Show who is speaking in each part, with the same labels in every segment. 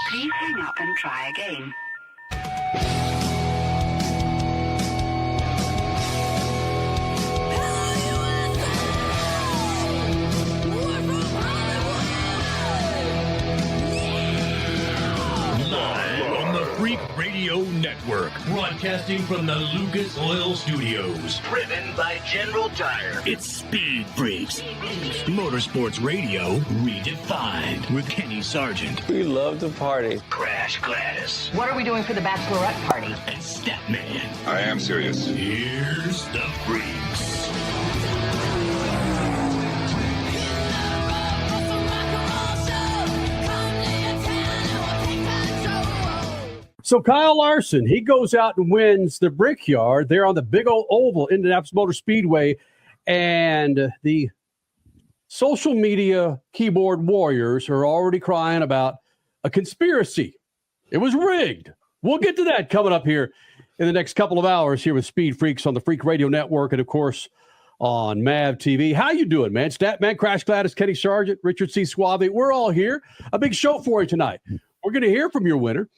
Speaker 1: Please hang up and try again.
Speaker 2: Freak Radio Network, broadcasting from the Lucas Oil Studios. Driven by General Tire. It's Speed Freaks. Motorsports Radio redefined with Kenny Sargent.
Speaker 3: We love to party.
Speaker 2: Crash Gladys.
Speaker 1: What are we doing for the bachelorette party?
Speaker 2: And Statman.
Speaker 4: I am serious.
Speaker 2: Here's the Freaks.
Speaker 5: So Kyle Larson, he goes out and wins the Brickyard. They're on the big old oval, Indianapolis Motor Speedway, and the social media keyboard warriors are already crying about a conspiracy. It was rigged. We'll get to that coming up here in the next couple of hours here with Speed Freaks on the Freak Radio Network and, of course, on MAV TV. How you doing, man? Statman, Crash Gladys, Kenny Sargent, Richard C. Suave. We're all here. A big show for you tonight. We're going to hear from your winner,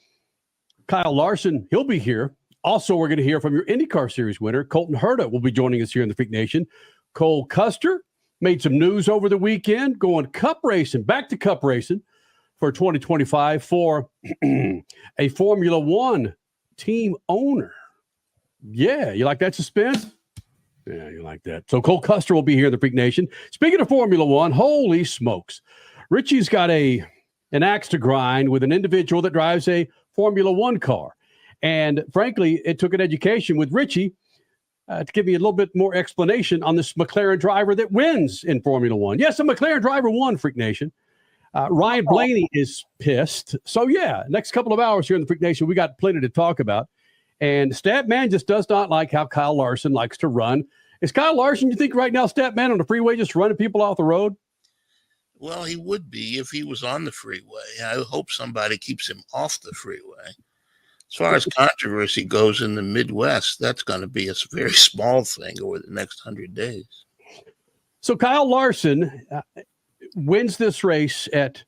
Speaker 5: Kyle Larson. He'll be here. Also, we're going to hear from your IndyCar Series winner, Colton Herta, will be joining us here in the Freak Nation. Cole Custer made some news over the weekend, going cup racing, back to cup racing for 2025 for a Formula One team owner. Yeah, you like that suspense? Yeah, you like that. So Cole Custer will be here in the Freak Nation. Speaking of Formula One, holy smokes. Richie's got an axe to grind with an individual that drives a Formula One car. And frankly, it took an education with Richie to give me a little bit more explanation on this McLaren driver that wins in Formula One. Yes, a McLaren driver won, Freak Nation. Ryan Blaney is pissed. So yeah, next couple of hours here in the Freak Nation, we got plenty to talk about. And Statman just does not like how Kyle Larson likes to run. Is Kyle Larson, you think right now, Statman on the freeway just running people off the road?
Speaker 6: Well, he would be if he was on the freeway. I hope somebody keeps him off the freeway. As far as controversy goes in the Midwest, that's going to be a very small thing over the next 100 days.
Speaker 5: So Kyle Larson wins this race at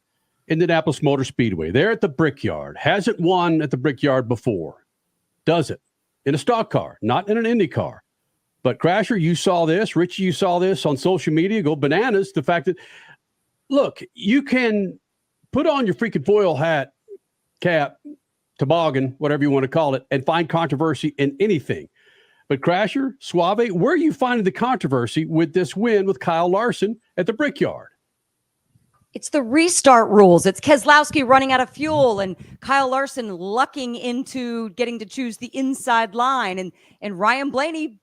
Speaker 5: Indianapolis Motor Speedway. They're at the Brickyard. Hasn't won at the Brickyard before. Does it? In a stock car, not in an Indy car. But Crasher, you saw this. Richie, you saw this on social media. Go bananas. The fact that, look, you can put on your freaking foil hat, cap, toboggan, whatever you want to call it, and find controversy in anything. But Crasher, Suave, where are you finding the controversy with this win with Kyle Larson at the Brickyard?
Speaker 7: It's the restart rules. It's Keselowski running out of fuel and Kyle Larson lucking into getting to choose the inside line. And Ryan Blaney,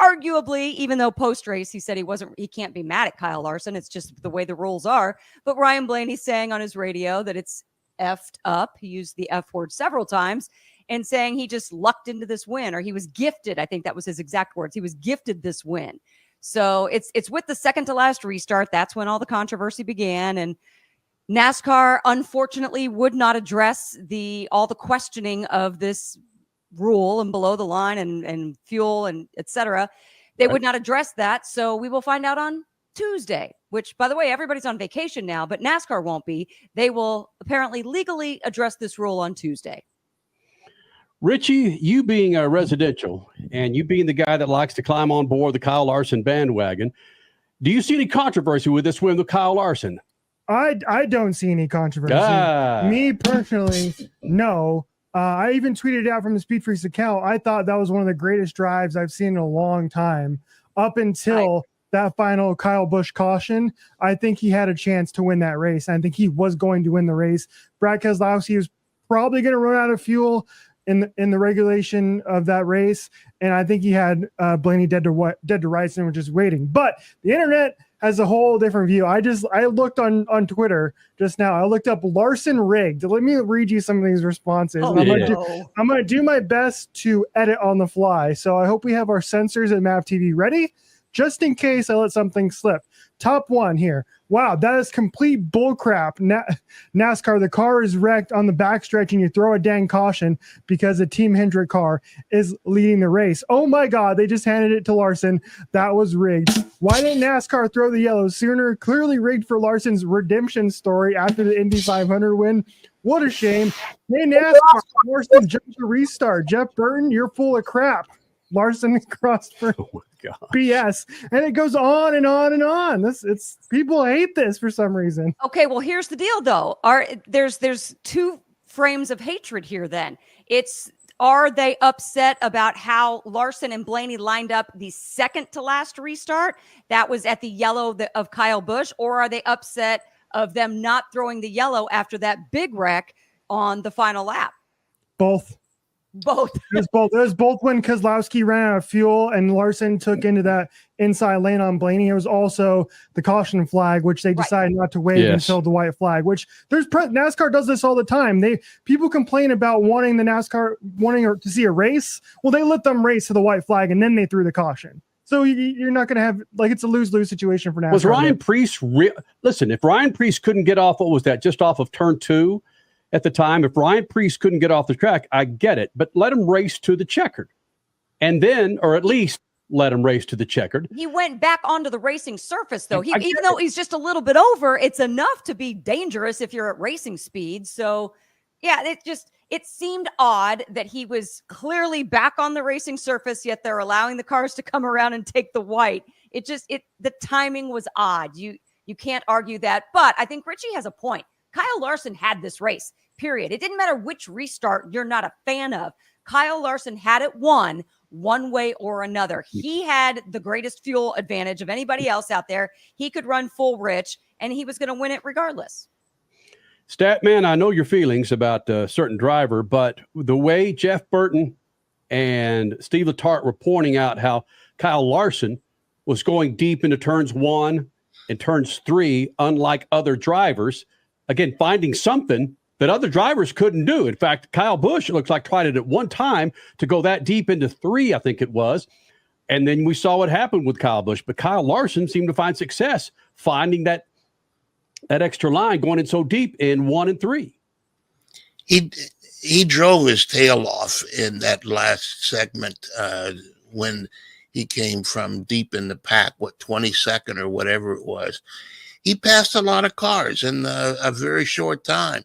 Speaker 7: arguably, even though post-race he said he can't be mad at Kyle Larson. It's just the way the rules are. But Ryan Blaney saying on his radio that it's effed up. He used the F word several times and saying he just lucked into this win, or he was gifted. I think that was his exact words. He was gifted this win. So it's with the second to last restart. That's when all the controversy began. And NASCAR, unfortunately, would not address all the questioning of this rule and below the line and fuel and et cetera. They would not address that. So we will find out on Tuesday, which, by the way, everybody's on vacation now, but NASCAR won't be. They will apparently legally address this rule on Tuesday.
Speaker 5: Richie, you being a residential and you being the guy that likes to climb on board the Kyle Larson bandwagon, do you see any controversy with this win with Kyle Larson?
Speaker 8: I don't see any controversy. Me personally, no. I even tweeted it out from the SpeedFreaks account. I thought that was one of the greatest drives I've seen in a long time. Up until that final Kyle Busch caution, I think he had a chance to win that race. I think he was going to win the race. Brad Keselowski was probably going to run out of fuel in the regulation of that race, and I think he had Blaney dead to rights and were just waiting. But the internet has a whole different view. I looked on Twitter just now. I looked up Larson rigged. Let me read you some of these responses. I'm going to do my best to edit on the fly. So I hope we have our censors at MAV TV ready, just in case I let something slip. Top one here. Wow, that is complete bullcrap. NASCAR, the car is wrecked on the backstretch and you throw a dang caution because the Team Hendrick car is leading the race. Oh my God, they just handed it to Larson. That was rigged. Why didn't NASCAR throw the yellow sooner? Clearly rigged for Larson's redemption story after the Indy 500 win. What a shame. Hey, NASCAR, Larson jumped a restart. Jeff Burton, you're full of crap. Larson crossed for BS. And it goes on and on and on. It's people hate this for some reason.
Speaker 7: Okay, well, here's the deal, though. There's two frames of hatred here then. Are they upset about how Larson and Blaney lined up the second to last restart? That was at the yellow of Kyle Busch. Or are they upset of them not throwing the yellow after that big wreck on the final lap?
Speaker 8: Both. It was both when Keselowski ran out of fuel and Larson took into that inside lane on Blaney. It was also the caution flag, which they decided not to wave until the white flag, which NASCAR does this all the time. People complain about wanting to see a race. Well, they let them race to the white flag and then they threw the caution. So you're not going to have, it's a lose-lose situation for NASCAR.
Speaker 5: Was Ryan Preece listen, if Ryan Preece couldn't get off, what was that, just off of turn 2 at the time? If Ryan Preece couldn't get off the track, I get it, but let him race to the checkered. And then, or at least let him race to the checkered.
Speaker 7: He went back onto the racing surface, though. Even though he's just a little bit over, it's enough to be dangerous if you're at racing speed. So, yeah, it seemed odd that he was clearly back on the racing surface, yet they're allowing the cars to come around and take the white. The timing was odd. You can't argue that. But I think Richie has a point. Kyle Larson had this race, period. It didn't matter which restart you're not a fan of. Kyle Larson had it won one way or another. He had the greatest fuel advantage of anybody else out there. He could run full rich, and he was going to win it regardless.
Speaker 5: Statman, I know your feelings about a certain driver, but the way Jeff Burton and Steve Letarte were pointing out how Kyle Larson was going deep into turns 1 and turns 3, unlike other drivers, again, finding something that other drivers couldn't do. In fact, Kyle Busch, it looks like, tried it at one time to go that deep into 3, I think it was. And then we saw what happened with Kyle Busch. But Kyle Larson seemed to find success finding that extra line going in so deep in 1 and 3.
Speaker 6: He drove his tail off in that last segment when he came from deep in the pack, 22nd or whatever it was. He passed a lot of cars in a very short time.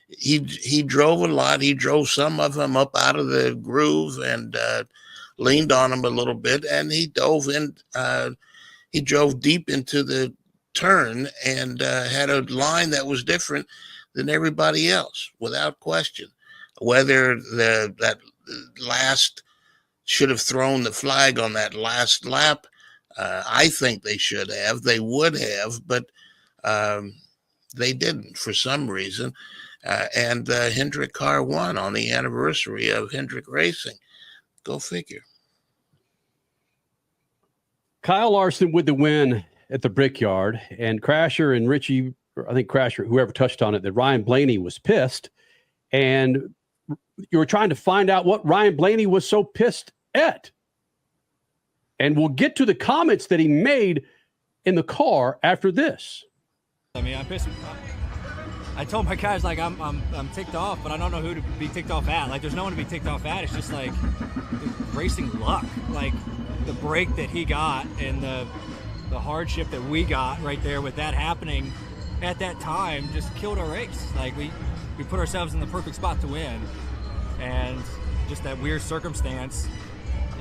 Speaker 6: He drove a lot. He drove some of them up out of the groove and leaned on them a little bit, and he dove in. He drove deep into the turn and had a line that was different than everybody else, without question. Whether that last should have thrown the flag on that last lap, I think they should have. They would have, but they didn't for some reason. And Hendrick car won on the anniversary of Hendrick Racing. Go figure.
Speaker 5: Kyle Larson with the win at the Brickyard, and Crasher and Richie, I think Crasher, whoever touched on it, that Ryan Blaney was pissed. And you were trying to find out what Ryan Blaney was so pissed at. And we'll get to the comments that he made in the car after this.
Speaker 3: I mean, I'm pissed. I told my guys, like, I'm ticked off, but I don't know who to be ticked off at. Like, there's no one to be ticked off at. It's just like racing luck. Like, the break that he got and the hardship that we got right there with that happening at that time just killed our race. Like, we put ourselves in the perfect spot to win, and just that weird circumstance,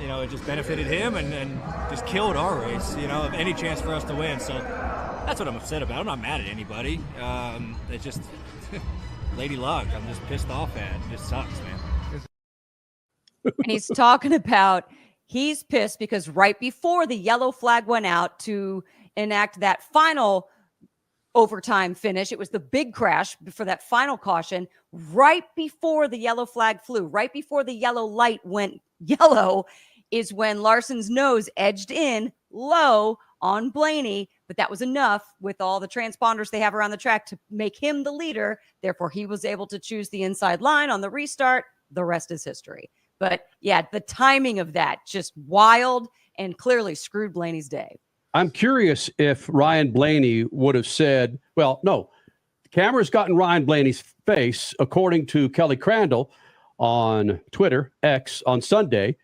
Speaker 3: you know, it just benefited him and just killed our race, you know, of any chance for us to win. So that's what I'm upset about. I'm not mad at anybody. It's just lady luck. I'm just pissed off at it. It just sucks, man.
Speaker 7: And he's talking about he's pissed because right before the yellow flag went out to enact that final overtime finish, it was the big crash for that final caution. Right before the yellow flag flew, right before the yellow light went yellow, is when Larson's nose edged in low on Blaney, but that was enough with all the transponders they have around the track to make him the leader. Therefore, he was able to choose the inside line on the restart. The rest is history. But yeah, the timing of that just wild and clearly screwed Blaney's day.
Speaker 5: I'm curious if Ryan Blaney would have said, well, no, the camera's gotten Ryan Blaney's face, according to Kelly Crandall on Twitter, X, on Sunday.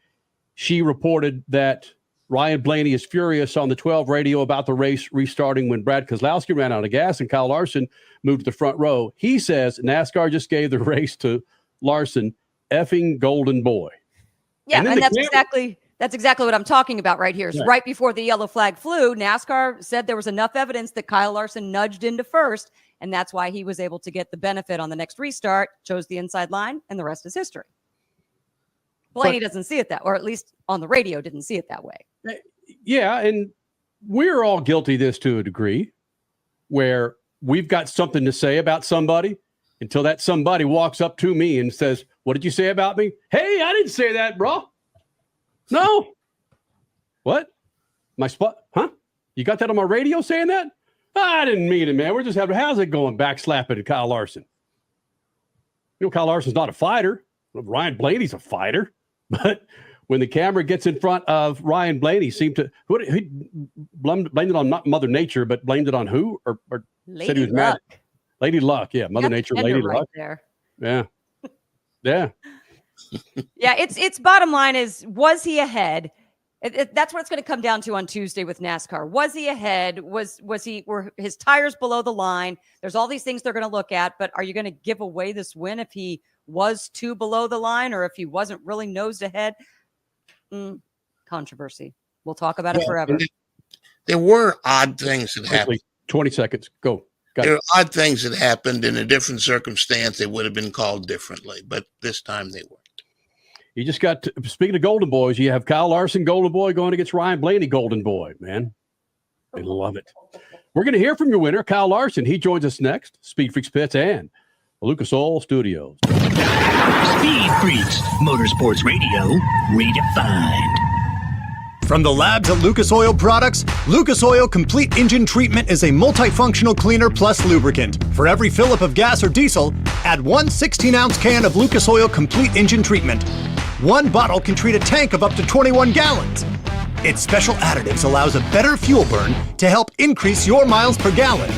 Speaker 5: She reported that Ryan Blaney is furious on the 12 radio about the race restarting when Brad Keselowski ran out of gas and Kyle Larson moved to the front row. He says NASCAR just gave the race to Larson, effing golden boy.
Speaker 7: Yeah, and that's exactly what I'm talking about right here. So right before the yellow flag flew, NASCAR said there was enough evidence that Kyle Larson nudged into first, and that's why he was able to get the benefit on the next restart, chose the inside line, and the rest is history. Blaney doesn't see it that, or at least on the radio didn't see it that way.
Speaker 5: Yeah, and we're all guilty of this to a degree, where we've got something to say about somebody until that somebody walks up to me and says, "What did you say about me?" "Hey, I didn't say that, bro." "No." "What? My spot? Huh? You got that on my radio saying that?" "I didn't mean it, man. We're just having, how's it going?" Backslapping at Kyle Larson. You know, Kyle Larson's not a fighter. Ryan Blaney's a fighter. But when the camera gets in front of Ryan Blaney, he blamed it on not Mother Nature, but blamed it on who? Or said he was mad. Lady Luck. Yeah, Mother Nature, Lady Luck. There. Yeah. Yeah.
Speaker 7: Yeah, it's bottom line is, was he ahead? That's what it's going to come down to on Tuesday with NASCAR. Was he ahead? Were his tires below the line? There's all these things they're going to look at, but are you going to give away this win if he was too below the line or if he wasn't really nosed ahead? Controversy. We'll talk about it forever.
Speaker 6: There were odd things that happened.
Speaker 5: 20 seconds. Go.
Speaker 6: There are odd things that happened in a different circumstance. They would have been called differently, but this time they weren't.
Speaker 5: You just got to, speaking of Golden Boys, you have Kyle Larson, Golden Boy, going against Ryan Blaney, Golden Boy, man. They love it. We're going to hear from your winner, Kyle Larson. He joins us next. Speed Freaks Pits and Lucas Oil Studios.
Speaker 2: Speed Freaks, Motorsports Radio, redefined.
Speaker 4: From the labs at Lucas Oil Products, Lucas Oil Complete Engine Treatment is a multifunctional cleaner plus lubricant. For every fill-up of gas or diesel, add one 16-ounce can of Lucas Oil Complete Engine Treatment. One bottle can treat a tank of up to 21 gallons. Its special additives allows a better fuel burn to help increase your miles per gallon.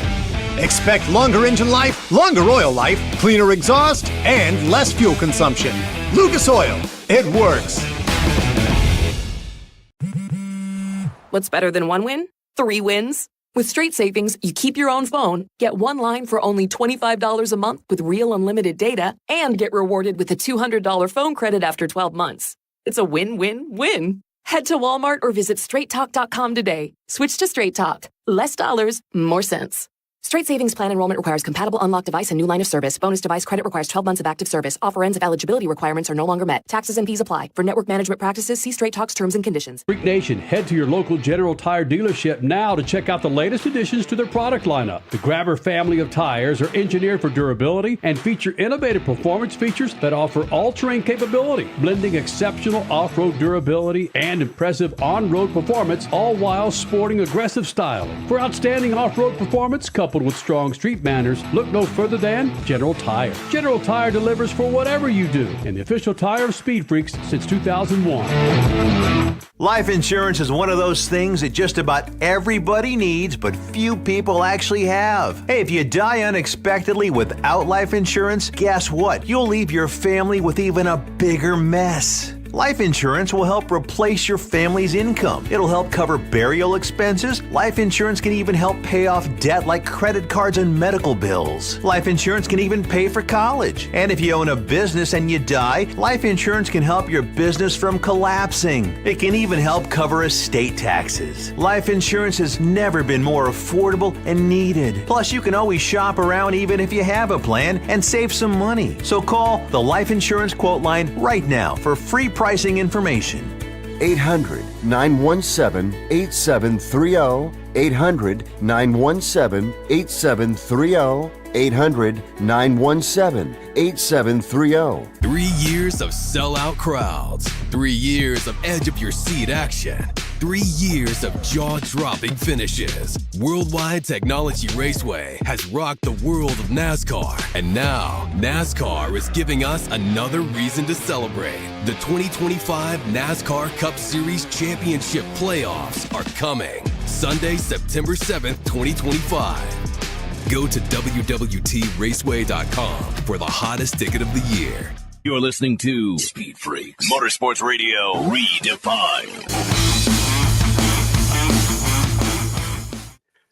Speaker 4: Expect longer engine life, longer oil life, cleaner exhaust, and less fuel consumption. Lucas Oil, it works.
Speaker 9: What's better than one win? 3 wins. With Straight Savings, you keep your own phone, get one line for only $25 a month with real unlimited data, and get rewarded with a $200 phone credit after 12 months. It's a win-win-win. Head to Walmart or visit straighttalk.com today. Switch to Straight Talk. Less dollars, more sense. Straight Savings Plan enrollment requires compatible unlocked device and new line of service. Bonus device credit requires 12 months of active service. Offer ends if eligibility requirements are no longer met. Taxes and fees apply. For network management practices, see Straight Talk's terms and conditions.
Speaker 5: Freak Nation, head to your local General Tire dealership now to check out the latest additions to their product lineup. The Grabber family of tires are engineered for durability and feature innovative performance features that offer all-terrain capability, blending exceptional off-road durability and impressive on-road performance, all while sporting aggressive style. For outstanding off-road performance coupled with strong street manners, look no further than General Tire. General Tire delivers for whatever you do, and the official tire of Speed Freaks since 2001.
Speaker 10: Life insurance is one of those things that just about everybody needs, but few people actually have. Hey, if you die unexpectedly without life insurance, guess what? You'll leave your family with even a bigger mess. Life insurance will help replace your family's income. It'll help cover burial expenses. Life insurance can even help pay off debt like credit cards and medical bills. Life insurance can even pay for college. And if you own a business and you die, life insurance can help your business from collapsing. It can even help cover estate taxes. Life insurance has never been more affordable and needed. Plus, you can always shop around even if you have a plan and save some money. So call the Life Insurance Quote Line right now for free pricing information.
Speaker 11: 800-917-8730. 800-917-8730. 800-917-8730.
Speaker 12: 3 years of sellout crowds. 3 years of edge-of-your-seat action. 3 years of jaw-dropping finishes. Worldwide Technology Raceway has rocked the world of NASCAR. And now, NASCAR is giving us another reason to celebrate. The 2025 NASCAR Cup Series Championship playoffs are coming. Sunday, September 7th, 2025. Go to www.raceway.com for the hottest ticket of the year.
Speaker 2: You're listening to Speed Freaks, Motorsports Radio, redefined.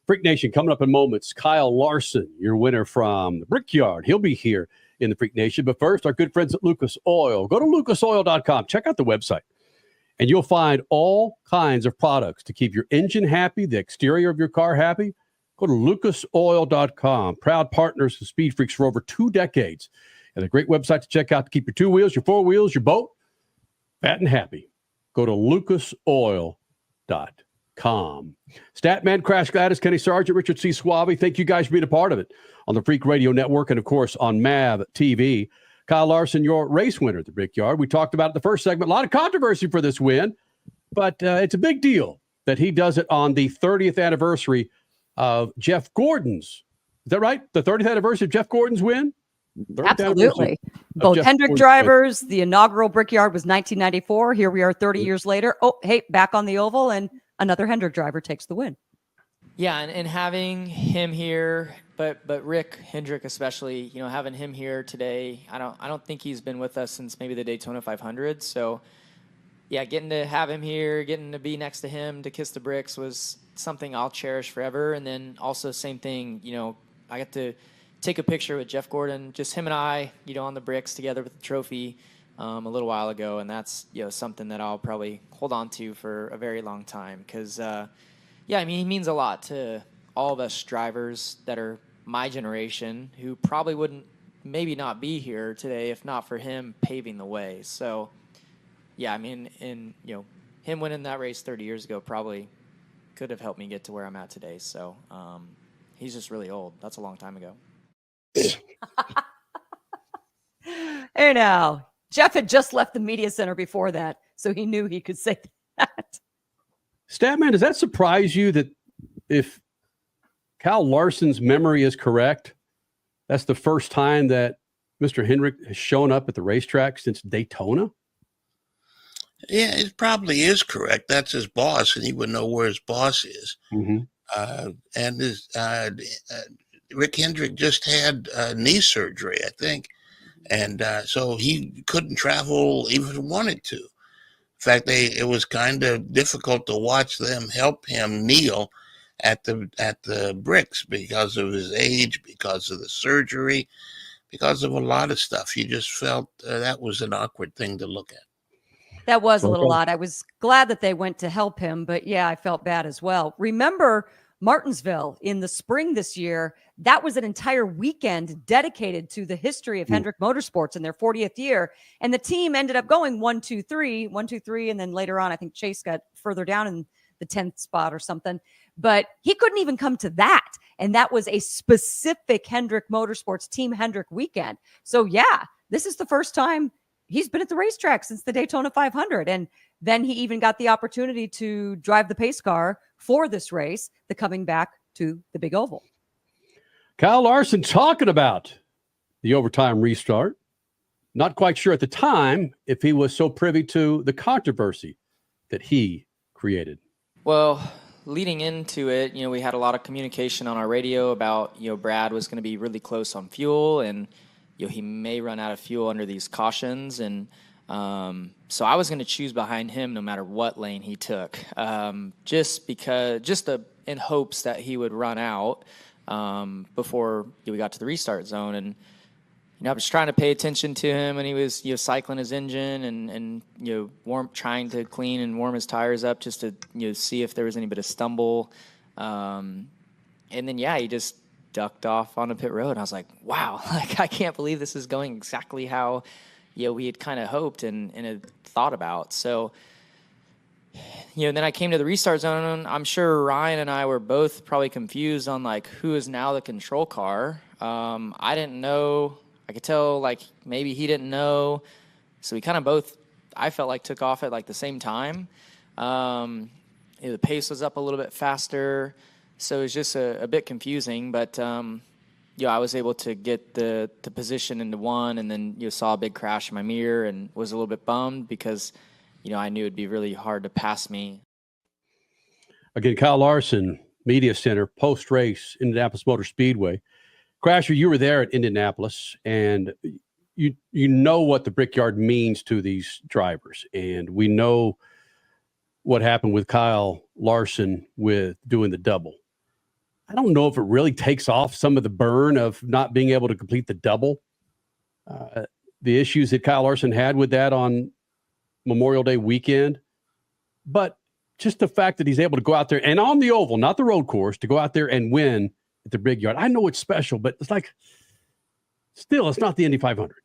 Speaker 5: Freak Nation, coming up in moments, Kyle Larson, your winner from the Brickyard. He'll be here in the Freak Nation. But first, our good friends at Lucas Oil. Go to lucasoil.com. Check out the website, and you'll find all kinds of products to keep your engine happy, the exterior of your car happy. Go to lucasoil.com. Proud partners of SpeedFreaks for over 2 decades. And a great website to check out to keep your 2 wheels, your 4 wheels, your boat fat and happy. Go to lucasoil.com. Statman, Crash Gladys, Kenny Sargent, Richard C. Suave, thank you guys for being a part of it on the Freak Radio Network and, of course, on MAV TV. Kyle Larson, your race winner at the Brickyard. We talked about it in the first segment. A lot of controversy for this win, but it's a big deal that he does it on the 30th anniversary of Jeff Gordon's. Is that right? The 30th anniversary of Jeff Gordon's win?
Speaker 7: Absolutely. Both
Speaker 5: Jeff
Speaker 7: Hendrick
Speaker 5: Gordon's
Speaker 7: drivers, the inaugural Brickyard was 1994. Here we are 30 years later. Oh, hey, back on the oval, and another Hendrick driver takes the win.
Speaker 13: Yeah, and having him here, but Rick Hendrick especially, you know, having him here today, I don't think he's been with us since maybe the Daytona 500. So, yeah, getting to have him here, getting to be next to him to kiss the bricks was something I'll cherish forever. And then also same thing, you know, I got to take a picture with Jeff Gordon, just him and I, you know, on the bricks together with the trophy a little while ago, and that's, you know, something that I'll probably hold on to for a very long time because, yeah, I mean, he means a lot to all of us drivers that are my generation who probably wouldn't maybe not be here today if not for him paving the way. So, yeah, I mean, and, you know, him winning that race 30 years ago probably could have helped me get to where I'm at today. So he's just really old. That's a long time ago.
Speaker 7: Hey now, Jeff had just left the media center before that, so he knew he could say that.
Speaker 5: Statman, does that surprise you that if Kyle Larson's memory is correct, that's the first time that Mr. Hendrick has shown up at the racetrack since Daytona?
Speaker 6: Yeah, it probably is correct. That's his boss, and he would know where his boss is.
Speaker 5: Mm-hmm.
Speaker 6: Rick Hendrick just had knee surgery, I think, and so he couldn't travel even if he wanted to. In fact, it was kind of difficult to watch them help him kneel at the bricks because of his age, because of the surgery, because of a lot of stuff. You just felt that was an awkward thing to look at.
Speaker 7: That was a little odd. I was glad that they went to help him, but yeah, I felt bad as well. Remember Martinsville in the spring this year? That was an entire weekend dedicated to the history of Hendrick Motorsports in their 40th year. And the team ended up going 1-2-3, 1-2-3. And then later on, I think Chase got further down in the 10th spot or something, but he couldn't even come to that. And that was a specific Hendrick Motorsports Team Hendrick weekend. So yeah, this is the first time he's been at the racetrack since the Daytona 500. And then he even got the opportunity to drive the pace car for this race, the coming back to the big oval.
Speaker 5: Kyle Larson talking about the overtime restart. Not quite sure at the time if he was so privy to the controversy that he created.
Speaker 13: Well, leading into it, you know, we had a lot of communication on our radio about, you know, Brad was going to be really close on fuel and, you know, he may run out of fuel under these cautions. And so I was going to choose behind him no matter what lane he took, just in hopes that he would run out before we got to the restart zone. And, you know, I was trying to pay attention to him, and he was, you know, cycling his engine and you know, trying to clean and warm his tires up just to, you know, see if there was any bit of stumble. And then, yeah, he just ducked off on the pit road. And I was like, wow, like, I can't believe this is going exactly how, you know, we had kind of hoped and had thought about. So, you know, then I came to the restart zone, and I'm sure Ryan and I were both probably confused on, like, who is now the control car. I didn't know. I could tell, like, maybe he didn't know. So we kind of both, I felt like, took off at, like, the same time. You know, the pace was up a little bit faster. So it was just a bit confusing. But, you know, I was able to get the position into one, and then, you know, saw a big crash in my mirror and was a little bit bummed because, you know, I knew it'd be really hard to pass me.
Speaker 5: Again, Kyle Larson, Media Center, post-race, Indianapolis Motor Speedway. Crasher, you were there at Indianapolis, and you know what the Brickyard means to these drivers. And we know what happened with Kyle Larson with doing the double. I don't know if it really takes off some of the burn of not being able to complete the double. The issues that Kyle Larson had with that on Memorial Day weekend. But just the fact that he's able to go out there and on the oval, not the road course, to go out there and win at the Brickyard. I know it's special, but it's like, still, it's not the Indy 500.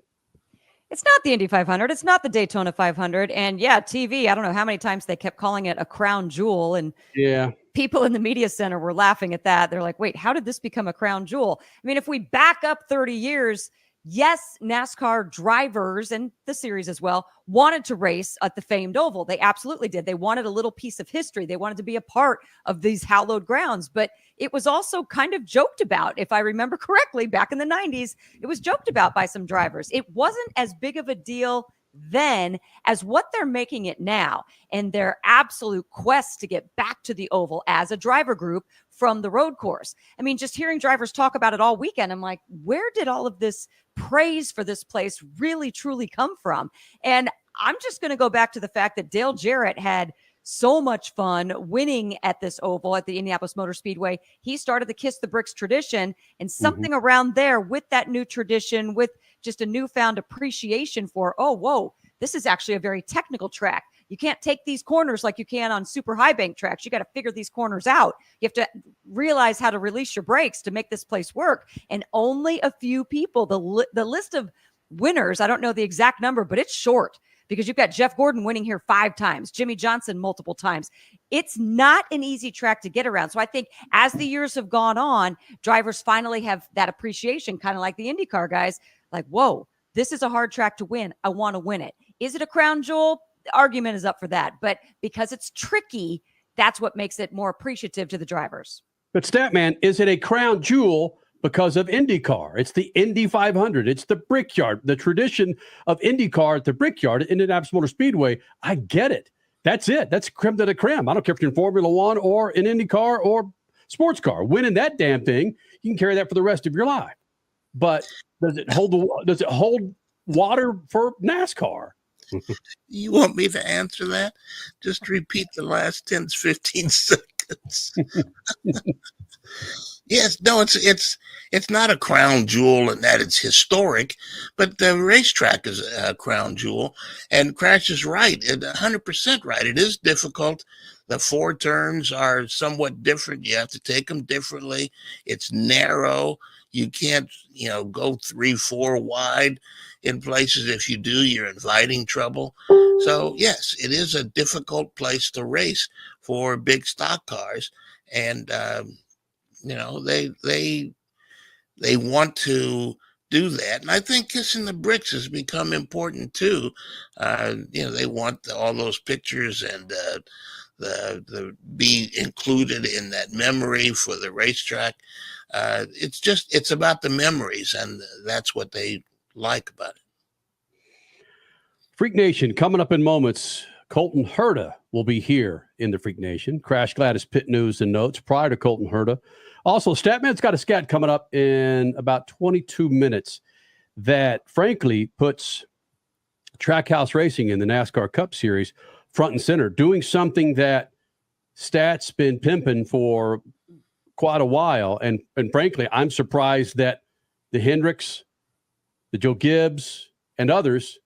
Speaker 7: It's not the Indy 500. It's not the Daytona 500. And yeah, TV, I don't know how many times they kept calling it a crown jewel. And
Speaker 5: yeah,
Speaker 7: people in the media center were laughing at that. They're like, wait, how did this become a crown jewel? I mean, if we back up 30 years, yes, NASCAR drivers and the series as well wanted to race at the famed oval. They absolutely did. They wanted a little piece of history. They wanted to be a part of these hallowed grounds. But it was also kind of joked about, if I remember correctly, back in the 90s, it was joked about by some drivers. It wasn't as big of a deal then as what they're making it now, and their absolute quest to get back to the oval as a driver group from the road course. I mean, just hearing drivers talk about it all weekend, I'm like, where did all of this praise for this place really truly come from? And I'm just going to go back to the fact that Dale Jarrett had so much fun winning at this oval at the Indianapolis Motor Speedway. He started the Kiss the Bricks tradition, and something around there with that new tradition, with just a newfound appreciation for, oh, whoa, this is actually a very technical track. You can't take these corners like you can on super high bank tracks. You got to figure these corners out. You have to realize how to release your brakes to make this place work. And only a few people, the list of winners, I don't know the exact number, but it's short, because you've got Jeff Gordon winning here 5 times, Jimmy Johnson multiple times. It's not an easy track to get around. So I think as the years have gone on, drivers finally have that appreciation, kind of like the IndyCar guys, like, whoa, this is a hard track to win. I want to win it. Is it a crown jewel? The argument is up for that. But because it's tricky, that's what makes it more appreciative to the drivers.
Speaker 5: But Statman, is it a crown jewel because of IndyCar? It's the Indy 500. It's the Brickyard, the tradition of IndyCar at the Brickyard at Indianapolis Motor Speedway. I get it. That's it. That's creme de la creme. I don't care if you're in Formula One or in IndyCar or sports car. Winning that damn thing, you can carry that for the rest of your life. But does it hold water for NASCAR?
Speaker 6: You want me to answer that? Just repeat the last 10, 15 seconds. Yes, no, it's not a crown jewel in that it's historic, but the racetrack is a crown jewel. And Crash is right, 100% right. It is difficult. The 4 turns are somewhat different. You have to take them differently. It's narrow. You can't, go 3, 4 wide in places. If you do, you're inviting trouble. So yes, it is a difficult place to race for big stock cars. And, they want to do that. And I think Kissing the Bricks has become important too. They want all those pictures and the be included in that memory for the racetrack. It's about the memories, and that's what they like about it.
Speaker 5: Freak Nation coming up in moments. Colton Herta will be here in the Freak Nation. Crash Gladys pit news and notes prior to Colton Herta. Also, Statman's got a scat coming up in about 22 minutes that, frankly, puts Trackhouse Racing in the NASCAR Cup Series front and center, doing something that Stat's been pimping for quite a while. And frankly, I'm surprised that the Hendricks, the Joe Gibbs, and others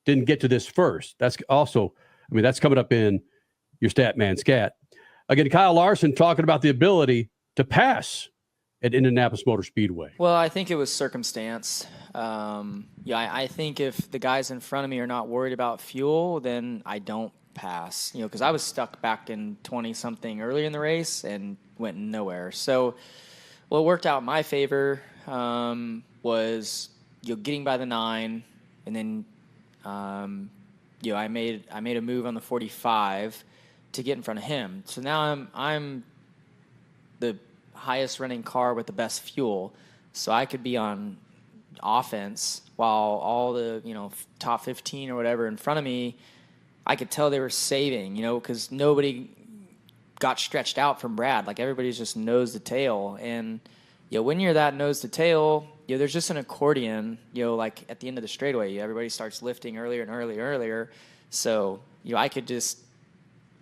Speaker 5: didn't get to this first. That's also, that's coming up in your Statman Scat. Again, Kyle Larson talking about the ability to pass at Indianapolis Motor Speedway.
Speaker 13: Well, I think it was circumstance. I think if the guys in front of me are not worried about fuel, then I don't pass. Because I was stuck back in 20-something earlier in the race and went nowhere. So what worked out in my favor was getting by the 9, and then I made a move on the 45 to get in front of him. So now I'm the highest running car with the best fuel, so I could be on offense while all the top 15 or whatever in front of me, I could tell they were saving, because nobody got stretched out from Brad. Like, everybody's just nose to tail. And when you're that nose to tail, there's just an accordion, like at the end of the straightaway, everybody starts lifting earlier and earlier. So I could just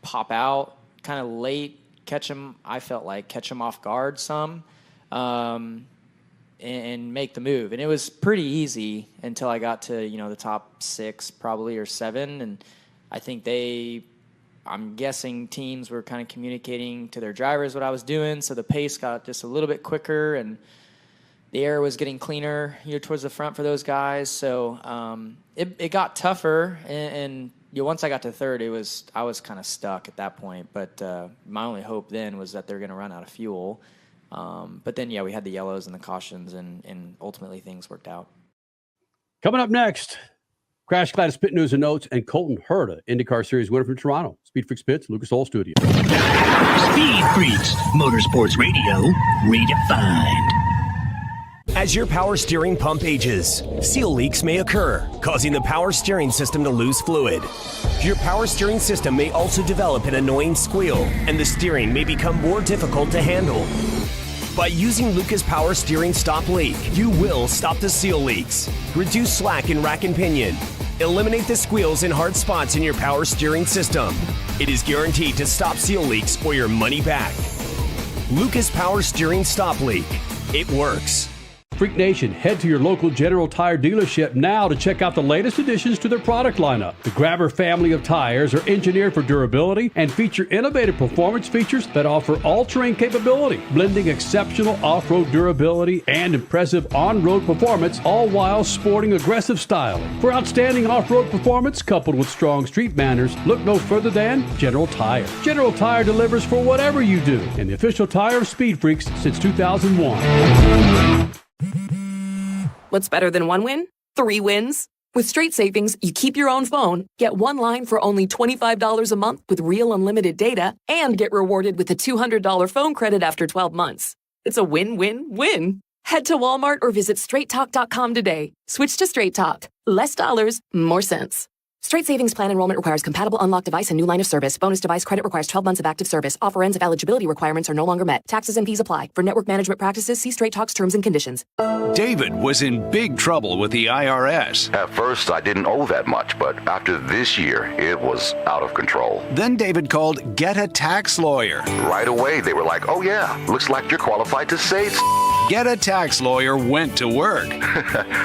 Speaker 13: pop out kind of late, catch them. I felt like catch them off guard some, and make the move. And it was pretty easy until I got to the top 6 probably or 7, and I think I'm guessing teams were kind of communicating to their drivers what I was doing, so the pace got just a little bit quicker, and the air was getting cleaner towards the front for those guys. So it got tougher, and once I got to third, I was kind of stuck at that point. But my only hope then was that they're going to run out of fuel. But then, we had the yellows and the cautions, and ultimately things worked out.
Speaker 5: Coming up next, Crash Gladys Pit News and Notes, and Colton Herta, IndyCar Series winner from Toronto. SpeedFreaks Pits, Lucas Oil Studio.
Speaker 2: Speed Freaks, Motorsports Radio, redefined.
Speaker 14: As your power steering pump ages, seal leaks may occur, causing the power steering system to lose fluid. Your power steering system may also develop an annoying squeal, and the steering may become more difficult to handle. By using Lucas Power Steering Stop Leak, you will stop the seal leaks, reduce slack in rack and pinion, eliminate the squeals and hard spots in your power steering system. It is guaranteed to stop seal leaks or your money back. Lucas Power Steering Stop Leak. It works.
Speaker 5: Freak Nation, head to your local General Tire dealership now to check out the latest additions to their product lineup. The Grabber family of tires are engineered for durability and feature innovative performance features that offer all-terrain capability, blending exceptional off-road durability and impressive on-road performance, all while sporting aggressive styling. For outstanding off-road performance coupled with strong street manners, look no further than General Tire. General Tire delivers for whatever you do, and the official tire of Speed Freaks since 2001.
Speaker 9: What's better than 1 win? 3 wins. With Straight Savings, you keep your own phone, get 1 line for only $25 a month with real unlimited data, and get rewarded with a $200 phone credit after 12 months. It's a win-win-win. Head to Walmart or visit straighttalk.com today. Switch to Straight Talk. Less dollars, more sense. Straight Savings Plan enrollment requires compatible unlocked device and new line of service. Bonus device credit requires 12 months of active service. Offer ends if eligibility requirements are no longer met. Taxes and fees apply. For network management practices, see Straight Talk's terms and conditions.
Speaker 15: David was in big trouble with the IRS.
Speaker 16: At first, I didn't owe that much, but after this year, it was out of control.
Speaker 15: Then David called Get a Tax Lawyer.
Speaker 16: Right away, they were like, oh yeah, looks like you're qualified to save.
Speaker 15: Get a Tax Lawyer went to work.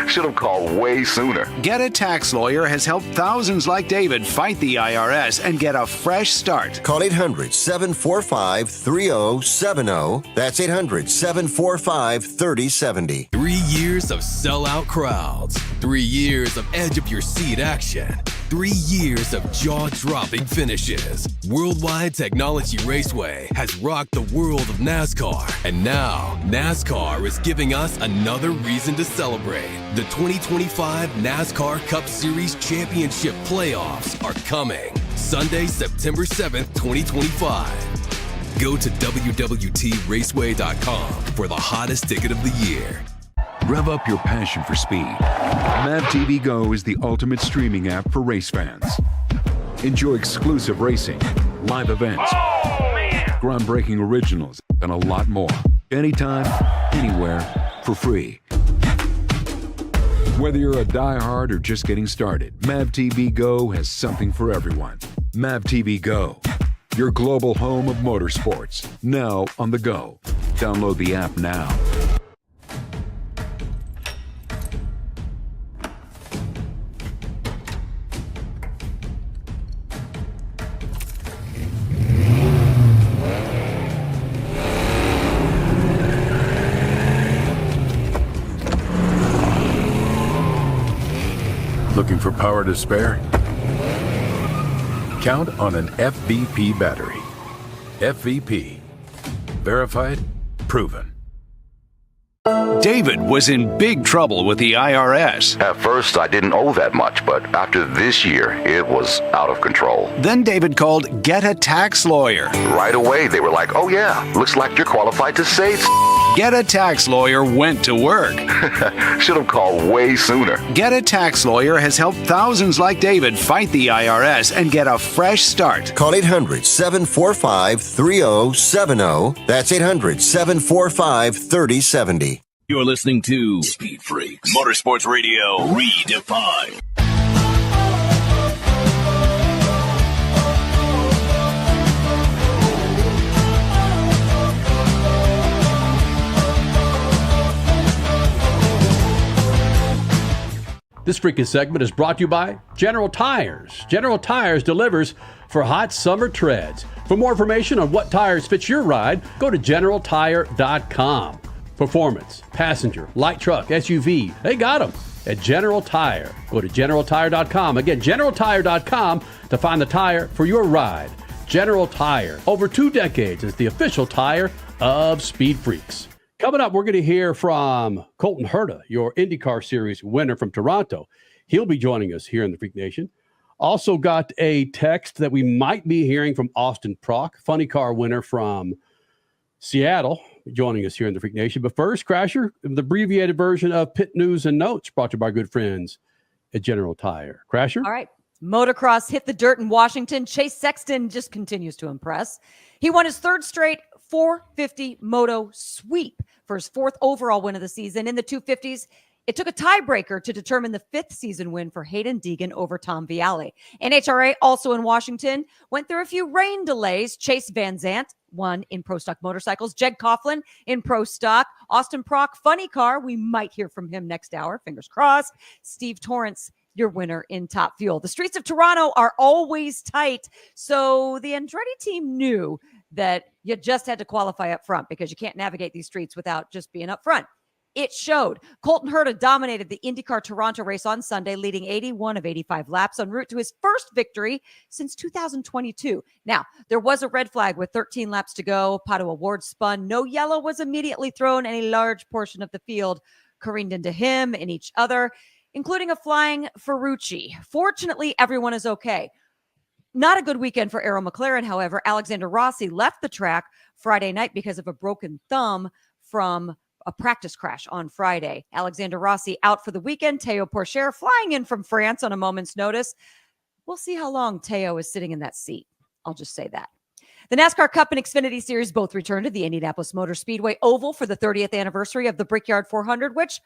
Speaker 16: Should have called way sooner.
Speaker 15: Get a Tax Lawyer has helped thousands like David fight the IRS and get a fresh start.
Speaker 11: Call 800-745-3070. That's 800-745-3070.
Speaker 12: 3 years of sellout crowds. 3 years of edge-of-your-seat action. 3 years of jaw-dropping finishes. Worldwide Technology Raceway has rocked the world of NASCAR. And now, NASCAR is giving us another reason to celebrate. The 2025 NASCAR Cup Series Championship Playoffs are coming. Sunday, September 7th, 2025. Go to www.raceway.com for the hottest ticket of the year.
Speaker 17: Rev up your passion for speed. Mav TV Go is the ultimate streaming app for race fans. Enjoy exclusive racing, live events, groundbreaking originals, and a lot more. Anytime, anywhere, for free. Whether you're a diehard or just getting started, Mav TV Go has something for everyone. Mav TV Go, your global home of motorsports, now on the go. Download the app now. Looking for power to spare? Count on an FVP battery. FVP. Verified, proven.
Speaker 15: David was in big trouble with the IRS.
Speaker 16: At first, I didn't owe that much, but after this year, it was out of control.
Speaker 15: Then David called Get a Tax Lawyer.
Speaker 16: Right away, they were like, oh yeah, looks like you're qualified to save.
Speaker 15: Get a Tax Lawyer went to work.
Speaker 16: Should have called way sooner.
Speaker 15: Get a Tax Lawyer has helped thousands like David fight the IRS and get a fresh start.
Speaker 11: Call 800-745-3070. That's 800-745-3070.
Speaker 2: You're listening to Speed Freaks, Motorsports Radio, redefined.
Speaker 5: This freaking segment is brought to you by General Tires. General Tires delivers for hot summer treads. For more information on what tires fit your ride, go to GeneralTire.com. Performance, passenger, light truck, SUV, they got them at General Tire. Go to GeneralTire.com. Again, GeneralTire.com to find the tire for your ride. General Tire, over 2 decades as the official tire of Speed Freaks. Coming up, we're going to hear from Colton Herta, your IndyCar Series winner from Toronto. He'll be joining us here in the Freak Nation. Also got a text that we might be hearing from Austin Prock, funny car winner from Seattle, joining us here in the Freak Nation. But first, Crasher, the abbreviated version of Pit News and Notes brought to you by our good friends at General Tire. Crasher?
Speaker 7: All right. Motocross hit the dirt in Washington. Chase Sexton just continues to impress. He won his 3rd straight 450 moto sweep for his 4th overall win of the season. In the 250s, it took a tiebreaker to determine the 5th season win for Hayden Deegan over Tom Vialli. NHRA, also in Washington, went through a few rain delays. Chase Van Zandt won in Pro Stock Motorcycles. Jed Coughlin in Pro Stock. Austin Prock, funny car. We might hear from him next hour. Fingers crossed. Steve Torrance, your winner in Top Fuel. The streets of Toronto are always tight, so the Andretti team knew that you just had to qualify up front because you can't navigate these streets without just being up front. It showed. Colton Herta dominated the IndyCar Toronto race on Sunday, leading 81 of 85 laps en route to his first victory since 2022. Now, there was a red flag with 13 laps to go. Pato O'Ward spun. No yellow was immediately thrown, and a large portion of the field careened into him and each other, including a flying Ferrucci. Fortunately, everyone is okay. Not a good weekend for Arrow McLaren, however. Alexander Rossi left the track Friday night because of a broken thumb from a practice crash on Friday. Alexander Rossi out for the weekend. Teo Pourchaire flying in from France on a moment's notice. We'll see how long Teo is sitting in that seat. I'll just say that. The NASCAR Cup and Xfinity Series both returned to the Indianapolis Motor Speedway Oval for the 30th anniversary of the Brickyard 400, which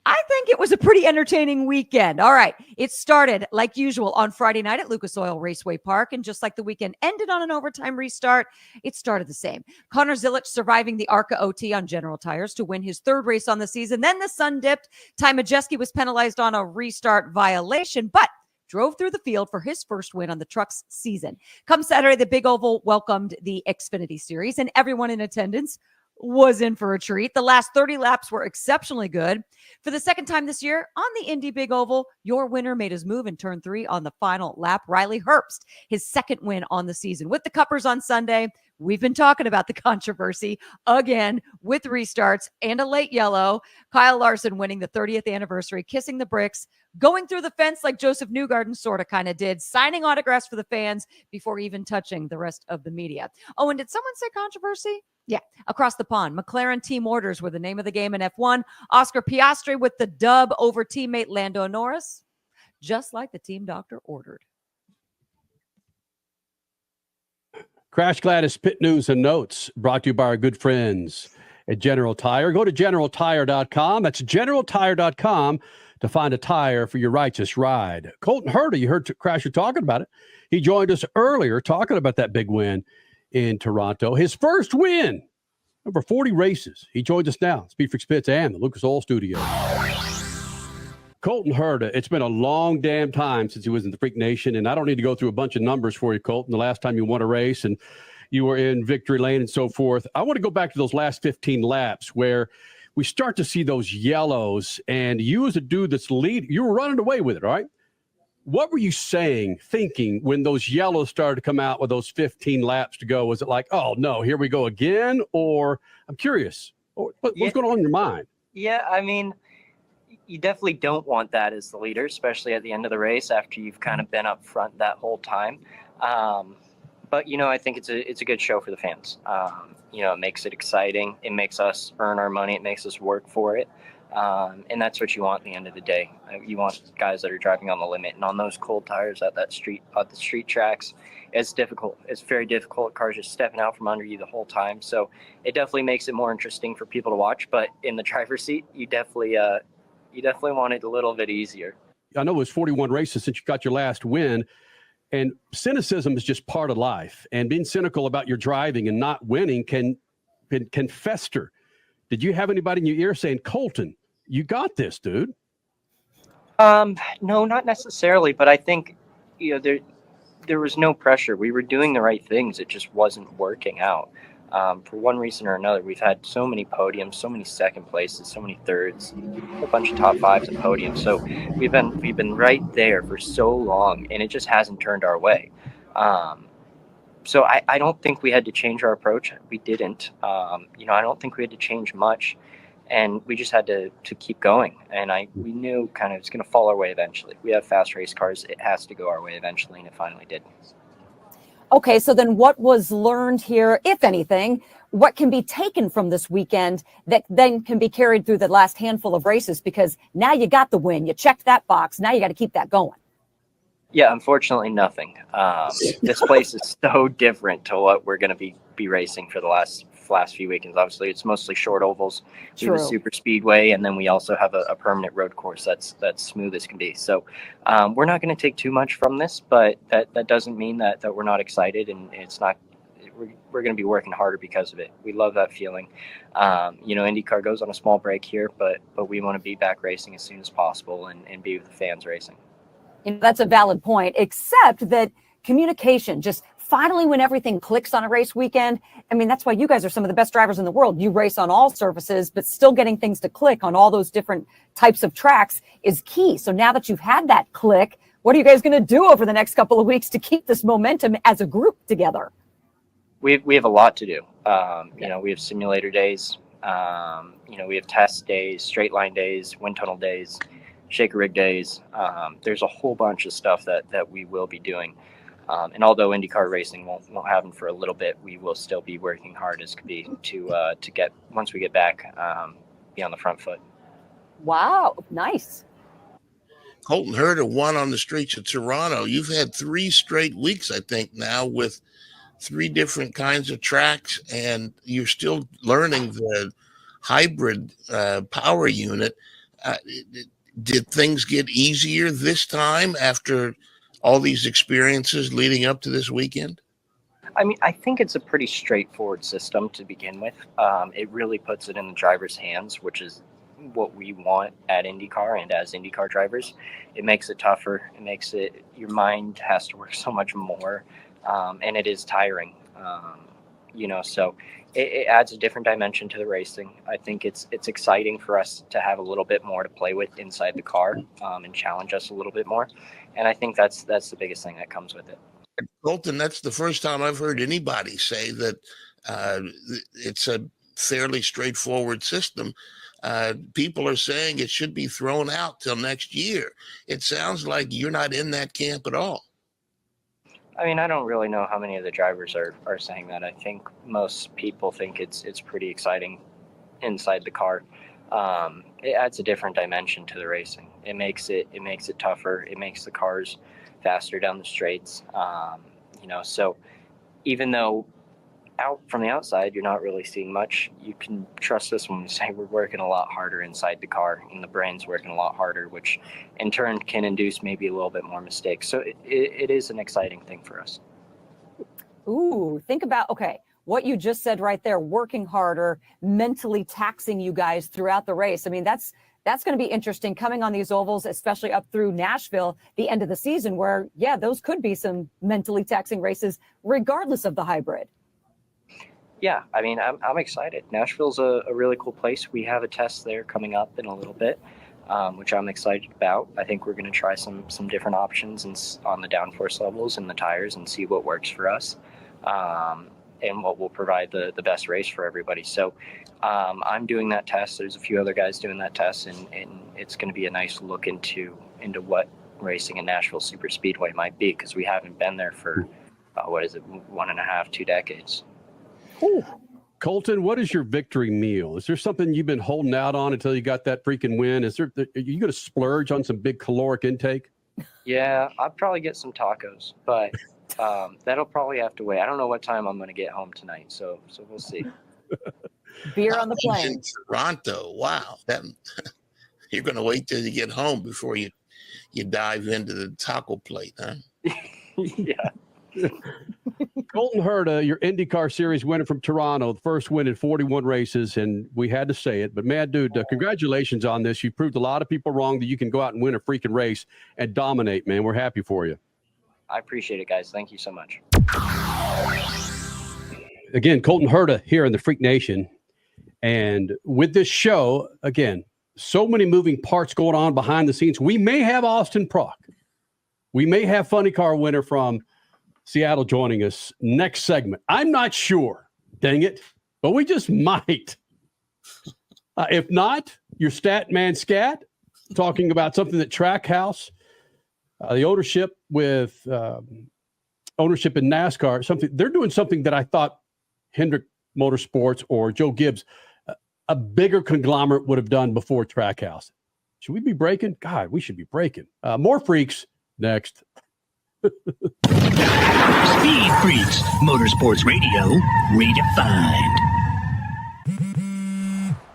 Speaker 7: I think it was a pretty entertaining weekend. All right. It started like usual on Friday night at Lucas Oil Raceway Park. And just like the weekend ended on an overtime restart, it started the same. Connor Zilic surviving the ARCA OT on General Tires to win his 3rd race on the season. Then the sun dipped. Ty Majeski was penalized on a restart violation, but drove through the field for his first win on the truck's season. Come Saturday, the Big Oval welcomed the Xfinity Series, and everyone in attendance was in for a treat. The last 30 laps were exceptionally good. For the second time this year on the Indy Big Oval, your winner made his move in turn 3 on the final lap. Riley Herbst, his 2nd win on the season. With the Cuppers on Sunday, we've been talking about the controversy again with restarts and a late yellow. Kyle Larson winning the 30th anniversary, kissing the bricks, going through the fence like Joseph Newgarden sort of kind of did, signing autographs for the fans before even touching the rest of the media. Oh, and did someone say controversy? Yeah, across the pond. McLaren team orders were the name of the game in F1. Oscar Piastri with the dub over teammate Lando Norris, just like the team doctor ordered.
Speaker 5: Crash Gladys Pit News and Notes brought to you by our good friends at General Tire. Go to GeneralTire.com. That's GeneralTire.com to find a tire for your righteous ride. Colton Herta, you heard Crasher talking about it. He joined us earlier talking about that big win in Toronto. His first win, over 40 races. He joins us now, SpeedFreaks Pits and the Lucas Oil Studio. Colton Herta, it's been a long damn time since he was in the Freak Nation, and I don't need to go through a bunch of numbers for you, Colton, the last time you won a race and you were in victory lane and so forth. I want to go back to those last 15 laps where we start to see those yellows, and you as a dude that's you were running away with it, right? What were you thinking when those yellows started to come out with those 15 laps to go? Was it like, oh, no, here we go again? Or I'm curious, what's going on in your mind?
Speaker 18: Yeah, I mean, you definitely don't want that as the leader, especially at the end of the race after you've kind of been up front that whole time. But, I think it's a good show for the fans. It makes it exciting. It makes us earn our money. It makes us work for it. And that's what you want at the end of the day. You want guys that are driving on the limit, and on those cold tires at the street tracks, it's difficult. It's very difficult. Cars just stepping out from under you the whole time. So it definitely makes it more interesting for people to watch. But in the driver's seat, you definitely want it a little bit easier.
Speaker 5: I know it was 41 races since you got your last win, and cynicism is just part of life. And being cynical about your driving and not winning can fester. Did you have anybody in your ear saying, Colton, you got this, dude?
Speaker 18: No, not necessarily, but I think, there was no pressure. We were doing the right things. It just wasn't working out. For one reason or another, we've had so many podiums, so many second places, so many thirds, a bunch of top fives and podiums. So we've been right there for so long, and it just hasn't turned our way. So I don't think we had to change our approach. We didn't. I don't think we had to change much, and we just had to keep going. And we knew kind of it's going to fall our way eventually. We have fast race cars. It has to go our way eventually, and it finally did.
Speaker 7: Okay, so then what was learned here, if anything, what can be taken from this weekend that then can be carried through the last handful of races? Because now you got the win, you checked that box, now you got to keep that going.
Speaker 18: Yeah, unfortunately, nothing. This place is so different to what we're going to be racing for the last few weekends. Obviously, it's mostly short ovals. We have a super speedway, and then we also have a permanent road course that's smooth as can be. So we're not going to take too much from this, but that doesn't mean that we're not excited, and it's not. We're going to be working harder because of it. We love that feeling. IndyCar goes on a small break here, but we want to be back racing as soon as possible and be with the fans racing.
Speaker 7: That's a valid point, except that communication, just finally when everything clicks on a race weekend, I mean, that's why you guys are some of the best drivers in the world. You race on all surfaces, but still getting things to click on all those different types of tracks is key. So now that you've had that click, what are you guys going to do over the next couple of weeks to keep this momentum as a group together?
Speaker 18: We have a lot to do. We have simulator days. We have test days, straight line days, wind tunnel days, shaker rig days. There's a whole bunch of stuff that we will be doing. And although IndyCar racing won't happen for a little bit, we will still be working hard as could be to get, once we get back, be on the front foot.
Speaker 7: Wow, nice.
Speaker 6: Colton Herta won on the streets of Toronto. You've had 3 straight weeks, I think, now with 3 different kinds of tracks, and you're still learning the hybrid power unit. Did things get easier this time after all these experiences leading up to this weekend?
Speaker 18: I mean, I think it's a pretty straightforward system to begin with. It really puts it in the driver's hands, which is what we want at IndyCar and as IndyCar drivers. It makes it tougher. It makes it, your mind has to work so much more, and it is tiring. So it adds a different dimension to the racing. I think it's exciting for us to have a little bit more to play with inside the car, and challenge us a little bit more. And I think that's the biggest thing that comes with it.
Speaker 6: Colton, that's the first time I've heard anybody say that it's a fairly straightforward system. People are saying it should be thrown out till next year. It sounds like you're not in that camp at all.
Speaker 18: I mean, I don't really know how many of the drivers are saying that. I think most people think it's pretty exciting inside the car. It adds a different dimension to the racing. It makes it tougher. It makes the cars faster down the straights. So even though out from the outside you're not really seeing much, you can trust us when we say we're working a lot harder inside the car, and the brain's working a lot harder, which in turn can induce maybe a little bit more mistakes. So it is an exciting thing for us.
Speaker 7: Ooh, think about, what you just said right there, working harder, mentally taxing you guys throughout the race. I mean, that's going to be interesting coming on these ovals, especially up through Nashville, the end of the season, where, those could be some mentally taxing races, regardless of the hybrid.
Speaker 18: Yeah, I mean, I'm excited. Nashville's a really cool place. We have a test there coming up in a little bit, which I'm excited about. I think we're going to try some different options on the downforce levels and the tires and see what works for us, and what will provide the best race for everybody. So I'm doing that test. There's a few other guys doing that test, and it's going to be a nice look into what racing in Nashville Super Speedway might be, because we haven't been there for, 1.5, 2 decades.
Speaker 5: Ooh. Colton, what is your victory meal? Is there something you've been holding out on until you got that freaking win? Are you going to splurge on some big caloric intake?
Speaker 18: Yeah, I'll probably get some tacos, but that'll probably have to wait. I don't know what time I'm going to get home tonight, so we'll see.
Speaker 7: Beer on the plane.
Speaker 6: In Toronto, wow. You're going to wait till you get home before you dive into the taco plate, huh?
Speaker 18: Yeah.
Speaker 5: Colton Herta, your IndyCar Series winner from Toronto, the first win in 41 races, and we had to say it. But, man, dude, congratulations on this. You proved a lot of people wrong that you can go out and win a freaking race and dominate, man. We're happy for you.
Speaker 18: I appreciate it, guys. Thank you so much.
Speaker 5: Again, Colton Herta here in the Freak Nation. And with this show, again, so many moving parts going on behind the scenes. We may have Austin Prock. We may have Funny Car winner from Seattle joining us next segment. I'm not sure, dang it, but we just might. If not, your stat man Scat talking about something that Trackhouse, the ownership with ownership in NASCAR, something they're doing something that I thought Hendrick Motorsports or Joe Gibbs, a bigger conglomerate, would have done before Trackhouse. Should we be breaking? God, we should be breaking. More freaks next.
Speaker 2: Speed Freaks, Motorsports Radio, redefined.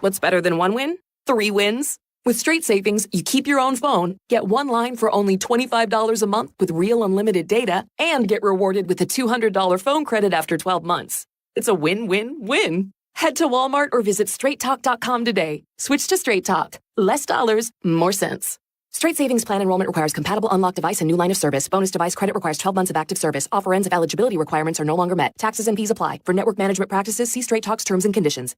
Speaker 9: What's better than one win? 3 wins. With Straight Savings, you keep your own phone, get one line for only $25 a month with real unlimited data, and get rewarded with a $200 phone credit after 12 months. It's a win-win-win. Head to Walmart or visit straighttalk.com today. Switch to Straight Talk. Less dollars, more sense. Straight Savings Plan enrollment requires compatible unlocked device and new line of service. Bonus device credit requires 12 months of active service. Offer ends if eligibility requirements are no longer met. Taxes and fees apply. For network management practices, see Straight Talk's terms and conditions.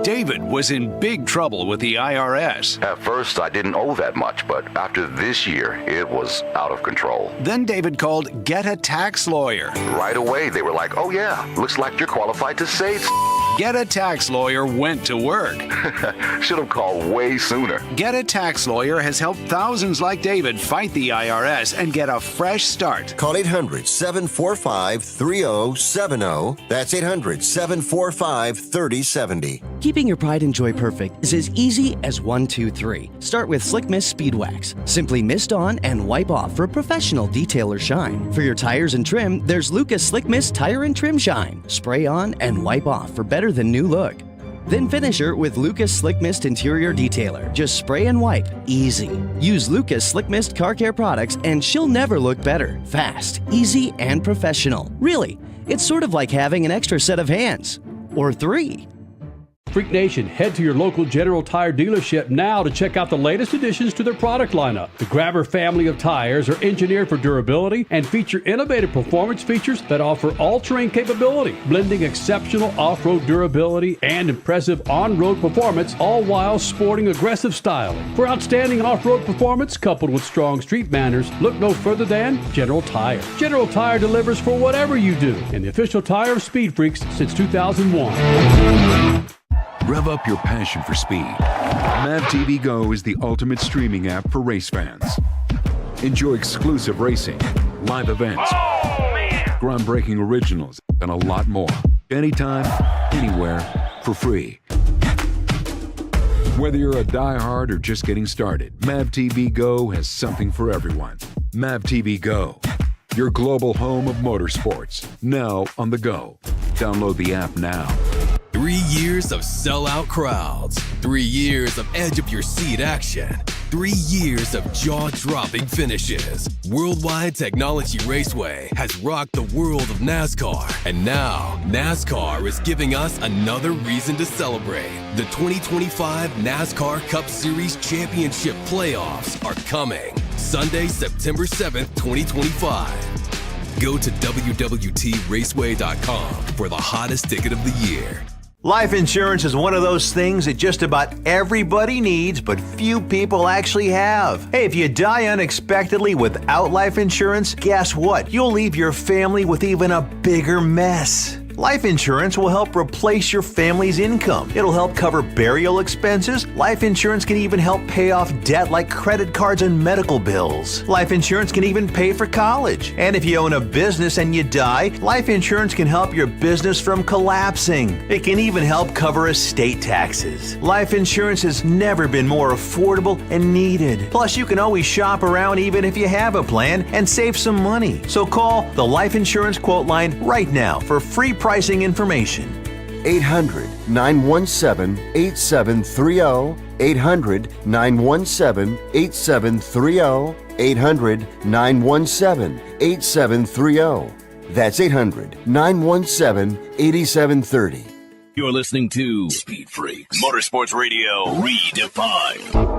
Speaker 15: David was in big trouble with the IRS.
Speaker 16: At first, I didn't owe that much, but after this year, it was out of control.
Speaker 15: Then David called Get a Tax Lawyer.
Speaker 16: Right away, they were like, oh yeah, looks like you're qualified to save.
Speaker 15: Get a Tax Lawyer went to work.
Speaker 16: Should have called way sooner.
Speaker 15: Get a Tax Lawyer has helped thousands like David fight the IRS and get a fresh start.
Speaker 11: Call 800-745-3070. That's 800-745-3070.
Speaker 19: Keeping your pride and joy perfect is as easy as 1, 2, 3. Start with Slick Mist Speed Wax. Simply mist on and wipe off for professional detail or shine. For your tires and trim, there's Lucas Slick Mist Tire and Trim Shine. Spray on and wipe off for better than new look. Then finish her with Lucas Slick Mist Interior Detailer. Just spray and wipe. Easy. Use Lucas Slick Mist Car Care products and she'll never look better. Fast, easy, and professional. Really, it's sort of like having an extra set of hands. Or 3.
Speaker 5: Freak Nation, head to your local General Tire dealership now to check out the latest additions to their product lineup. The Grabber family of tires are engineered for durability and feature innovative performance features that offer all-terrain capability, blending exceptional off-road durability and impressive on-road performance, all while sporting aggressive styling. For outstanding off-road performance coupled with strong street manners, look no further than General Tire. General Tire delivers for whatever you do, and the official tire of Speed Freaks since 2001.
Speaker 17: Rev up your passion for speed. MAVTV Go is the ultimate streaming app for race fans. Enjoy exclusive racing, live events, groundbreaking originals, and a lot more. Anytime, anywhere, for free. Whether you're a diehard or just getting started, MAVTV Go has something for everyone. MAVTV Go, your global home of motorsports, now on the go. Download the app now.
Speaker 12: 3 years of sellout crowds, 3 years of edge-of-your-seat action, 3 years of jaw-dropping finishes. Worldwide Technology Raceway has rocked the world of NASCAR, and now NASCAR is giving us another reason to celebrate. The 2025 NASCAR Cup Series Championship playoffs are coming Sunday, September 7th, 2025. Go to www.raceway.com for the hottest ticket of the year.
Speaker 10: Life insurance is one of those things that just about everybody needs, but few people actually have. Hey, if you die unexpectedly without life insurance, guess what? You'll leave your family with even a bigger mess. Life insurance will help replace your family's income. It'll help cover burial expenses. Life insurance can even help pay off debt like credit cards and medical bills. Life insurance can even pay for college. And if you own a business and you die, life insurance can help your business from collapsing. It can even help cover estate taxes. Life insurance has never been more affordable and needed. Plus, you can always shop around even if you have a plan and save some money. So call the Life Insurance Quote Line right now for free pricing information.
Speaker 11: 800-917-8730. 800-917-8730. 800-917-8730. That's 800-917-8730.
Speaker 2: You're listening to Speed Freaks Motorsports Radio Redefined.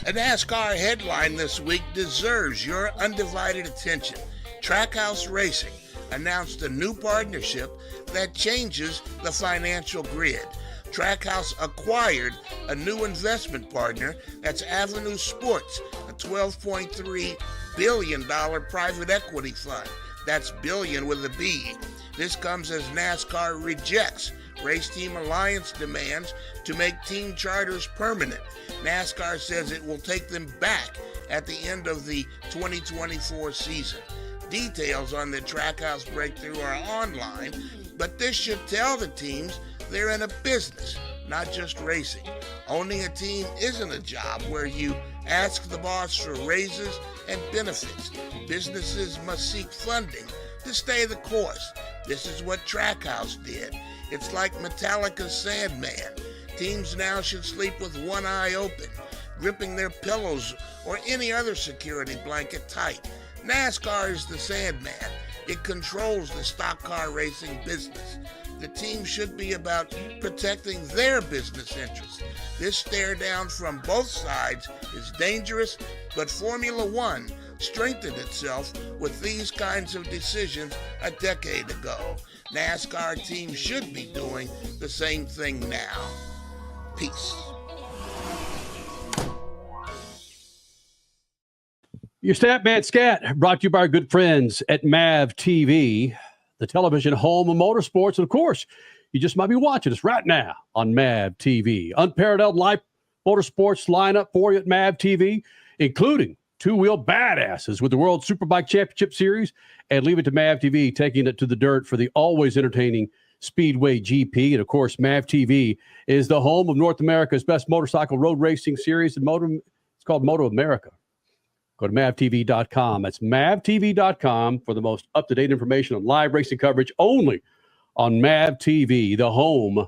Speaker 6: A NASCAR headline this week deserves your undivided attention. Trackhouse Racing announced a new partnership that changes the financial grid. Trackhouse acquired a new investment partner, that's Avenue Sports, a $12.3 billion private equity fund. That's billion with a B. This comes as NASCAR rejects Race Team Alliance demands to make team charters permanent. NASCAR says it will take them back at the end of the 2024 season. Details on the Trackhouse breakthrough are online, but this should tell the teams they're in a business, not just racing. Owning a team isn't a job where you ask the boss for raises and benefits. Businesses must seek funding to stay the course. This is what Trackhouse did. It's like Metallica's Sandman. Teams now should sleep with one eye open, gripping their pillows or any other security blanket tight. NASCAR is the Sandman. It controls the stock car racing business. The team should be about protecting their business interests. This stare down from both sides is dangerous, but Formula One strengthened itself with these kinds of decisions a decade ago. NASCAR teams should be doing the same thing now. Peace.
Speaker 5: Your Statman Scat, brought to you by our good friends at MAV TV, the television home of motorsports. And of course, you just might be watching us right now on MAV TV. Unparalleled live motorsports lineup for you at MAV TV, including two-wheel badasses with the World Superbike Championship Series, and leave it to MAV TV, taking it to the dirt for the always entertaining Speedway GP. And of course, MAV TV is the home of North America's best motorcycle road racing series. It's called Moto America. Go to mavtv.com. That's mavtv.com for the most up-to-date information on live racing coverage only on MAV TV, the home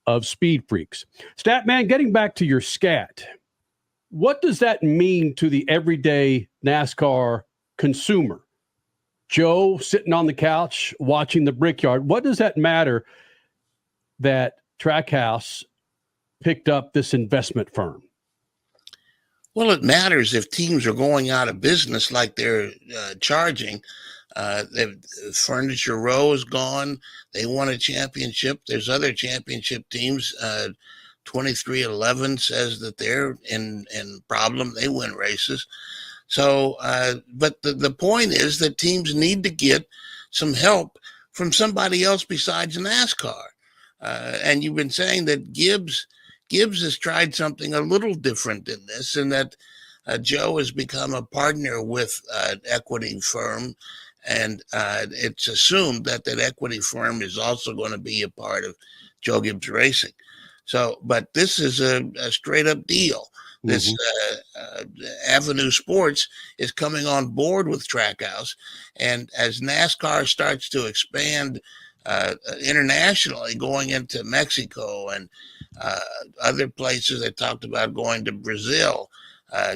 Speaker 5: of Speed Freaks. Statman, getting back to your scat, what does that mean to the everyday NASCAR consumer? Joe sitting on the couch watching the Brickyard. What does that matter that Trackhouse picked up this investment firm?
Speaker 6: Well, it matters if teams are going out of business like they're charging. Furniture Row is gone. They won a championship. There's other championship teams. 2311 says that they're in problem. They win races. So, but the point is that teams need to get some help from somebody else besides NASCAR. And you've been saying that Gibbs has tried something a little different in this, and that Joe has become a partner with an equity firm, and it's assumed that equity firm is also going to be a part of Joe Gibbs Racing. So, but this is a straight up deal. This Avenue Sports is coming on board with Trackhouse, and as NASCAR starts to expand internationally, going into Mexico and other places, they talked about going to Brazil,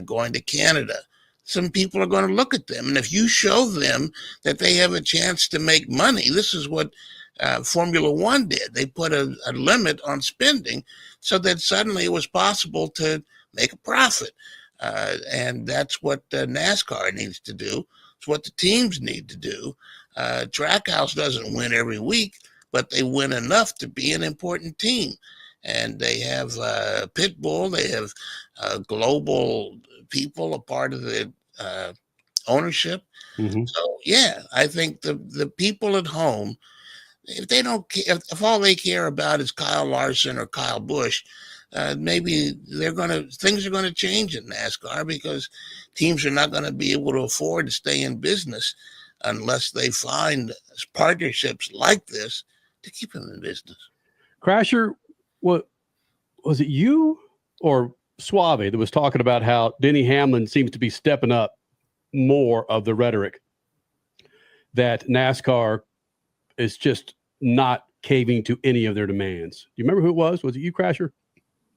Speaker 6: going to Canada. Some people are going to look at them, and if you show them that they have a chance to make money, this is what Formula One did. They put a limit on spending so that suddenly it was possible to make a profit. And that's what NASCAR needs to do. It's what the teams need to do. Trackhouse doesn't win every week, but they win enough to be an important team. And they have Pitbull, they have global people, a part of the ownership. So, yeah, I think the people at home, if they don't care, if all they care about is Kyle Larson or Kyle Busch, maybe things are going to change in NASCAR, because teams are not going to be able to afford to stay in business unless they find partnerships like this to keep them in business.
Speaker 5: Crasher, what was it, you or Suave that was talking about how Denny Hamlin seems to be stepping up more of the rhetoric that NASCAR is just not caving to any of their demands. Do you remember who it was? Was it you, Crasher?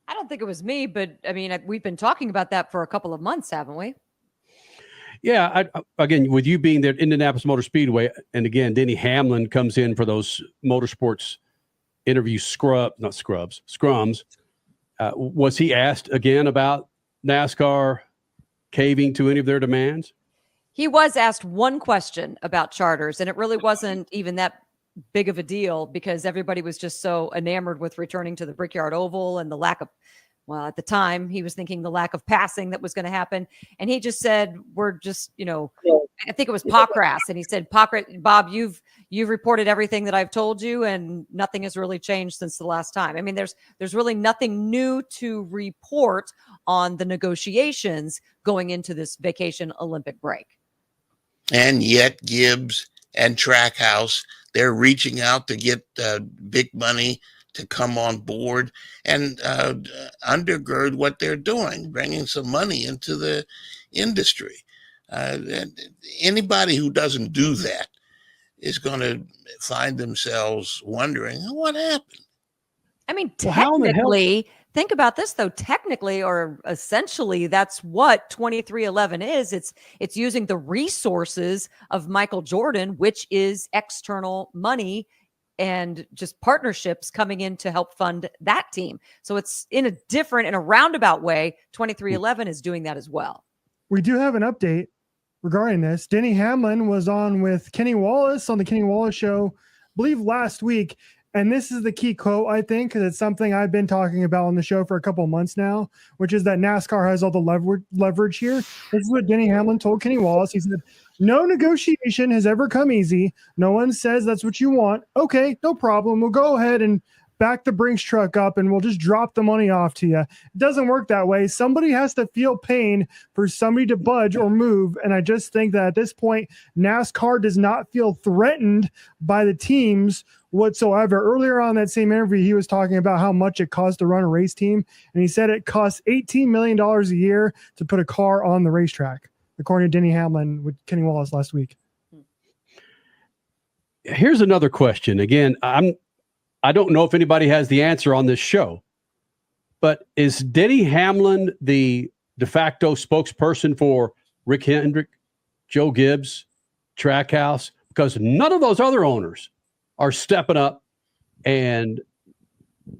Speaker 7: I don't think it was me, but I mean, we've been talking about that for a couple of months, haven't we?
Speaker 5: Yeah. Again, with you being there at Indianapolis Motor Speedway, and again, Denny Hamlin comes in for those motorsports interview scrums. Was he asked again about NASCAR caving to any of their demands?
Speaker 7: He was asked one question about charters, and it really wasn't even that big of a deal because everybody was just so enamored with returning to the Brickyard Oval and the lack of, well, at the time he was thinking the lack of passing that was going to happen. And he just said, we're just, I think it was Pockras. And he said, Bob, you've reported everything that I've told you and nothing has really changed since the last time. I mean, there's really nothing new to report on the negotiations going into this vacation Olympic break.
Speaker 6: And yet Gibbs and Trackhouse, they're reaching out to get big money to come on board and undergird what they're doing, bringing some money into the industry. Anybody who doesn't do that is going to find themselves wondering, what happened?
Speaker 7: I mean, technically, think about this, though. Technically, or essentially, that's what 2311 is. It's using the resources of Michael Jordan, which is external money and just partnerships coming in to help fund that team. So it's in a roundabout way, 2311 is doing that as well.
Speaker 8: We do have an update regarding this. Denny Hamlin was on with Kenny Wallace on the Kenny Wallace show, I believe last week. And this is the key quote, I think, because it's something I've been talking about on the show for a couple of months now, which is that NASCAR has all the leverage here. This is what Denny Hamlin told Kenny Wallace. He said, no negotiation has ever come easy. No one says that's what you want. Okay, no problem. We'll go ahead and back the Brinks truck up and we'll just drop the money off to you. It doesn't work that way. Somebody has to feel pain for somebody to budge or move. And I just think that at this point, NASCAR does not feel threatened by the teams whatsoever. Earlier on that same interview, he was talking about how much it costs to run a race team. And he said it costs $18 million a year to put a car on the racetrack, according to Denny Hamlin with Kenny Wallace last week.
Speaker 5: Here's another question. Again, I don't know if anybody has the answer on this show, but is Denny Hamlin the de facto spokesperson for Rick Hendrick, Joe Gibbs, Trackhouse? Because none of those other owners are stepping up and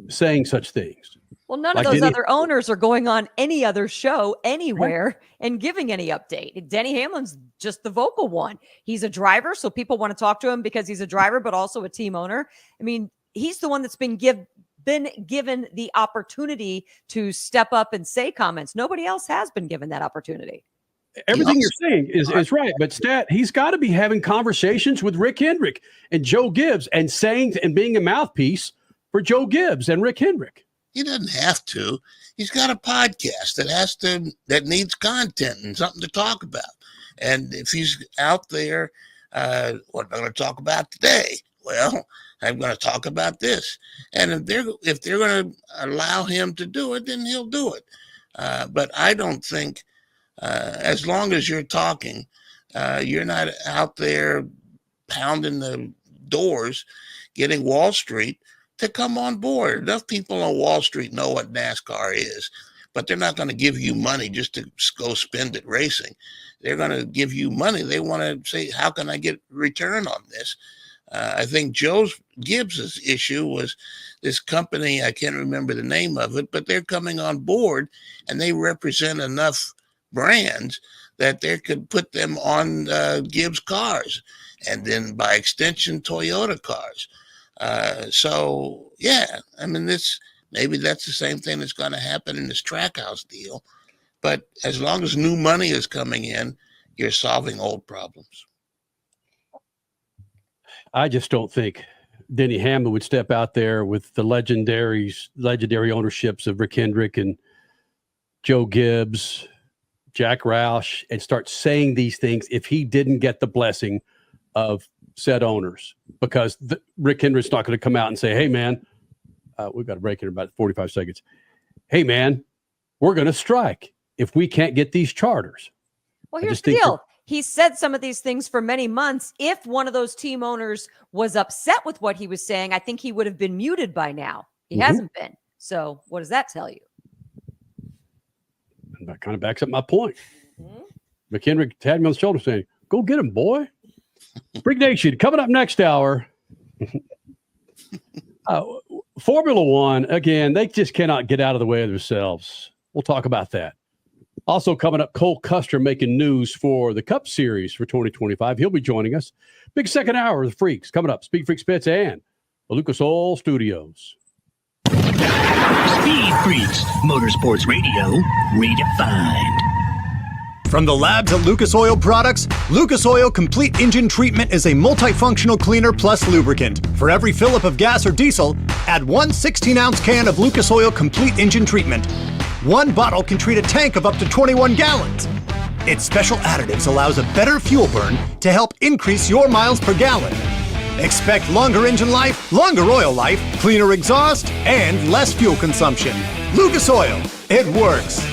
Speaker 5: saying such things.
Speaker 7: Well, none of those other owners are going on any other show anywhere and giving any update. Denny Hamlin's just the vocal one. He's a driver, so people want to talk to him because he's a driver, but also a team owner. I mean, he's the one that's been given the opportunity to step up and say comments. Nobody else has been given that opportunity.
Speaker 5: Everything you're saying is right, but he's got to be having conversations with Rick Hendrick and Joe Gibbs and saying and being a mouthpiece for Joe Gibbs and Rick Hendrick.
Speaker 6: He doesn't have to. He's got a podcast that needs content and something to talk about. And if he's out there, what am I going to talk about today? Well, I'm going to talk about this. And if they're going to allow him to do it, then he'll do it. But I don't think, as long as you're talking, you're not out there pounding the doors, getting Wall Street to come on board. Enough people on Wall Street know what NASCAR is, but they're not going to give you money just to go spend it racing. They're going to give you money. They want to say, how can I get return on this? I think Gibbs's issue was this company, I can't remember the name of it, but they're coming on board and they represent enough brands that they could put them on Gibbs cars and then by extension Toyota cars. So yeah, I mean, maybe that's the same thing that's going to happen in this Trackhouse deal. But as long as new money is coming in, you're solving old problems.
Speaker 5: I just don't think Denny Hamlin would step out there with the legendary ownerships of Rick Hendrick and Joe Gibbs, Jack Roush, and start saying these things if he didn't get the blessing of said owners. Because Rick Hendrick's not going to come out and say, hey, man, we've got a break in about 45 seconds. Hey, man, we're going to strike if we can't get these charters.
Speaker 7: Well, here's the deal. he said some of these things for many months. If one of those team owners was upset with what he was saying, I think he would have been muted by now. He hasn't been. So what does that tell you?
Speaker 5: And that kind of backs up my point. McHenry had me on the shoulder saying, go get him, boy. Freak Nation, coming up next hour. Formula One, again, they just cannot get out of the way of themselves. We'll talk about that. Also coming up, Cole Custer making news for the Cup Series for 2025. He'll be joining us. Big second hour of the Freaks coming up. Speed Freaks Pits and the Lucas Oil Studios.
Speaker 2: Speed Freaks, Motorsports Radio, redefined.
Speaker 4: From the labs at Lucas Oil Products, Lucas Oil Complete Engine Treatment is a multifunctional cleaner plus lubricant. For every fill-up of gas or diesel, add one 16-ounce can of Lucas Oil Complete Engine Treatment. One bottle can treat a tank of up to 21 gallons. Its special additives allows a better fuel burn to help increase your miles per gallon. Expect longer engine life, longer oil life, cleaner exhaust, and less fuel consumption. Lucas Oil, it works.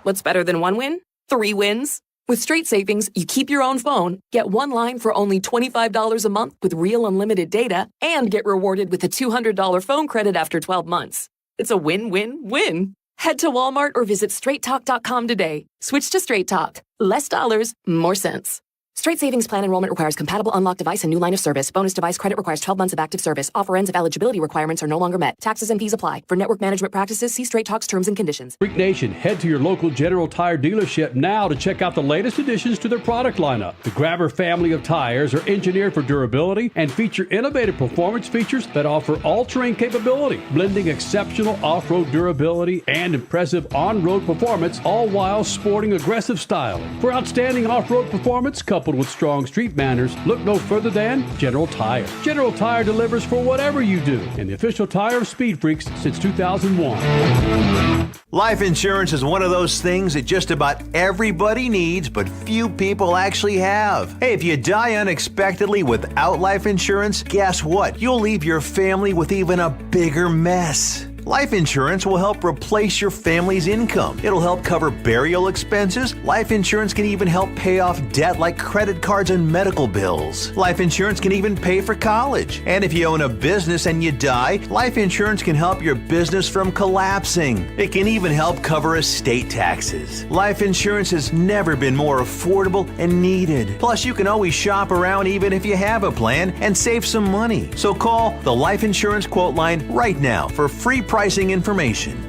Speaker 9: What's better than one win? 3 wins. With Straight Savings, you keep your own phone, get one line for only $25 a month with real unlimited data, and get rewarded with a $200 phone credit after 12 months. It's a win-win-win. Head to Walmart or visit straighttalk.com today. Switch to Straight Talk. Less dollars, more sense. Straight Savings Plan enrollment requires compatible unlocked device and new line of service. Bonus device credit requires 12 months of active service. Offer ends if eligibility requirements are no longer met. Taxes and fees apply. For network management practices, see Straight Talk's terms and conditions.
Speaker 5: Freak Nation, head to your local General Tire dealership now to check out the latest additions to their product lineup. The Grabber family of tires are engineered for durability and feature innovative performance features that offer all-terrain capability, blending exceptional off-road durability and impressive on-road performance, all while sporting aggressive style. For outstanding off-road performance coupled with strong street manners, look no further than General Tire. General Tire delivers for whatever you do, and the official tire of Speed Freaks since 2001.
Speaker 10: Life insurance is one of those things that just about everybody needs, but few people actually have. Hey, if you die unexpectedly without life insurance, guess what? You'll leave your family with even a bigger mess. Life insurance will help replace your family's income. It'll help cover burial expenses. Life insurance can even help pay off debt like credit cards and medical bills. Life insurance can even pay for college. And if you own a business and you die, life insurance can help your business from collapsing. It can even help cover estate taxes. Life insurance has never been more affordable and needed. Plus, you can always shop around even if you have a plan and save some money. So call the Life Insurance Quote Line right now for free pricing information.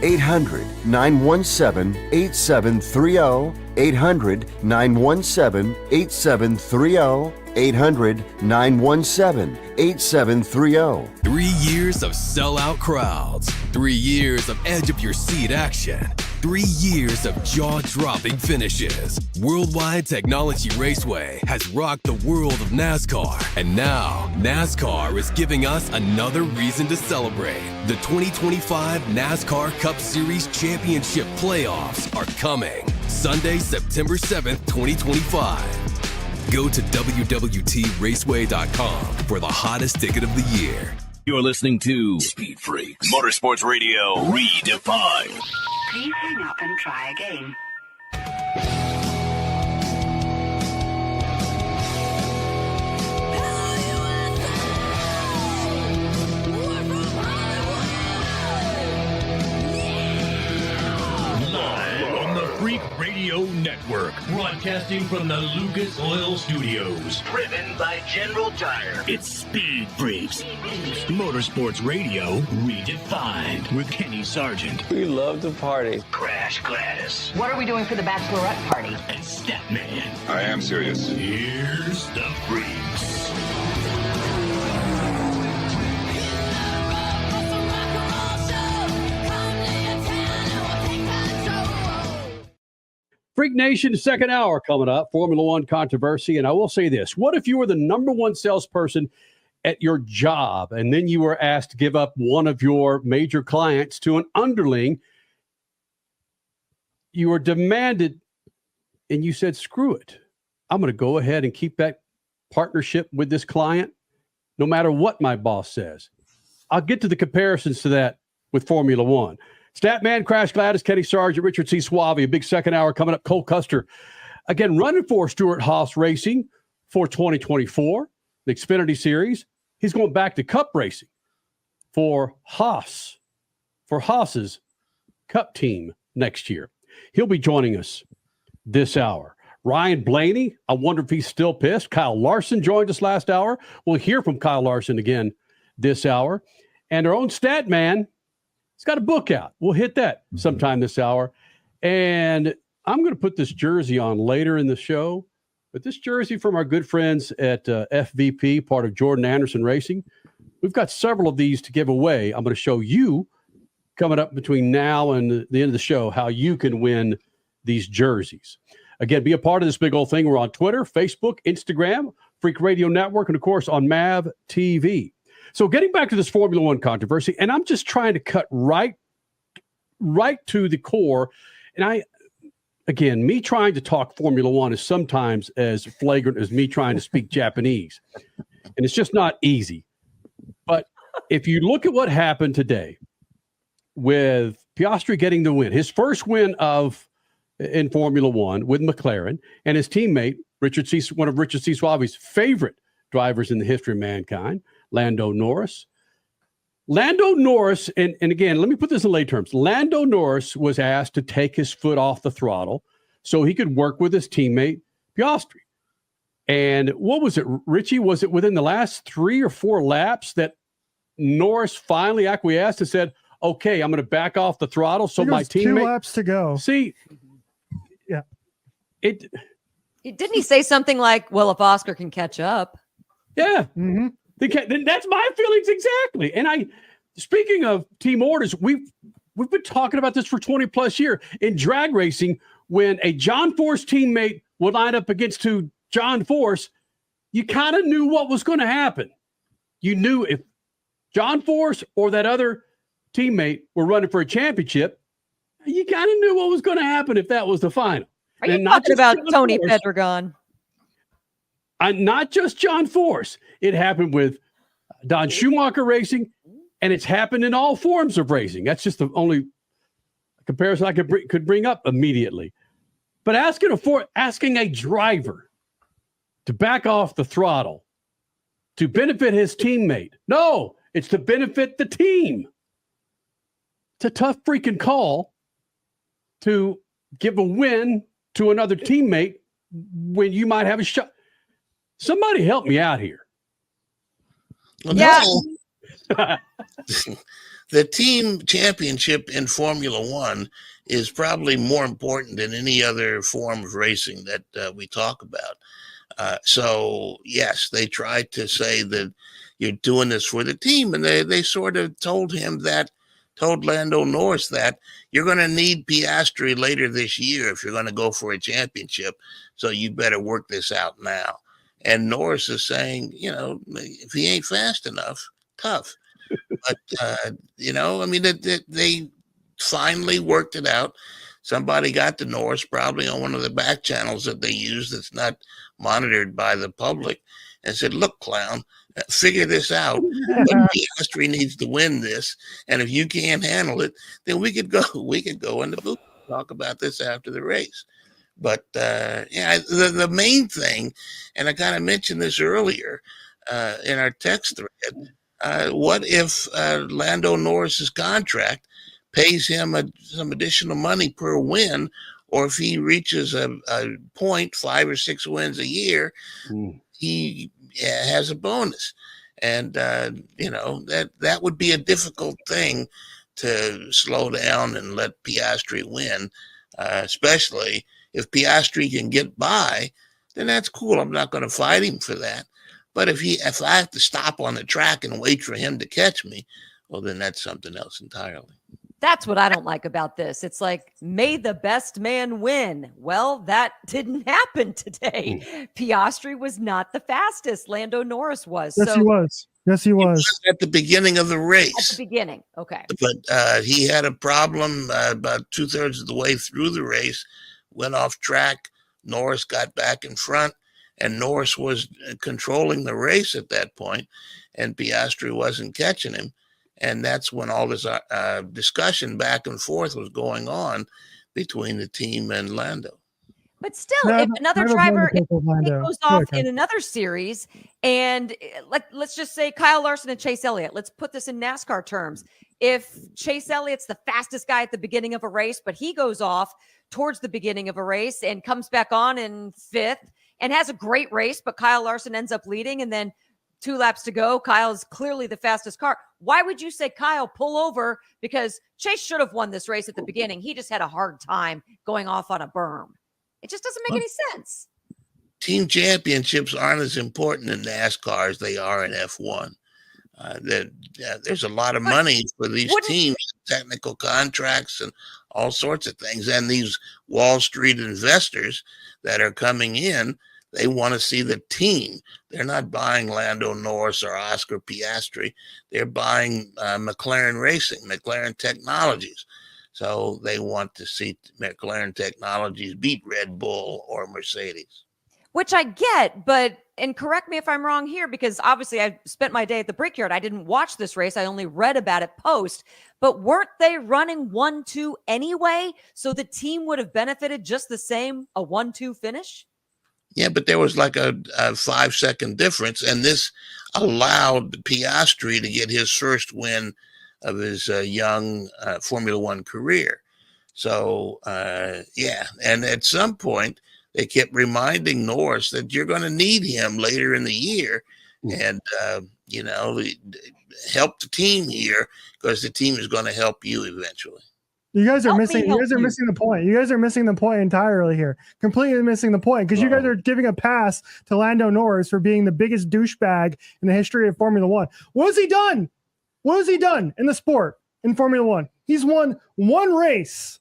Speaker 11: 800-917-8730. 800-917-8730. 800-917-8730.
Speaker 12: 3 years of sellout crowds. 3 years of edge-of-your-seat action. 3 years of jaw-dropping finishes. Worldwide Technology Raceway has rocked the world of NASCAR. And now, NASCAR is giving us another reason to celebrate. The 2025 NASCAR Cup Series Championship Playoffs are coming. Sunday, September 7th, 2025. Go to www.raceway.com for the hottest ticket of the year.
Speaker 2: You're listening to Speed Freaks, Motorsports Radio, redefined.
Speaker 1: Please hang up and try again.
Speaker 2: Freak Radio Network, broadcasting from the Lucas Oil Studios. Driven by General Tire. It's Speed Freaks, Motorsports Radio redefined with Kenny Sargent.
Speaker 20: We love to party.
Speaker 2: Crash Gladys.
Speaker 1: What are we doing for the bachelorette party?
Speaker 2: And Statman.
Speaker 20: I am serious.
Speaker 2: Here's the Freaks.
Speaker 5: Freak Nation, second hour coming up, Formula One controversy. And I will say this, what if you were the number one salesperson at your job and then you were asked to give up one of your major clients to an underling? You were demanded and you said, screw it. I'm going to go ahead and keep that partnership with this client no matter what my boss says. I'll get to the comparisons to that with Formula One. Statman, Crash Gladys, Kenny Sargent, Richard C. Suave, a big second hour coming up. Cole Custer, again, running for Stuart Haas Racing for 2024, the Xfinity Series. He's going back to Cup racing for Haas's Cup team next year. He'll be joining us this hour. Ryan Blaney, I wonder if he's still pissed. Kyle Larson joined us last hour. We'll hear from Kyle Larson again this hour. And our own stat man, he's got a book out. We'll hit that sometime this hour. And I'm going to put this jersey on later in the show. But this jersey from our good friends at FVP, part of Jordan Anderson Racing, we've got several of these to give away. I'm going to show you coming up between now and the end of the show how you can win these jerseys. Again, be a part of this big old thing. We're on Twitter, Facebook, Instagram, Freak Radio Network, and, of course, on MAV TV. So getting back to this Formula One controversy, and I'm just trying to cut right to the core. And again, me trying to talk Formula One is sometimes as flagrant as me trying to speak Japanese. And it's just not easy. But if you look at what happened today with Piastri getting the win, his first win in Formula One with McLaren, and his teammate, one of Richard C. Suave's favorite drivers in the history of mankind, Lando Norris. Lando Norris, and again, let me put this in lay terms. Lando Norris was asked to take his foot off the throttle so he could work with his teammate, Piastri. And what was it, Richie? Was it within the last 3 or 4 laps that Norris finally acquiesced and said, okay, I'm going to back off the throttle so my teammate...
Speaker 8: 2 laps to go.
Speaker 5: See...
Speaker 8: Yeah.
Speaker 7: Didn't he say something like, well, if Oscar can catch up?
Speaker 5: Yeah.
Speaker 8: Mm-hmm.
Speaker 5: That's my feelings exactly. And speaking of team orders, we've been talking about this for 20 plus years in drag racing. When a John Force teammate would line up against 2 John Force, you kind of knew what was going to happen. You knew if John Force or that other teammate were running for a championship, you kind of knew what was going to happen if that was the final.
Speaker 7: Are you talking about Tony Pedregon?
Speaker 5: Not just John Force. It happened with Don Schumacher Racing, and it's happened in all forms of racing. That's just the only comparison I could bring up immediately. But asking a driver to back off the throttle to benefit his teammate. No, it's to benefit the team. It's a tough freaking call to give a win to another teammate when you might have a shot. Somebody help me out here.
Speaker 6: Well, yeah. The team championship in Formula One is probably more important than any other form of racing that we talk about. So, yes, they tried to say that you're doing this for the team, and they sort of told Lando Norris that you're going to need Piastri later this year if you're going to go for a championship, so you better work this out now. And Norris is saying, if he ain't fast enough, tough. But, they finally worked it out. Somebody got to Norris, probably on one of the back channels that they use that's not monitored by the public, and said, look, clown, figure this out. But Piastri needs to win this. And if you can't handle it, then we could go in the booth and talk about this after the race. But the main thing, and I kind of mentioned this earlier in our text thread, what if Lando Norris's contract pays him some additional money per win, or if he reaches a point, 5 or 6 wins a year, he has a bonus. And, that would be a difficult thing to slow down and let Piastri win, especially if Piastri can get by, then that's cool. I'm not going to fight him for that. But if I have to stop on the track and wait for him to catch me, well, then that's something else entirely.
Speaker 7: That's what I don't like about this. It's like, may the best man win. Well, that didn't happen today. Piastri was not the fastest. Lando Norris was.
Speaker 8: Yes, he was. Yes, he was.
Speaker 6: At the beginning of the race.
Speaker 7: At the beginning. Okay.
Speaker 6: But he had a problem about 2/3 of the way through the race, went off track. Norris got back in front, and Norris was controlling the race at that point, and Piastri wasn't catching him. And that's when all this discussion back and forth was going on between the team and Lando.
Speaker 7: But still, if another driver goes off in another series, and let's just say Kyle Larson and Chase Elliott, let's put this in NASCAR terms. If Chase Elliott's the fastest guy at the beginning of a race, but he goes off towards the beginning of a race and comes back on in 5th and has a great race, but Kyle Larson ends up leading, and then 2 laps to go, Kyle is clearly the fastest car. Why would you say, Kyle, pull over? Because Chase should have won this race at the beginning. He just had a hard time going off on a berm. It just doesn't make any sense.
Speaker 6: Team championships aren't as important in NASCAR as they are in F1. There's a lot of money for these teams, technical contracts and all sorts of things. And these Wall Street investors that are coming in, they want to see the team. They're not buying Lando Norris or Oscar Piastri. They're buying McLaren Racing, McLaren Technologies. So they want to see McLaren Technologies beat Red Bull or Mercedes.
Speaker 7: Which I get, but, and correct me if I'm wrong here, because obviously I spent my day at the Brickyard. I didn't watch this race. I only read about it post. But weren't they running 1-2 anyway? So the team would have benefited just the same, a 1-2 finish?
Speaker 6: Yeah, but there was like a 5-second difference, and this allowed Piastri to get his first win of his young Formula One career. So, yeah, and at some point, they kept reminding Norris that you're going to need him later in the year and, help the team here because the team is going to help you eventually.
Speaker 8: You guys are missing the point. You guys are missing the point entirely here. Completely missing the point because you guys are giving a pass to Lando Norris for being the biggest douchebag in the history of Formula One. What has he done? What has he done in the sport in Formula One? He's won one race.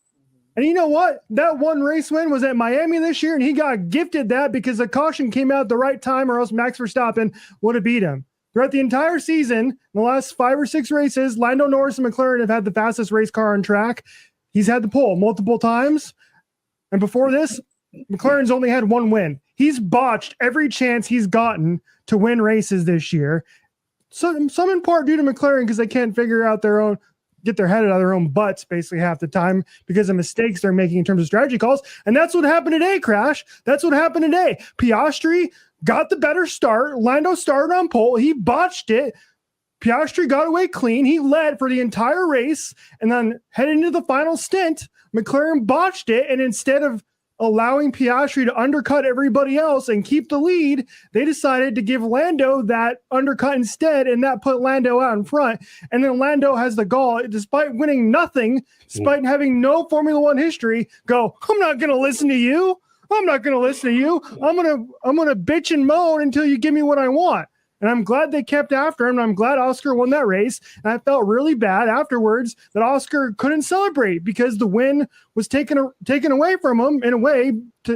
Speaker 8: And you know what? That one race win was at Miami this year, and he got gifted that because the caution came out at the right time, or else Max Verstappen would have beat him. Throughout the entire season, in the last 5 or 6 races, Lando Norris and McLaren have had the fastest race car on track. He's had the pole multiple times. And before this, McLaren's only had one win. He's botched every chance he's gotten to win races this year. So, some in part due to McLaren because they can't figure out get their head out of their own butts basically half the time because of mistakes they're making in terms of strategy calls. And that's what happened today, Crash. That's what happened today. Piastri got the better start. Lando started on pole. He botched it. Piastri got away clean. He led for the entire race. And then heading into the final stint, McLaren botched it. And instead of allowing Piastri to undercut everybody else and keep the lead, they decided to give Lando that undercut instead, and that put Lando out in front. And then Lando has the gall, despite winning nothing, despite having no Formula One history, go, I'm not going to listen to you. I'm not going to listen to you. I'm going to bitch and moan until you give me what I want. And I'm glad they kept after him. And I'm glad Oscar won that race. And I felt really bad afterwards that Oscar couldn't celebrate because the win was taken away from him in a way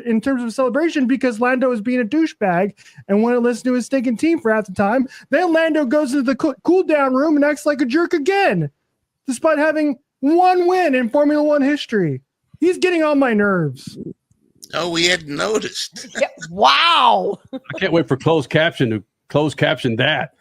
Speaker 8: in terms of celebration because Lando was being a douchebag and wouldn't listen to his stinking team for half the time. Then Lando goes into the cool down room and acts like a jerk again, despite having one win in Formula One history. He's getting on my nerves.
Speaker 6: Oh, we hadn't noticed.
Speaker 7: Yeah, wow.
Speaker 5: I can't wait for closed caption to close caption that.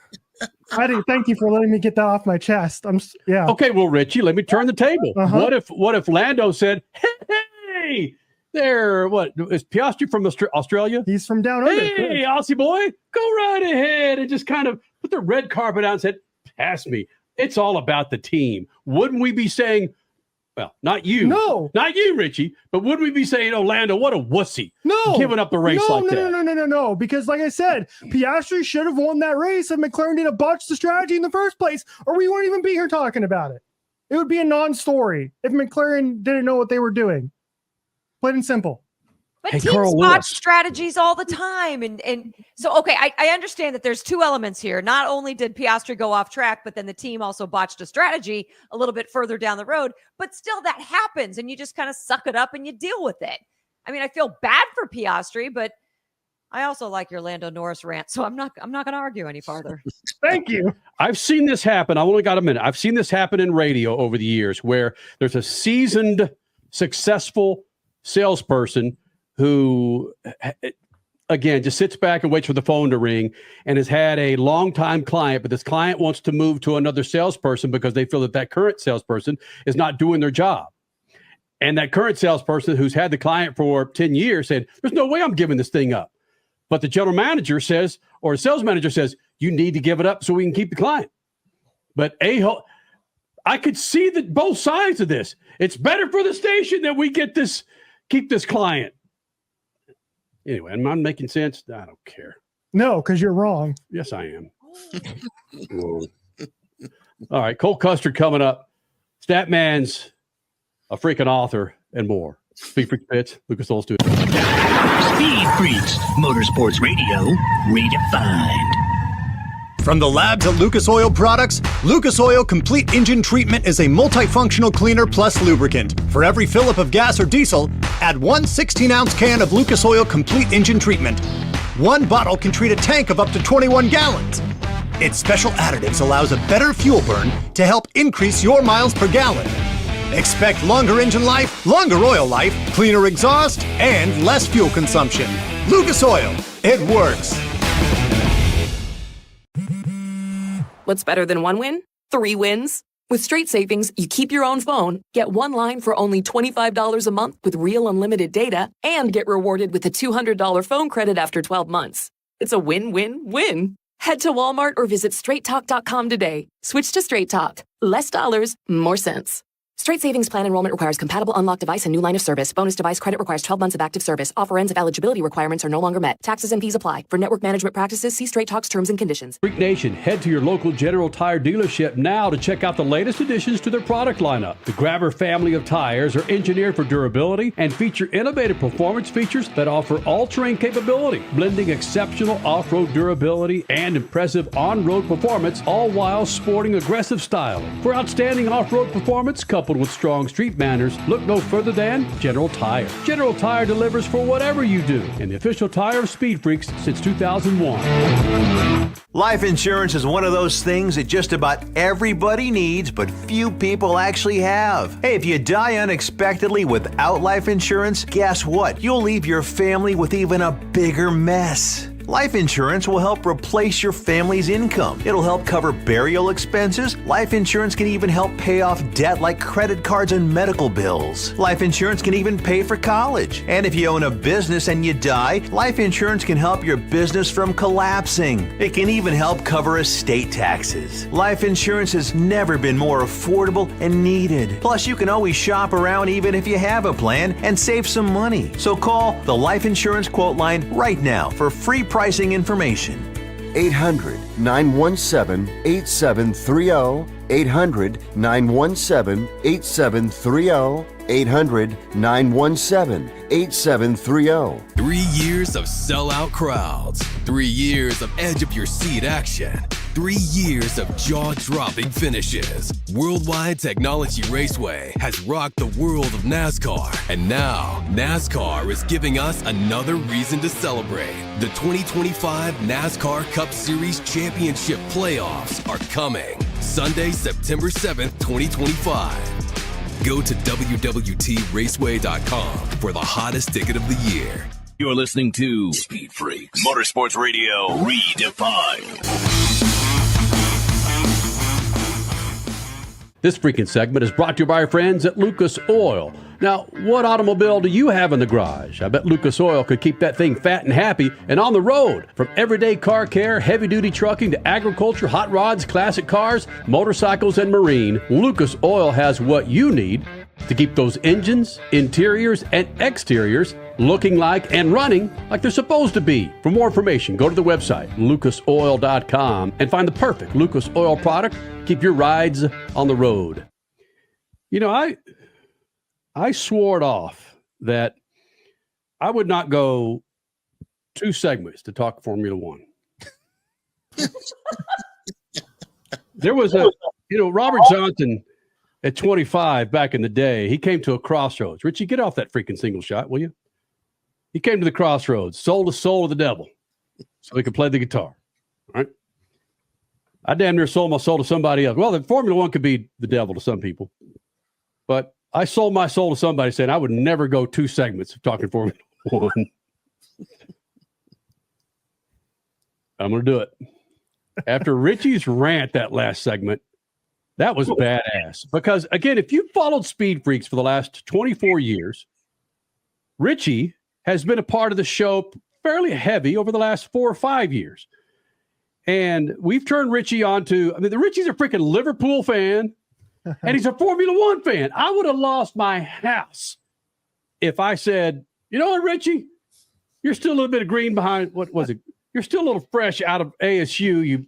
Speaker 8: Thank you for letting me get that off my chest.
Speaker 5: Okay, well, Richie, let me turn the table. What if Lando said, "Hey, there, what is Piastri from Australia?
Speaker 8: He's from down under.
Speaker 5: Hey, Aussie boy, go right ahead," and just kind of put the red carpet out and said, "Pass me. It's all about the team." Wouldn't we be saying? Well, not you.
Speaker 8: No.
Speaker 5: Not you, Richie. But would we be saying, Lando, what a wussy.
Speaker 8: No.
Speaker 5: Giving up the race like that.
Speaker 8: No. Because like I said, Piastri should have won that race if McLaren didn't botch the strategy in the first place, or we wouldn't even be here talking about it. It would be a non-story if McLaren didn't know what they were doing. Plain and simple.
Speaker 7: But teams botch strategies all the time. And so, okay, I understand that there's two elements here. Not only did Piastri go off track, but then the team also botched a strategy a little bit further down the road. But still, that happens, and you just kind of suck it up and you deal with it. I mean, I feel bad for Piastri, but I also like your Lando Norris rant, so I'm not going to argue any farther.
Speaker 8: Thank you.
Speaker 5: I've seen this happen. I've only got a minute. I've seen this happen in radio over the years where there's a seasoned, successful salesperson who again, just sits back and waits for the phone to ring and has had a longtime client, but this client wants to move to another salesperson because they feel that that current salesperson is not doing their job. And that current salesperson who's had the client for 10 years said, there's no way I'm giving this thing up. But the general manager says, or the sales manager says, you need to give it up so we can keep the client. But I could see that both sides of this. It's better for the station that we keep this client. Anyway, am I making sense? I don't care.
Speaker 8: No, because you're wrong.
Speaker 5: Yes, I am. All right, Cole Custer coming up. Statman's a freaking author and more. Speed Freaks Pits, Lucas Oil Studio.
Speaker 2: Speed Freaks, Motorsports Radio, redefined.
Speaker 4: From the labs at Lucas Oil Products, Lucas Oil Complete Engine Treatment is a multifunctional cleaner plus lubricant. For every fill-up of gas or diesel, add one 16-ounce can of Lucas Oil Complete Engine Treatment. One bottle can treat a tank of up to 21 gallons. Its special additives allows a better fuel burn to help increase your miles per gallon. Expect longer engine life, longer oil life, cleaner exhaust, and less fuel consumption. Lucas Oil, it works.
Speaker 9: What's better than one win? 3 wins. With Straight Savings, you keep your own phone, get one line for only $25 a month with real unlimited data, and get rewarded with a $200 phone credit after 12 months. It's a win-win-win. Head to Walmart or visit straighttalk.com today. Switch to Straight Talk. Less dollars, more sense. Straight Savings Plan enrollment requires compatible unlocked device and new line of service. Bonus device credit requires 12 months of active service. Offer ends if eligibility requirements are no longer met. Taxes and fees apply. For network management practices, see Straight Talk's terms and conditions.
Speaker 5: Freak Nation, head to your local General Tire dealership now to check out the latest additions to their product lineup. The Grabber family of tires are engineered for durability and feature innovative performance features that offer all-terrain capability, blending exceptional off-road durability and impressive on-road performance, all while sporting aggressive styling. For outstanding off-road performance coupled with strong street manners, look no further than General Tire. General Tire delivers for whatever you do, and the official tire of Speed Freaks since 2001.
Speaker 10: Life insurance is one of those things that just about everybody needs, but few people actually have. Hey, if you die unexpectedly without life insurance, guess what? You'll leave your family with even a bigger mess. Life insurance will help replace your family's income. It'll help cover burial expenses. Life insurance can even help pay off debt like credit cards and medical bills. Life insurance can even pay for college. And if you own a business and you die, life insurance can help your business from collapsing. It can even help cover estate taxes. Life insurance has never been more affordable and needed. Plus, you can always shop around even if you have a plan and save some money. So call the Life Insurance Quote Line right now for free pricing information.
Speaker 11: 800-917-8730. 800-917-8730. 800-917-8730.
Speaker 12: 3 years of sellout crowds. 3 years of edge of your seat action. 3 years of jaw-dropping finishes. Worldwide Technology Raceway has rocked the world of NASCAR. And now, NASCAR is giving us another reason to celebrate. The 2025 NASCAR Cup Series Championship playoffs are coming. Sunday, September 7th, 2025. Go to www.raceway.com for the hottest ticket of the year.
Speaker 2: You're listening to Speed Freaks, Motorsports Radio, redefined.
Speaker 5: This freaking segment is brought to you by our friends at Lucas Oil. Now, what automobile do you have in the garage? I bet Lucas Oil could keep that thing fat and happy and on the road. From everyday car care, heavy-duty trucking to agriculture, hot rods, classic cars, motorcycles, and marine, Lucas Oil has what you need to keep those engines, interiors, and exteriors looking like and running like they're supposed to be. For more information, go to the website, lucasoil.com, and find the perfect Lucas Oil product. Keep your rides on the road. You know, I swore it off that I would not go 2 segments to talk Formula One. There was Robert Johnson at 25 back in the day. He came to a crossroads. Richie, get off that freaking single shot, will you? He came to the crossroads, sold his soul to the devil so he could play the guitar. All right. I damn near sold my soul to somebody else. Well, the Formula One could be the devil to some people, but I sold my soul to somebody saying I would never go 2 segments of talking Formula One. I'm going to do it. After Richie's rant that last segment, that was badass. Because, again, if you've followed Speed Freaks for the last 24 years, Richie has been a part of the show fairly heavy over the last 4 or 5 years. And we've turned Richie onto, Richie's a freaking Liverpool fan, and he's a Formula One fan. I would have lost my house if I said, you know what, Richie? You're still a little bit of green behind, what was it? You're still a little fresh out of ASU, you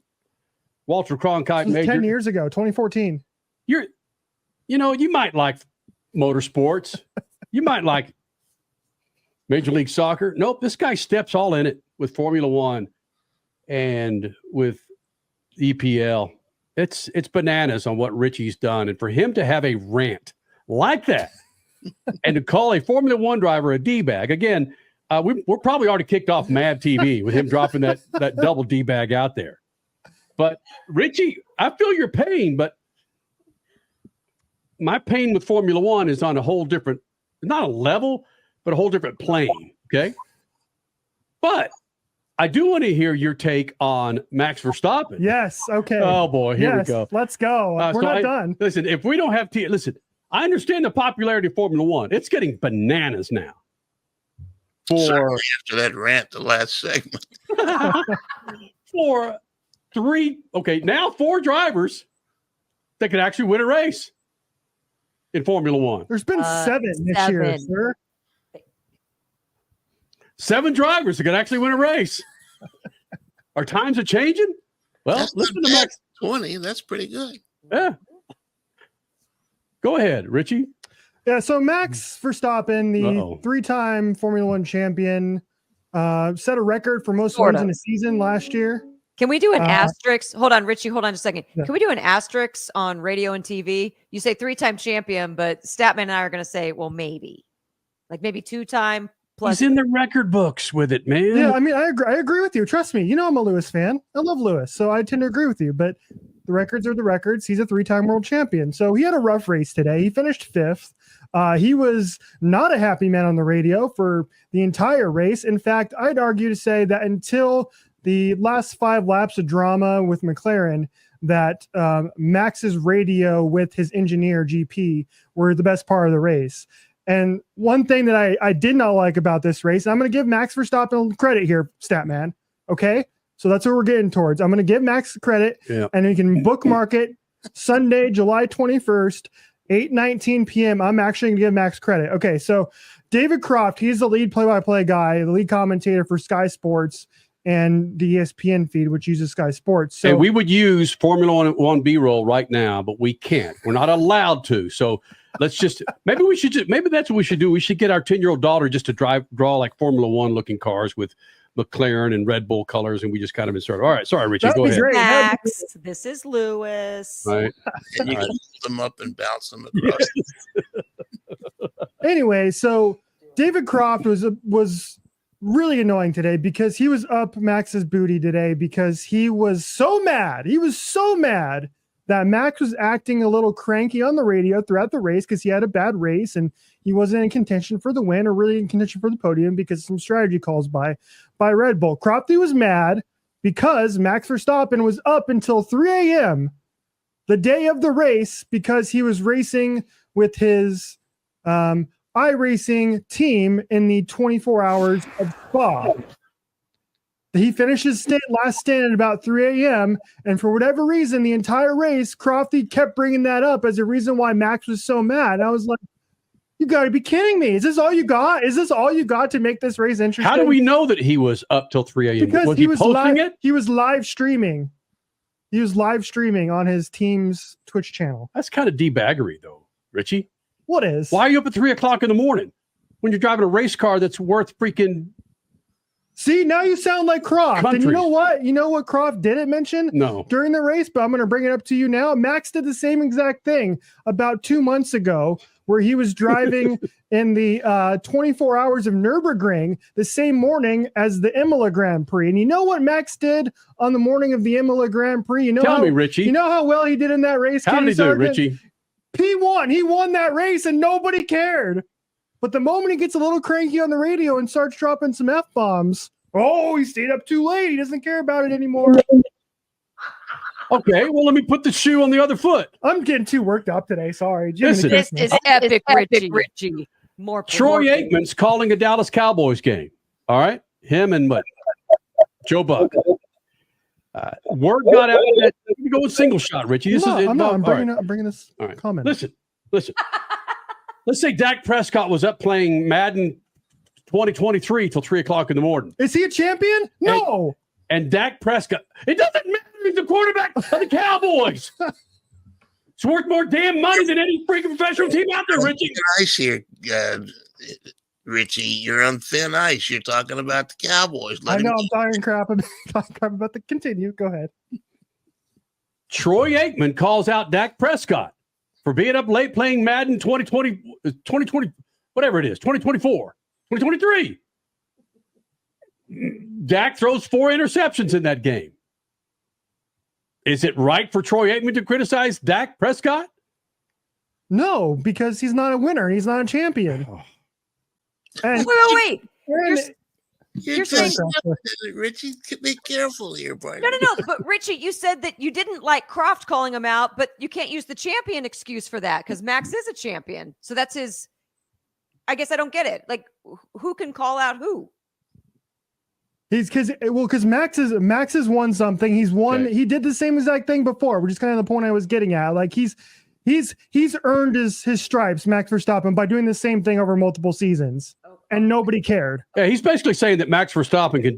Speaker 5: Walter Cronkite major.
Speaker 8: 10 years ago, 2014.
Speaker 5: You might like motorsports. You might like Major League Soccer. Nope, this guy steps all in it with Formula One and with EPL. It's bananas on what Richie's done. And for him to have a rant like that and to call a Formula One driver a D-bag, again, we're probably already kicked off Mad TV with him dropping that double D-bag out there. But Richie, I feel your pain, but my pain with Formula One is on a whole different, not a level, but a whole different plane, okay? But I do want to hear your take on Max Verstappen.
Speaker 8: Yes, okay.
Speaker 5: Oh, boy, here we go.
Speaker 8: Let's go. We're not done.
Speaker 5: Listen, if we don't have listen, I understand the popularity of Formula One. It's getting bananas now.
Speaker 6: Certainly after that rant, the last segment.
Speaker 5: For 4 drivers that could actually win a race in Formula One.
Speaker 8: There's been 7 this year, sir.
Speaker 5: 7 drivers that could actually win a race. Our times are changing. Well,
Speaker 6: that's
Speaker 5: listen to Max.
Speaker 6: 20. That's pretty good.
Speaker 5: Yeah. Go ahead, Richie.
Speaker 8: Yeah, so Max Verstappen, the 3-time Formula One champion, set a record for most wins in a season last year.
Speaker 7: Can we do an asterisk? Hold on, Richie. Hold on just a second. Yeah. Can we do an asterisk on radio and TV? You say 3-time champion, but Statman and I are going to say, well, maybe. Like maybe 2-time plus.
Speaker 5: He's in the record books with it, man.
Speaker 8: Yeah, I mean, I agree with you. Trust me. You know I'm a Lewis fan. I love Lewis, so I tend to agree with you. But the records are the records. He's a 3-time world champion. So he had a rough race today. He finished 5th. He was not a happy man on the radio for the entire race. In fact, I'd argue to say that until the last 5 laps of drama with McLaren, that Max's radio with his engineer, GP, were the best part of the race. And one thing that I did not like about this race, I'm going to give Max Verstappen credit here, Statman. Okay? So that's what we're getting towards. I'm going to give Max credit, and you can bookmark it Sunday, July 21st, 8:19 p.m. I'm actually going to give Max credit. Okay, so David Croft, he's the lead play-by-play guy, the lead commentator for Sky Sports and the ESPN feed, which uses Sky Sports. So
Speaker 5: and we would use Formula One B-roll right now, but we can't. We're not allowed to. So let's just maybe that's what we should do. We should get our 10-year-old daughter just to draw like Formula One looking cars with McLaren and Red Bull colors, and we just kind of insert. All right, sorry, Richie, go ahead.
Speaker 7: Max, this is Lewis.
Speaker 5: Right.
Speaker 6: And you can hold them up and bounce them across.
Speaker 8: Anyway, so David Croft was really annoying today because he was up Max's booty today because he was so mad. He was so mad that Max was acting a little cranky on the radio throughout the race because he had a bad race and he wasn't in contention for the win or really in contention for the podium because of some strategy calls by Red Bull. Crofty was mad because Max Verstappen was up until 3 a.m. the day of the race because he was racing with his iRacing team in the 24 hours of Spa. He finished his last stint at about 3 a.m. And for whatever reason, the entire race, Crofty kept bringing that up as a reason why Max was so mad. And I was like, you got to be kidding me. Is this all you got? Is this all you got to make this race interesting?
Speaker 5: How do we know that he was up till 3 a.m.?
Speaker 8: Because
Speaker 5: was he posting it?
Speaker 8: He was live streaming. He was live streaming on his team's Twitch channel.
Speaker 5: That's kind of debaggery, though, Richie.
Speaker 8: What is?
Speaker 5: Why are you up at 3 o'clock in the morning when you're driving a race car that's worth freaking...
Speaker 8: See, now you sound like Croft.
Speaker 5: Countries.
Speaker 8: And you know what? You know what Croft didn't mention?
Speaker 5: No.
Speaker 8: During the race, but I'm going to bring it up to you now. Max did the same exact thing about 2 months ago where he was driving in the 24 hours of Nürburgring the same morning as the Imola Grand Prix. And you know what Max did on the morning of the Imola Grand Prix?
Speaker 5: Tell me, Richie.
Speaker 8: You know how well he did in that race?
Speaker 5: How did he do, Richie?
Speaker 8: He won. He won that race and nobody cared. But the moment he gets a little cranky on the radio and starts dropping some F-bombs, Oh, he stayed up too late. He doesn't care about it anymore.
Speaker 5: Okay, well, let me put the shoe on the other foot.
Speaker 8: I'm getting too worked up today. Sorry.
Speaker 5: Listen,
Speaker 7: This is epic, Richie. More
Speaker 5: Troy Aikman's calling a Dallas Cowboys game. All right, him and what? Joe Buck. Word got out that you go with single shot, Richie.
Speaker 8: I'm bringing this
Speaker 5: all right.
Speaker 8: comment.
Speaker 5: Listen. Let's say Dak Prescott was up playing Madden 2023 till 3:00 in the morning.
Speaker 8: Is he a champion? No.
Speaker 5: And Dak Prescott, it doesn't matter. He's the quarterback of the Cowboys. It's worth more damn money than any freaking professional team out there, Richie.
Speaker 6: Ice here, Richie. You're on thin ice. You're talking about the Cowboys.
Speaker 8: I know. I'm talking crap about the continue. Go ahead.
Speaker 5: Troy Aikman calls out Dak Prescott for being up late playing Madden 2020, whatever it is, 2024, 2023. Dak throws 4 interceptions in that game. Is it right for Troy Aikman to criticize Dak Prescott?
Speaker 8: No, because he's not a winner. He's not a champion. And
Speaker 7: wait. You're saying
Speaker 6: Richie, be careful here, buddy.
Speaker 7: No. But Richie, you said that you didn't like Croft calling him out, but you can't use the champion excuse for that because Max is a champion. So that's his. I guess I don't get it. Like, who can call out who?
Speaker 8: Because Max has won something. He's won. Okay. He did the same exact thing before, which is kind of the point I was getting at. Like he's earned his stripes, Max Verstappen, by doing the same thing over multiple seasons, and nobody cared.
Speaker 5: Yeah, he's basically saying that Max Verstappen can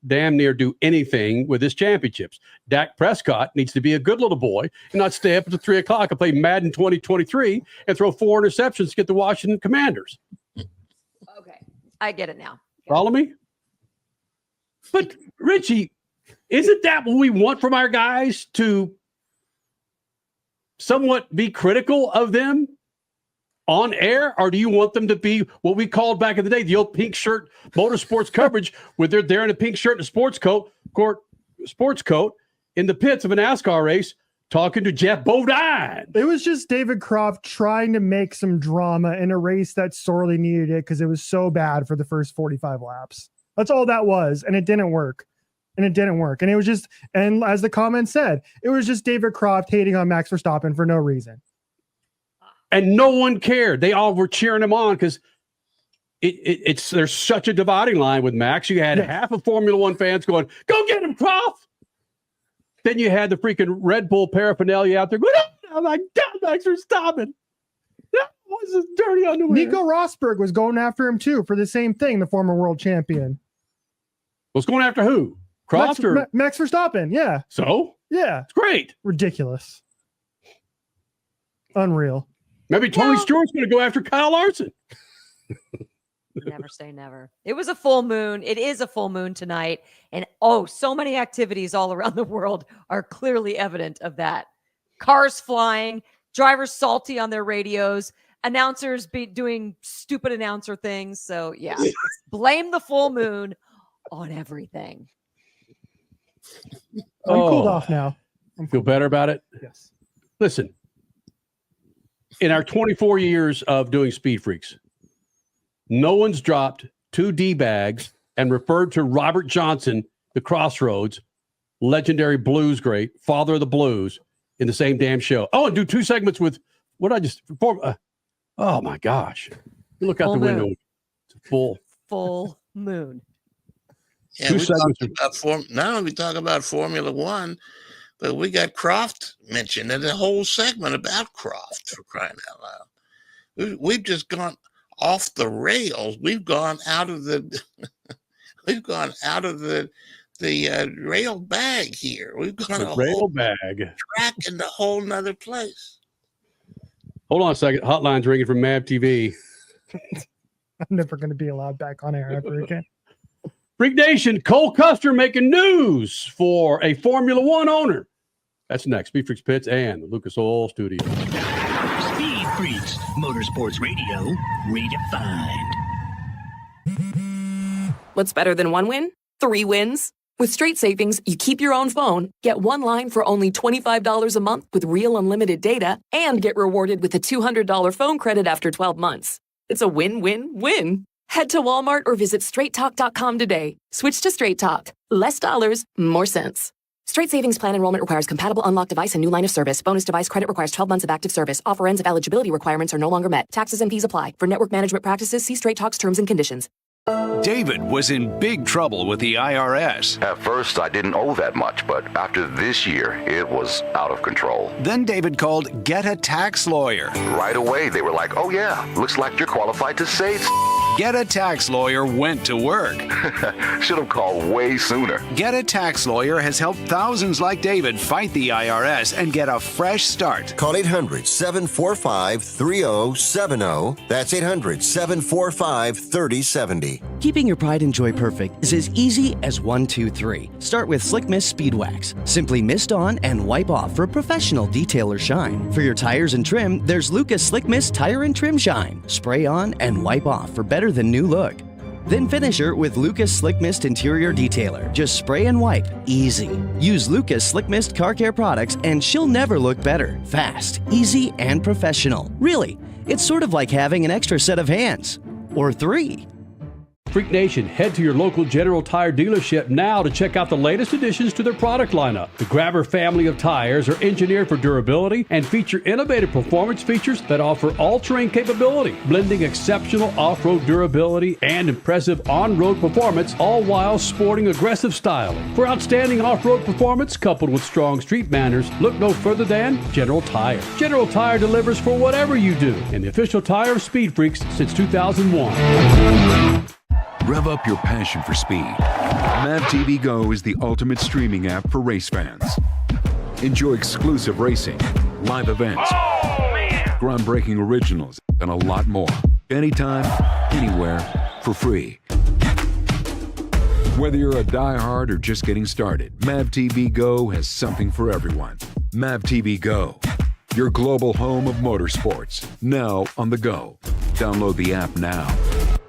Speaker 5: damn near do anything with his championships. Dak Prescott needs to be a good little boy and not stay up until 3:00 and play Madden 2023 and throw 4 interceptions to get the Washington Commanders.
Speaker 7: Okay, I get it now.
Speaker 5: Follow me? But Richie, isn't that what we want from our guys, to somewhat be critical of them on air? Or do you want them to be what we called back in the day, the old pink shirt motorsports coverage, where they're there in a pink shirt and a sports coat in the pits of a NASCAR race talking to Jeff Bodine?
Speaker 8: It was just David Croft trying to make some drama in a race that sorely needed it because it was so bad for the first 45 laps. That's all that was. And it didn't work. And it was just, and as the comment said, it was just David Croft hating on Max Verstappen for no reason.
Speaker 5: And no one cared. They all were cheering him on because there's such a dividing line with Max. You had half of Formula One fans going, "Go get him, Croft." Then you had the freaking Red Bull paraphernalia out there going, "Oh my God, Max Verstappen. That was his dirty underwear."
Speaker 8: Nico Rosberg was going after him too for the same thing, the former world champion.
Speaker 5: Was going after who? Croft or
Speaker 8: Max Verstappen? Yeah.
Speaker 5: So?
Speaker 8: Yeah.
Speaker 5: It's great.
Speaker 8: Ridiculous. Unreal.
Speaker 5: Maybe Tony Stewart's going to go after Kyle Larson.
Speaker 7: Never say never. It was a full moon. It is a full moon tonight. And so many activities all around the world are clearly evident of that. Cars flying, drivers salty on their radios, announcers doing stupid announcer things. So yeah, blame the full moon on everything.
Speaker 8: I'm cooled off now.
Speaker 5: Feel better about it?
Speaker 8: Yes.
Speaker 5: Listen, in our 24 years of doing Speed Freaks, no one's dropped 2 D-bags and referred to Robert Johnson, the Crossroads, legendary blues great, father of the blues, in the same damn show. Oh, and do 2 segments with what I just performed. Oh my gosh. You look out the window. It's a
Speaker 7: full moon.
Speaker 6: Yeah, we not only we talk about Formula One, but we got Croft mentioned in a whole segment about Croft, for crying out loud. We've just gone off the rails. We've gone out of the rail bag here. We've gone
Speaker 5: a rail bag
Speaker 6: track in a whole nother place.
Speaker 5: Hold on a second. Hotline's ringing from MAV TV.
Speaker 8: I'm never going to be allowed back on air ever again.
Speaker 5: Freak Nation, Cole Custer making news for a Formula One owner. That's next. Speed Freaks Pits and the Lucas Oil Studio.
Speaker 2: Speed Freaks, Motorsports Radio, redefined.
Speaker 9: What's better than 1 win? 3 wins. With Straight Savings, you keep your own phone, get 1 line for only $25 a month with real unlimited data, and get rewarded with a $200 phone credit after 12 months. It's a win-win-win. Head to Walmart or visit straighttalk.com today. Switch to Straight Talk. Less dollars, more sense. Straight Savings Plan enrollment requires compatible unlocked device and new line of service. Bonus device credit requires 12 months of active service. Offer ends if eligibility requirements are no longer met. Taxes and fees apply. For network management practices, see Straight Talk's terms and conditions.
Speaker 15: David was in big trouble with the IRS.
Speaker 16: At first, I didn't owe that much, but after this year, it was out of control.
Speaker 15: Then David called Get a Tax Lawyer.
Speaker 16: Right away, they were like, oh yeah, looks like you're qualified to say
Speaker 15: Get a Tax Lawyer went to work.
Speaker 16: Should have called way sooner.
Speaker 15: Get a Tax Lawyer has helped thousands like David fight the IRS and get a fresh start.
Speaker 11: Call 800-745-3070. That's 800-745-3070.
Speaker 19: Keeping your pride and joy perfect is as easy as 1, 2, 3. Start with Slick Mist Speed Wax. Simply mist on and wipe off for professional detailer shine. For your tires and trim, there's Lucas Slick Mist Tire and Trim Shine. Spray on and wipe off for better than new look. Then finish her with Lucas Slick Mist Interior Detailer. Just spray and wipe. Easy. Use Lucas Slick Mist Car Care products and she'll never look better. Fast, easy, and professional. Really, it's sort of like having an extra set of hands. Or 3.
Speaker 5: Freak Nation, head to your local General Tire dealership now to check out the latest additions to their product lineup. The Grabber family of tires are engineered for durability and feature innovative performance features that offer all-terrain capability, blending exceptional off-road durability and impressive on-road performance, all while sporting aggressive styling. For outstanding off-road performance coupled with strong street manners, look no further than General Tire. General Tire delivers for whatever you do, and the official tire of Speed Freaks since 2001.
Speaker 17: Rev up your passion for speed. MAVTV Go is the ultimate streaming app for race fans. Enjoy exclusive racing, live events, groundbreaking originals, and a lot more. Anytime, anywhere, for free. Whether you're a diehard or just getting started, MAVTV Go has something for everyone. MAVTV Go, your global home of motorsports, now on the go. Download the app now.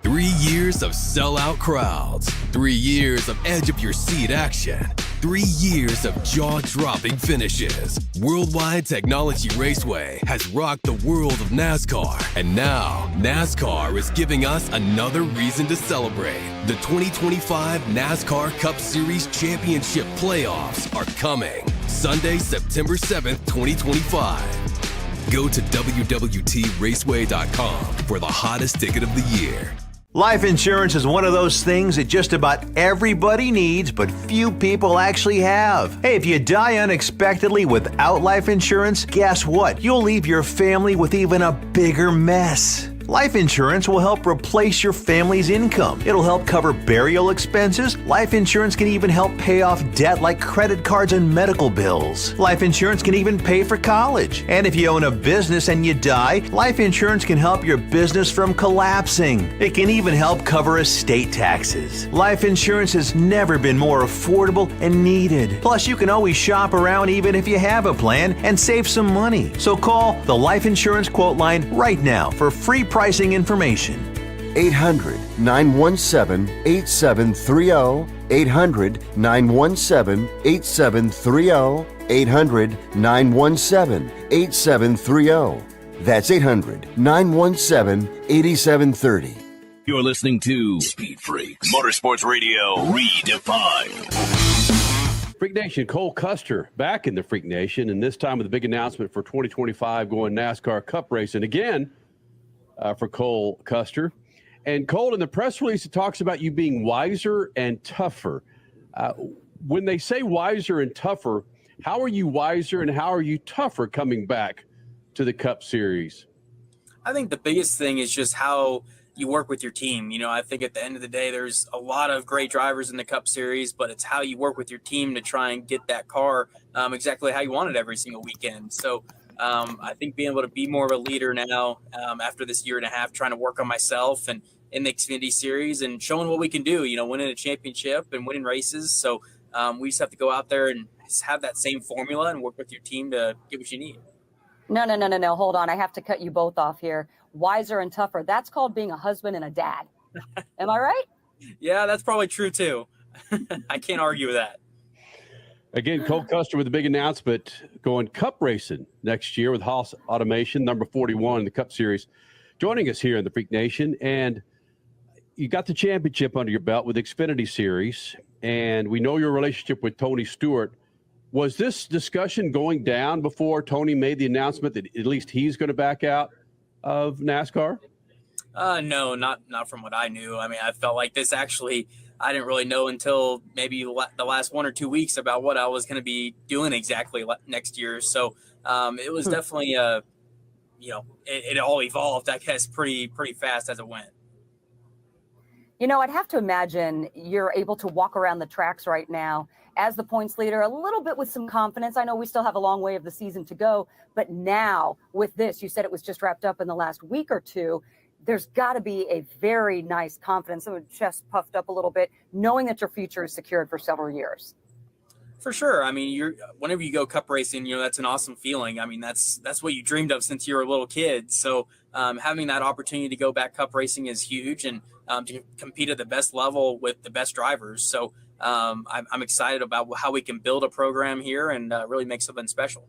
Speaker 12: 3 years of sellout crowds. 3 years of edge-of-your-seat action. 3 years of jaw-dropping finishes. Worldwide Technology Raceway has rocked the world of NASCAR. And now, NASCAR is giving us another reason to celebrate. The 2025 NASCAR Cup Series Championship playoffs are coming. Sunday, September 7th, 2025. Go to www.raceway.com for the hottest ticket of the year.
Speaker 10: Life insurance is one of those things that just about everybody needs, but few people actually have. Hey, if you die unexpectedly without life insurance, guess what? You'll leave your family with even a bigger mess. Life insurance will help replace your family's income. It'll help cover burial expenses. Life insurance can even help pay off debt like credit cards and medical bills. Life insurance can even pay for college. And if you own a business and you die, life insurance can help your business from collapsing. It can even help cover estate taxes. Life insurance has never been more affordable and needed. Plus, you can always shop around even if you have a plan and save some money. So call the Life Insurance Quote Line right now for free pricing information.
Speaker 11: 800-917-8730. 800-917-8730. 800-917-8730. That's 800-917-8730.
Speaker 2: You're listening to Speed Freaks Motorsports Radio Redefined.
Speaker 5: Freak Nation, Cole Custer back in the Freak Nation, and this time with a big announcement for 2025 going NASCAR Cup racing again. For Cole Custer. And Cole, in the press release, it talks about you being wiser and tougher. When they say wiser and tougher, how are you wiser and how are you tougher coming back to the Cup Series?
Speaker 21: I think the biggest thing is just how you work with your team. You know, I think at the end of the day, there's a lot of great drivers in the Cup Series, but it's how you work with your team to try and get that car exactly how you want it every single weekend. So I think being able to be more of a leader now after this year and a half, trying to work on myself and in the Xfinity Series and showing what we can do, you know, winning a championship and winning races. So we just have to go out there and have that same formula and work with your team to get what you need.
Speaker 7: No. Hold on. I have to cut you both off here. Wiser and tougher. That's called being a husband and a dad. Am I right?
Speaker 21: Yeah, that's probably true too. I can't argue with that.
Speaker 5: Again, Cole Custer with a big announcement going Cup racing next year with Haas Automation, number 41 in the Cup Series, joining us here in the Freak Nation. And you got the championship under your belt with Xfinity Series, and we know your relationship with Tony Stewart. Was this discussion going down before Tony made the announcement that at least he's going to back out of NASCAR?
Speaker 21: No, not from what I knew. I mean, I felt like this actually, I didn't really know until maybe the last 1 or 2 weeks about what I was going to be doing exactly next year. So it was definitely, it all evolved, I guess, pretty fast as it went.
Speaker 7: I'd have to imagine you're able to walk around the tracks right now as the points leader a little bit with some confidence. I know we still have a long way of the season to go, but now with this, you said it was just wrapped up in the last week or two. There's got to be a very nice confidence, so chest puffed up a little bit, knowing that your future is secured for several years.
Speaker 21: For sure. I mean, whenever you go cup racing, that's an awesome feeling. I mean, that's what you dreamed of since you were a little kid. So having that opportunity to go back cup racing is huge, and to compete at the best level with the best drivers. So I'm excited about how we can build a program here and really make something special.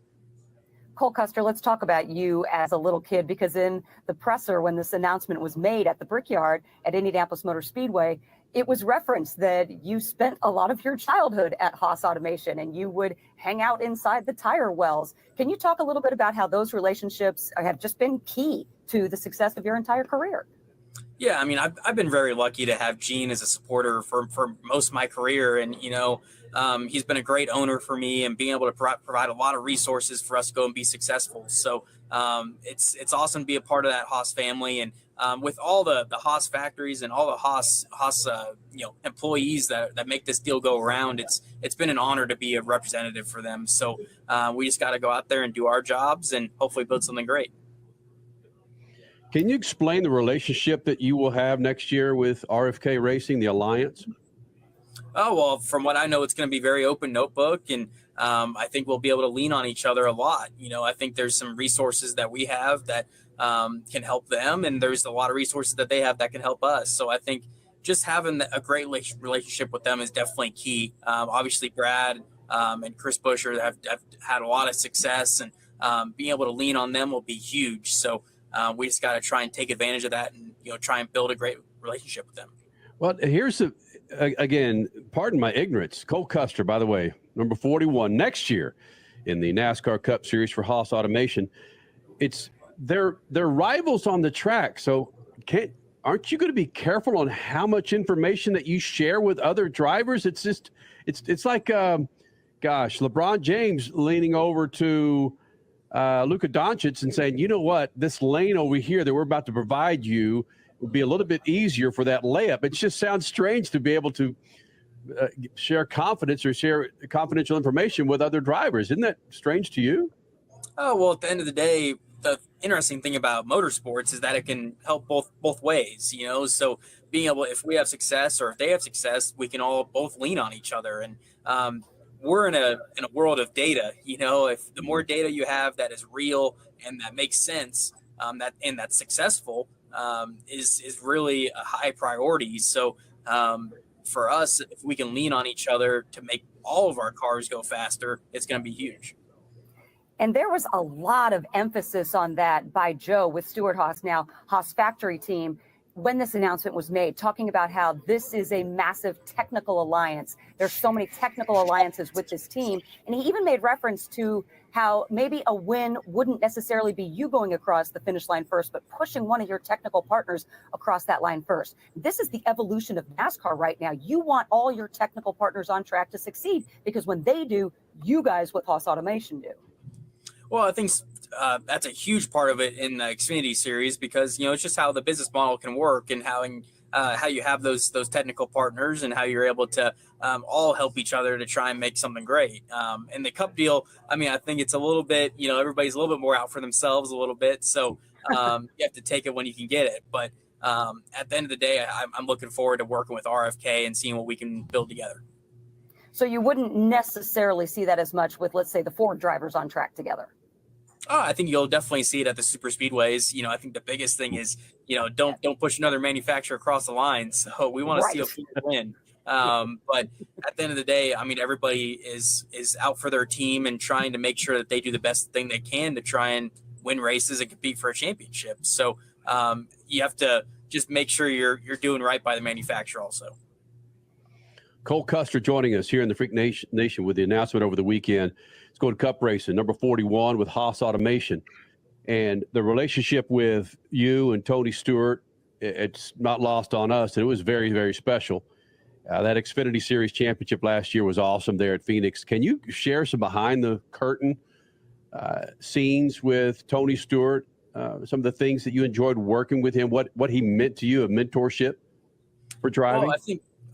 Speaker 7: Cole Custer, let's talk about you as a little kid, because in the presser, when this announcement was made at the Brickyard at Indianapolis Motor Speedway, it was referenced that you spent a lot of your childhood at Haas Automation and you would hang out inside the tire wells. Can you talk a little bit about how those relationships have just been key to the success of your entire career?
Speaker 21: Yeah, I mean, I've been very lucky to have Gene as a supporter for most of my career. And, he's been a great owner for me and being able to provide a lot of resources for us to go and be successful. So it's awesome to be a part of that Haas family. And with all the Haas factories and all the Haas employees that make this deal go around, it's been an honor to be a representative for them. So we just got to go out there and do our jobs and hopefully build something great.
Speaker 5: Can you explain the relationship that you will have next year with RFK Racing, the Alliance?
Speaker 21: Oh, well, from what I know, it's going to be very open notebook, and I think we'll be able to lean on each other a lot. I think there's some resources that we have that can help them, and there's a lot of resources that they have that can help us. So I think just having a great relationship with them is definitely key. Obviously, Brad and Chris Buescher have had a lot of success, and being able to lean on them will be huge. So we just got to try and take advantage of that and, try and build a great relationship with them.
Speaker 5: Well, here's again, pardon my ignorance. Cole Custer, by the way, number 41 next year in the NASCAR Cup Series for Haas Automation. They're rivals on the track. So aren't you going to be careful on how much information that you share with other drivers? It's like, LeBron James leaning over to Luka Doncic and saying, you know what, this lane over here that we're about to provide you will be a little bit easier for that layup. It just sounds strange to be able to share confidence or share confidential information with other drivers. Isn't that strange to you?
Speaker 21: Oh, well, at the end of the day, the interesting thing about motorsports is that it can help both ways, so being able, if we have success or if they have success, we can all both lean on each other. And we're in a world of data. If the more data you have that is real and that makes sense, that's successful, is really a high priority. So for us, if we can lean on each other to make all of our cars go faster, it's going to be huge.
Speaker 7: And there was a lot of emphasis on that by Joe with Stuart Haas, now Haas factory team, when this announcement was made, talking about how this is a massive technical alliance. There's so many technical alliances with this team. And he even made reference to how maybe a win wouldn't necessarily be you going across the finish line first, but pushing one of your technical partners across that line first. This is the evolution of NASCAR right now. You want all your technical partners on track to succeed, because when they do, you guys with Haas Automation do.
Speaker 21: Well, I think that's a huge part of it in the Xfinity Series, because it's just how the business model can work, and how you have those technical partners and how you're able to all help each other to try and make something great. And the Cup deal, I mean, I think it's a little bit, everybody's a little bit more out for themselves a little bit, so you have to take it when you can get it. But at the end of the day, I'm looking forward to working with RFK and seeing what we can build together.
Speaker 7: So you wouldn't necessarily see that as much with, let's say, the Ford drivers on track together.
Speaker 21: Oh, I think you'll definitely see it at the super speedways. I think the biggest thing is, don't push another manufacturer across the line. So we want to see a Ford win. But at the end of the day, I mean, everybody is out for their team and trying to make sure that they do the best thing they can to try and win races and compete for a championship. So you have to just make sure you're doing right by the manufacturer also.
Speaker 5: Cole Custer joining us here in the Freak Nation with the announcement over the weekend. Let's go to Cup Racing, number 41 with Haas Automation. And the relationship with you and Tony Stewart, it's not lost on us. And it was very, very special. That Xfinity Series championship last year was awesome there at Phoenix. Can you share some behind-the-curtain scenes with Tony Stewart, some of the things that you enjoyed working with him, what he meant to you, a mentorship for driving?
Speaker 21: Well,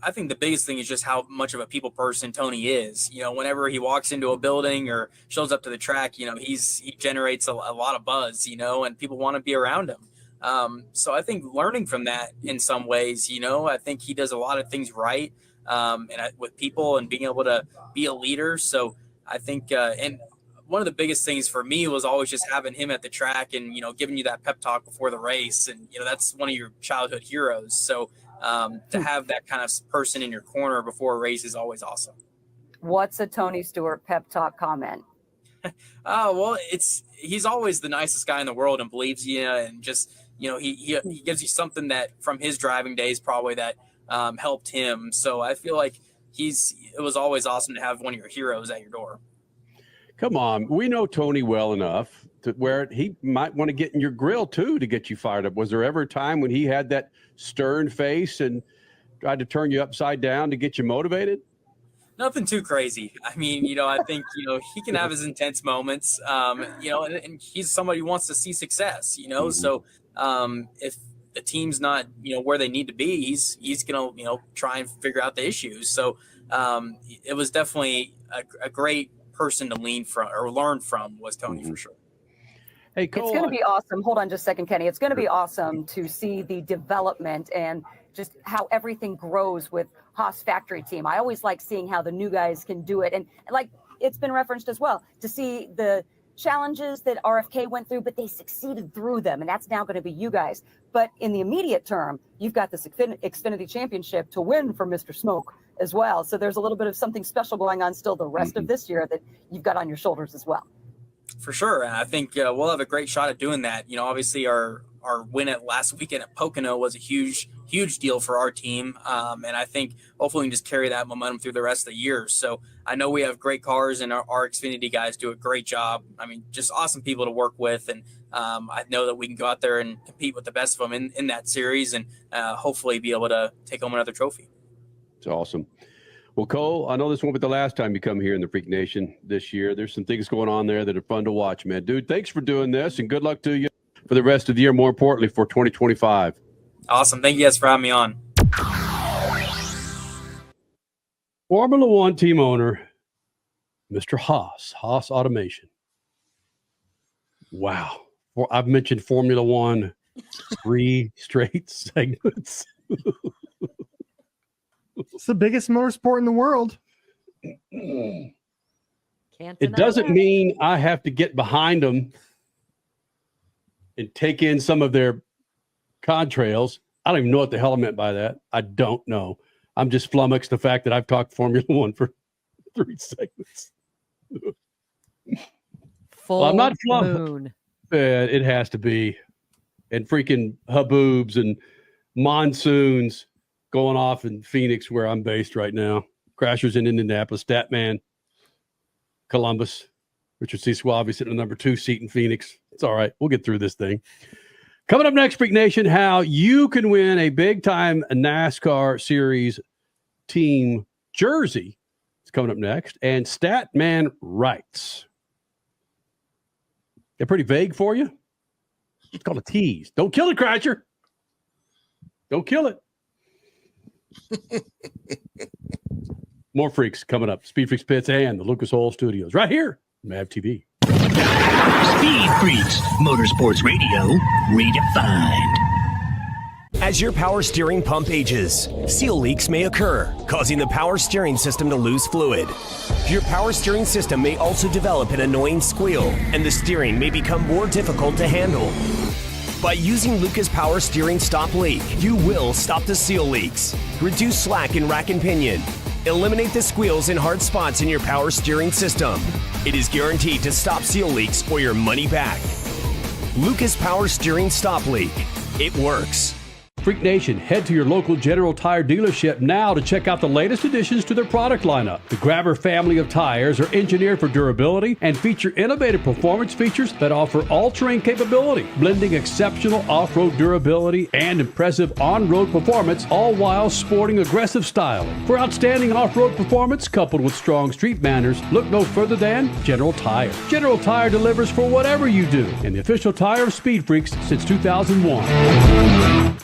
Speaker 21: I think the biggest thing is just how much of a people person Tony is. You know, whenever he walks into a building or shows up to the track, you know, he generates a lot of buzz, you know, and people want to be around him. So I think learning from that in some ways, you know, I think he does a lot of things right with people and being able to be a leader. So I think, and one of the biggest things for me was always just having him at the track and, you know, giving you that pep talk before the race. And, you know, that's one of your childhood heroes. So to have that kind of person in your corner before a race is always awesome.
Speaker 7: What's a Tony Stewart pep talk comment?
Speaker 21: Well, he's always the nicest guy in the world and believes you, and just, you know, he gives you something that from his driving days probably that helped him. So I feel like it was always awesome to have one of your heroes at your door.
Speaker 5: Come on. We know Tony well enough to where he might want to get in your grill too to get you fired up. Was there ever a time when he had that stern face and tried to turn you upside down to get you motivated?
Speaker 21: Nothing too crazy. I mean, you know, I think, you know, he can have his intense moments, you know, and he's somebody who wants to see success, you know, so if the team's not, you know, where they need to be, he's going to, you know, try and figure out the issues. So it was definitely a great person to lean from or learn from was Tony for sure.
Speaker 5: Hey, Cole,
Speaker 7: it's going to be awesome. Hold on just a second, Kenny. It's going to be awesome to see the development and just how everything grows with Haas factory team. I always like seeing how the new guys can do it. And like it's been referenced as well, to see the challenges that RFK went through, but they succeeded through them. And that's now going to be you guys. But in the immediate term, you've got this Xfinity Championship to win for Mr. Smoke as well. So there's a little bit of something special going on still the rest of this year that you've got on your shoulders as well.
Speaker 21: For sure. And I think we'll have a great shot at doing that. You know, obviously our win at last weekend at Pocono was a huge deal for our team. And I think hopefully we can just carry that momentum through the rest of the year. So I know we have great cars and our Xfinity guys do a great job. I mean, just awesome people to work with. And I know that we can go out there and compete with the best of them in that series and hopefully be able to take home another trophy.
Speaker 5: It's awesome. Well, Cole, I know this won't be the last time you come here in the Freak Nation this year. There's some things going on there that are fun to watch, man. Dude, thanks for doing this, and good luck to you for the rest of the year, more importantly, for 2025.
Speaker 21: Awesome. Thank you guys for having me on.
Speaker 5: Formula One team owner, Mr. Haas Automation. Wow. Well, I've mentioned Formula One 3 straight segments.
Speaker 8: It's the biggest motorsport in the world.
Speaker 5: It doesn't mean I have to get behind them and take in some of their contrails. I don't even know what the hell I meant by that. I don't know. I'm just flummoxed the fact that I've talked Formula One for 3 segments.
Speaker 7: Full
Speaker 5: I'm not flummoxed.
Speaker 7: moon.
Speaker 5: It has to be. And freaking haboobs and monsoons going off in Phoenix, where I'm based right now. Crashers in Indianapolis, Statman, Columbus, Richard C. Suave sitting in the number 2 seat in Phoenix. It's all right. We'll get through this thing. Coming up next, Freak Nation, how you can win a big-time NASCAR Series team jersey. It's coming up next. And Statman writes. They're pretty vague for you. It's called a tease. Don't kill it, Crasher. Don't kill it. More freaks coming up. Speed Freaks Pits and the Lucas Oil Studios right here, MAV TV.
Speaker 2: Speed Freaks, Motorsports Radio, redefined.
Speaker 14: As your power steering pump ages, seal leaks may occur, causing the power steering system to lose fluid. Your power steering system may also develop an annoying squeal, and the steering may become more difficult to handle. By using Lucas Power Steering Stop Leak, you will stop the seal leaks, reduce slack in rack and pinion, eliminate the squeals and hard spots in your power steering system. It is guaranteed to stop seal leaks or your money back. Lucas Power Steering Stop Leak. It works.
Speaker 5: Freak Nation, head to your local General Tire dealership now to check out the latest additions to their product lineup. The Grabber family of tires are engineered for durability and feature innovative performance features that offer all-terrain capability, blending exceptional off-road durability and impressive on-road performance, all while sporting aggressive styling. For outstanding off-road performance coupled with strong street manners, look no further than General Tire. General Tire delivers for whatever you do, and the official tire of Speed Freaks since 2001.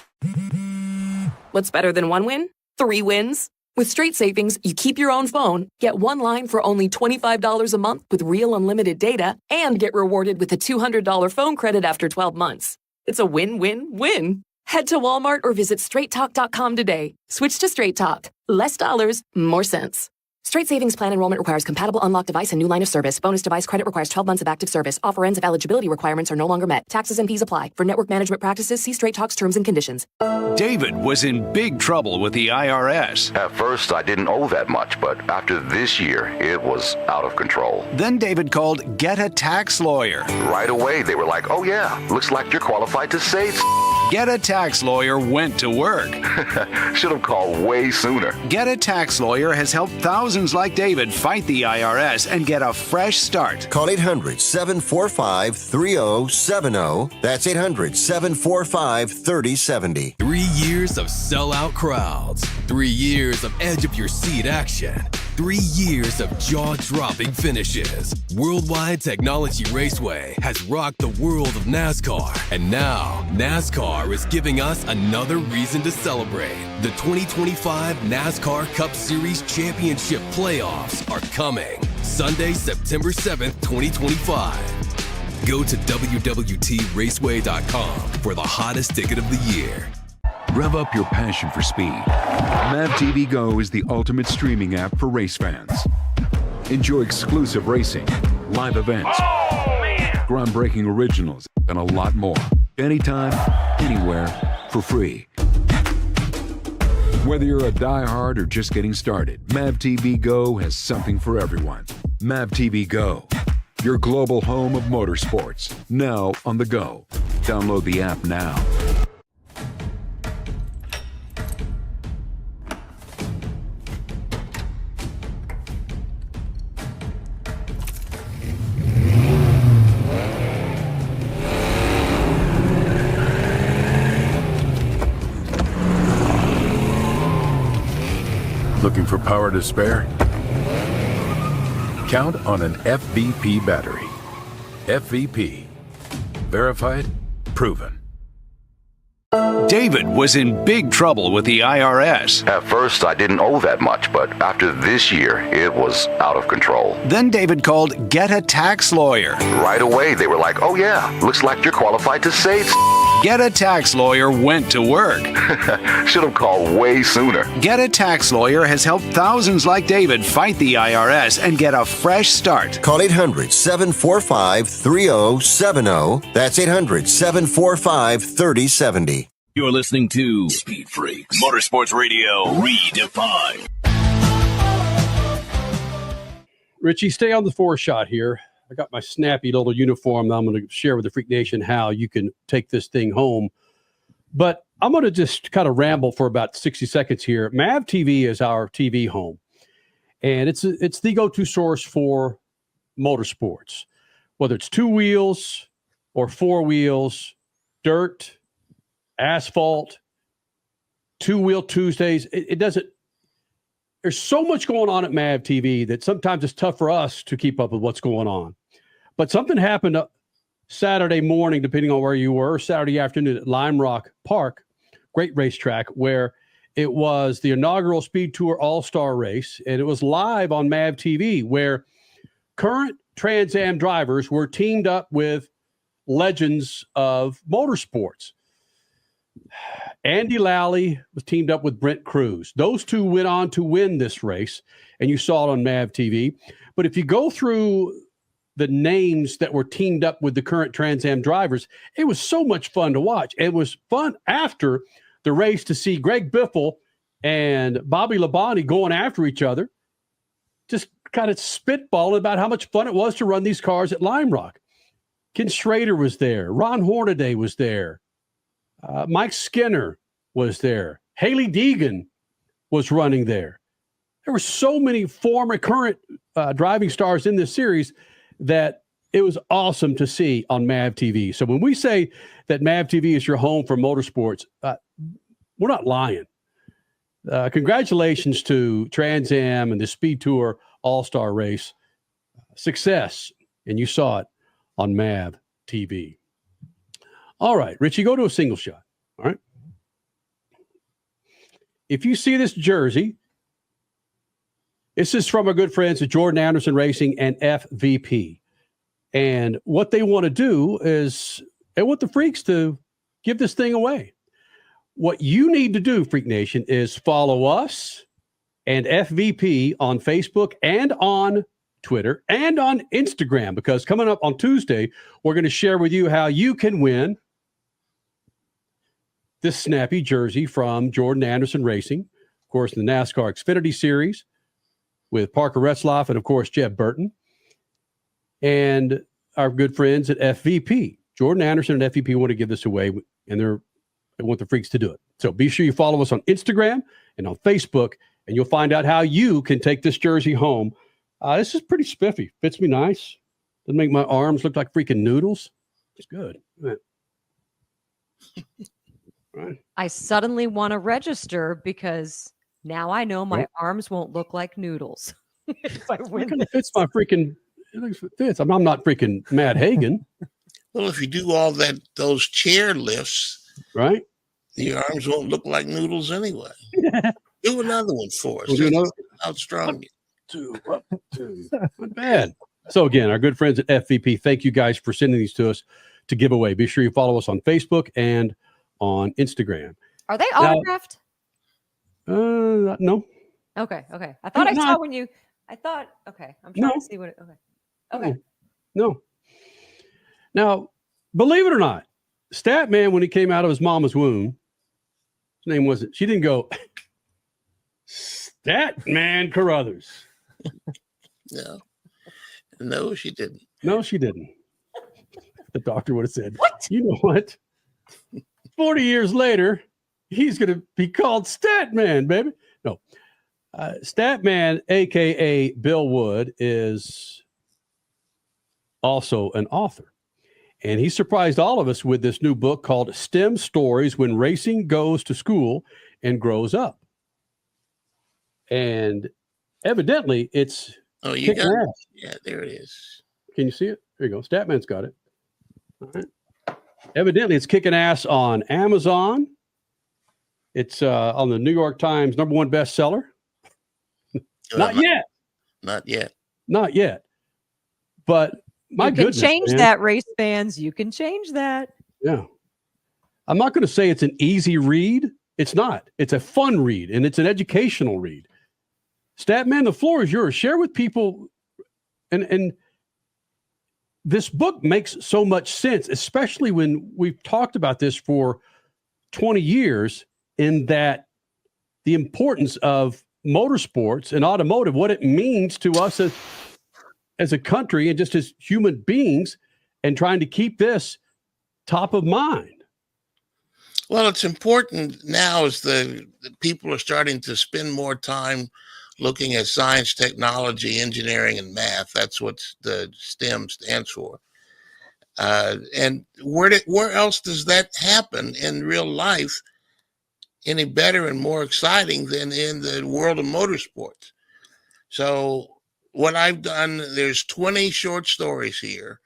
Speaker 9: What's better than one win? 3 wins. With Straight Savings, you keep your own phone, get one line for only $25 a month with real unlimited data, and get rewarded with a $200 phone credit after 12 months. It's a win-win-win. Head to Walmart or visit straighttalk.com today. Switch to Straight Talk. Less dollars, more sense. Straight Savings Plan enrollment requires compatible unlocked device and new line of service. Bonus device credit requires 12 months of active service. Offer ends if eligibility requirements are no longer met. Taxes and fees apply. For network management practices, see Straight Talk's terms and conditions.
Speaker 15: David was in big trouble with the IRS.
Speaker 16: At first, I didn't owe that much, but after this year, it was out of control.
Speaker 15: Then David called Get a Tax Lawyer.
Speaker 16: Right away, they were like, oh yeah, looks like you're qualified to save.
Speaker 15: Get a Tax Lawyer went to work.
Speaker 16: Should have called way sooner.
Speaker 15: Get a Tax Lawyer has helped thousands like David fight the IRS and get a fresh start.
Speaker 11: Call 800-745-3070. That's 800-745-3070.
Speaker 12: 3 years of sellout crowds. 3 years of edge-of-your-seat action. 3 years of jaw-dropping finishes. Worldwide Technology Raceway has rocked the world of NASCAR. And now, NASCAR is giving us another reason to celebrate. The 2025 NASCAR Cup Series Championship playoffs are coming. Sunday, September 7th, 2025. Go to www.raceway.com for the hottest ticket of the year.
Speaker 17: Rev up your passion for speed. Mav TV Go is the ultimate streaming app for race fans. Enjoy exclusive racing, live events, groundbreaking originals, and a lot more. Anytime, anywhere, for free. Whether you're a diehard or just getting started, Mav TV Go has something for everyone. Mav TV Go, your global home of motorsports, now on the go. Download the app now. Looking for power to spare? Count on an FVP battery. FVP. Verified, proven.
Speaker 15: David was in big trouble with the IRS.
Speaker 16: At first, I didn't owe that much, but after this year, it was out of control.
Speaker 15: Then David called Get a Tax Lawyer.
Speaker 16: Right away, they were like, oh yeah, looks like you're qualified to save.
Speaker 15: Get a Tax Lawyer went to work.
Speaker 16: Should have called way sooner.
Speaker 15: Get a Tax Lawyer has helped thousands like David fight the IRS and get a fresh start.
Speaker 11: Call 800-745-3070. That's 800-745-3070.
Speaker 2: You're listening to Speed Freaks Motorsports Radio Redefined.
Speaker 5: Richie, stay on the 4-shot here. I got my snappy little uniform that I'm going to share with the Freak Nation how you can take this thing home. But I'm going to just kind of ramble for about 60 seconds here. Mav TV is our TV home. And it's the go-to source for motorsports, whether it's 2 wheels or 4 wheels, dirt, asphalt, 2-wheel Tuesdays. It doesn't. There's so much going on at Mav TV that sometimes it's tough for us to keep up with what's going on. But something happened Saturday morning, depending on where you were, Saturday afternoon at Lime Rock Park, great racetrack, where it was the inaugural Speed Tour All-Star race, and it was live on Mav TV, where current Trans Am drivers were teamed up with legends of motorsports. Andy Lally was teamed up with Brent Cruz. Those two went on to win this race, and you saw it on Mav TV. But if you go through the names that were teamed up with the current Trans Am drivers, it was so much fun to watch. It was fun after the race to see Greg Biffle and Bobby Labonte going after each other, just kind of spitballing about how much fun it was to run these cars at Lime Rock. Ken Schrader was there. Ron Hornaday was there. Mike Skinner, was there. Haley Deegan was running there. There were so many former current driving stars in this series that it was awesome to see on MAV TV. So when we say that MAV TV is your home for motorsports, we're not lying. Congratulations to Trans Am and the Speed Tour All-Star Race. Success. And you saw it on MAV TV. All right, Richie, go to a single shot. All right. If you see this jersey, this is from our good friends at Jordan Anderson Racing and FVP. And what they want to do is they want the Freaks to give this thing away. What you need to do, Freak Nation, is follow us and FVP on Facebook and on Twitter and on Instagram, because coming up on Tuesday, we're going to share with you how you can win this snappy jersey from Jordan Anderson Racing, of course, in the NASCAR Xfinity Series with Parker Retzlaff and, of course, Jeb Burton. And our good friends at FVP. Jordan Anderson and FVP want to give this away, and they want the Freaks to do it. So be sure you follow us on Instagram and on Facebook, and you'll find out how you can take this jersey home. This is pretty spiffy. Fits me nice. Doesn't make my arms look like freaking noodles. It's good. Right.
Speaker 7: I suddenly want to register because now I know my arms won't look like noodles. If I win
Speaker 5: It fits my freaking. It fits. I'm not freaking Matt Hagan.
Speaker 6: Well, if you do all those chair lifts,
Speaker 5: right,
Speaker 6: the arms won't look like noodles anyway. Do another one for us.
Speaker 5: We'll do another.
Speaker 6: How strong?
Speaker 5: Up two. Not bad. So again, our good friends at FVP, thank you guys for sending these to us to give away. Be sure you follow us on Facebook and on Instagram.
Speaker 7: Are they autographed?
Speaker 5: No.
Speaker 7: Okay. I thought I saw when you. I thought. Okay, I'm trying to see what. Okay.
Speaker 5: No. Now, believe it or not, Statman, when he came out of his mama's womb, his name wasn't. She didn't go Statman Carruthers.
Speaker 6: No, she didn't.
Speaker 5: No, she didn't. The doctor would have said, "What? You know what? 40 years later, he's going to be called Statman, baby." No. Statman, a.k.a. Bill Wood, is also an author. And he surprised all of us with this new book called STEM Stories When Racing Goes to School and Grows Up. And evidently, it's
Speaker 6: you got it. Yeah, there it is.
Speaker 5: Can you see it? There you go. Statman's got it. All right. Evidently, it's kicking ass on Amazon. It's on the New York Times #1 bestseller. Not yet. But my goodness,
Speaker 7: you can change that, race fans. You can change that.
Speaker 5: Yeah. I'm not going to say it's an easy read. It's not. It's a fun read, and it's an educational read. Statman, the floor is yours. Share with people. And this book makes so much sense, especially when we've talked about this for 20 years, in that the importance of motorsports and automotive, what it means to us as a country and just as human beings, and trying to keep this top of mind.
Speaker 6: Well, it's important now as the people are starting to spend more time looking at science, technology, engineering, and math. That's what the STEM stands for. And where else does that happen in real life any better and more exciting than in the world of motorsports? So what I've done, there's 20 short stories here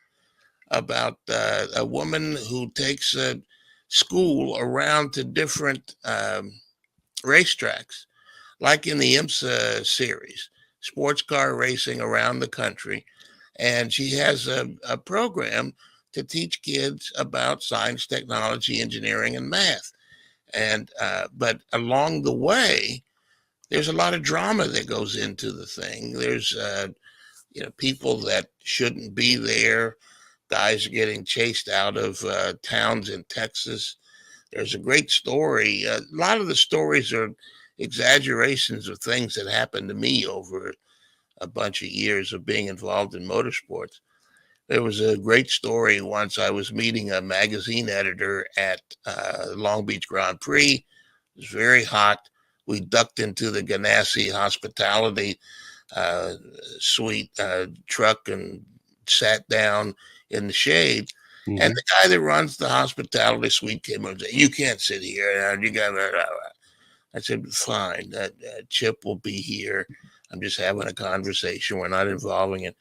Speaker 6: about a woman who takes a school around to different racetracks, like in the IMSA series, sports car racing around the country. And she has a program to teach kids about science, technology, engineering, and math. And but along the way, there's a lot of drama that goes into the thing. There's people that shouldn't be there. Guys are getting chased out of towns in Texas. There's a great story. A lot of the stories are exaggerations of things that happened to me over a bunch of years of being involved in motorsports. There was a great story once. I was meeting a magazine editor at Long Beach Grand Prix It was very hot. We ducked into the Ganassi Hospitality suite truck and sat down in the shade. Mm-hmm. And the guy that runs the hospitality suite came up and said, "You can't sit here. You got." I said, "Fine. Chip will be here. I'm just having a conversation. We're not involving it."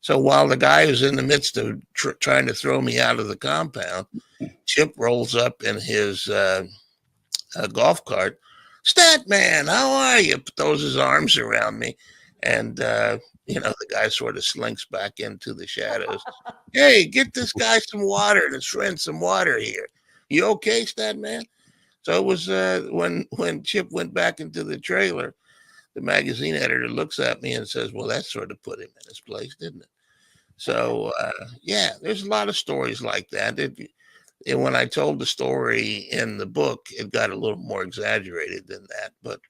Speaker 6: So while the guy was in the midst of trying to throw me out of the compound, Chip rolls up in his golf cart. "Stat man, how are you?" Throws his arms around me. And, the guy sort of slinks back into the shadows. "Hey, get this guy some water and his friend some water here. You okay, Stat man?" So it was when Chip went back into the trailer, the magazine editor looks at me and says, "Well, that sort of put him in his place, didn't it?" So, there's a lot of stories like that. And when I told the story in the book, it got a little more exaggerated than that. But,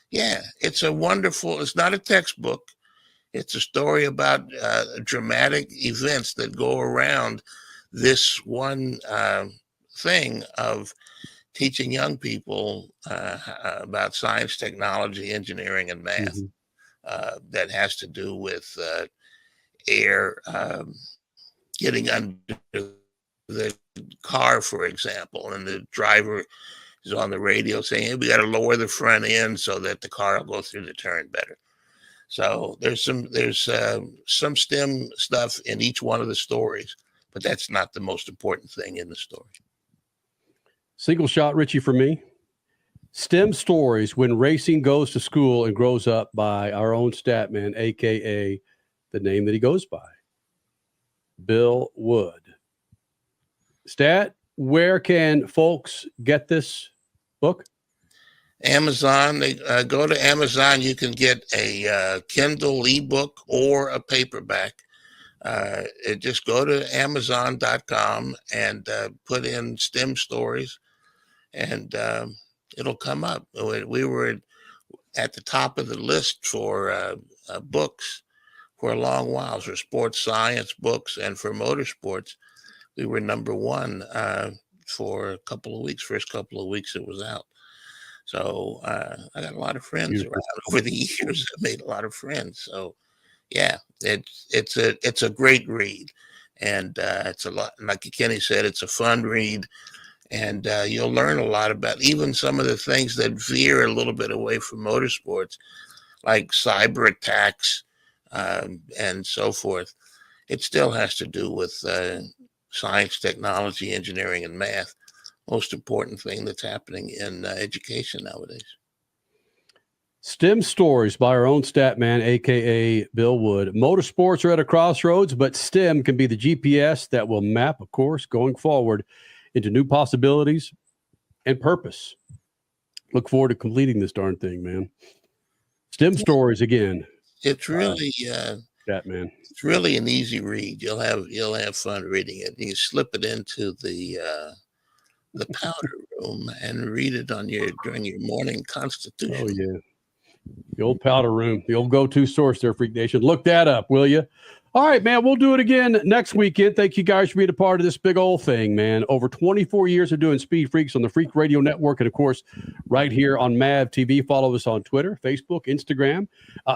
Speaker 6: it's it's not a textbook. It's a story about dramatic events that go around this one thing of teaching young people about science, technology, engineering, and math. Mm-hmm. That has to do with air getting under the car, for example, and the driver is on the radio saying, "Hey, we got to lower the front end so that the car will go through the turn better." So there's some STEM stuff in each one of the stories, but that's not the most important thing in the story.
Speaker 5: Single shot, Richie, for me. STEM stories when racing goes to school and grows up, by our own stat man, a.k.a. the name that he goes by, Bill Wood. Stat, where can folks get this book?
Speaker 6: Amazon. They go to Amazon. You can get a Kindle ebook or a paperback. Just go to Amazon.com and put in STEM stories, and it'll come up. We were at the top of the list for books for a long while, for sports science books and for motorsports. We were number one for a couple of weeks. First couple of weeks it was out. So I got a lot of friends around over the years. I made a lot of friends. So yeah, it's a great read, and it's a lot. Like Kenny said, it's a fun read, and you'll learn a lot about even some of the things that veer a little bit away from motorsports, like cyber attacks and so forth. It still has to do with science, technology, engineering, and math. Most important thing that's happening in education nowadays.
Speaker 5: STEM stories by our own stat man, a.k.a. Bill Wood. Motorsports are at a crossroads, but STEM can be the GPS that will map a course going forward into new possibilities and purpose. Look forward to completing this darn thing, man. STEM stories again.
Speaker 6: It's really
Speaker 5: stat man.
Speaker 6: It's really an easy read. You'll have fun reading it. You slip it into the powder room and read it during your morning constitution.
Speaker 5: Oh yeah, the old powder room, the old go-to source there, Freak Nation. Look that up, will you? All right, man, we'll do it again next weekend. Thank you guys for being a part of this big old thing, man. Over 24 years of doing Speed Freaks on the Freak Radio Network, and of course, right here on MAV TV. Follow us on Twitter, Facebook, Instagram.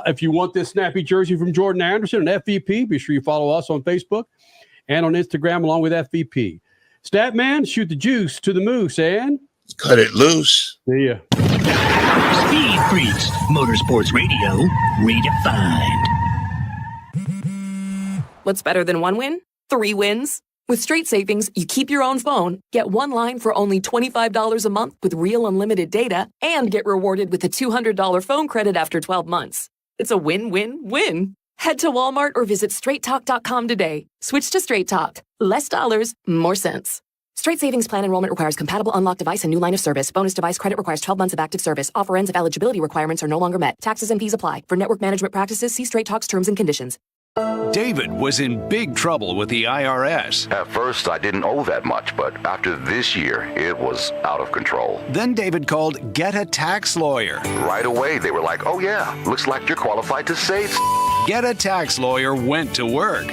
Speaker 5: If you want this snappy jersey from Jordan Anderson and FVP, be sure you follow us on Facebook and on Instagram along with FVP. Statman, shoot the juice to the moose and
Speaker 6: cut it loose.
Speaker 5: See ya.
Speaker 2: Speed Freaks, Motorsports Radio, redefined.
Speaker 9: What's better than one win? 3 wins. With Straight Savings, you keep your own phone, get one line for only $25 a month with real unlimited data, and get rewarded with a $200 phone credit after 12 months. It's a win-win-win. Head to Walmart or visit straighttalk.com today. Switch to Straight Talk. Less dollars, more sense. Straight Savings Plan enrollment requires compatible unlocked device and new line of service. Bonus device credit requires 12 months of active service. Offer ends if eligibility requirements are no longer met. Taxes and fees apply. For network management practices, see Straight Talk's terms and conditions.
Speaker 15: David was in big trouble with the IRS.
Speaker 16: At first, I didn't owe that much, but after this year, it was out of control.
Speaker 15: Then David called Get a Tax Lawyer.
Speaker 16: Right away, they were like, "Oh yeah, looks like you're qualified to save."
Speaker 15: Get a Tax Lawyer went to work.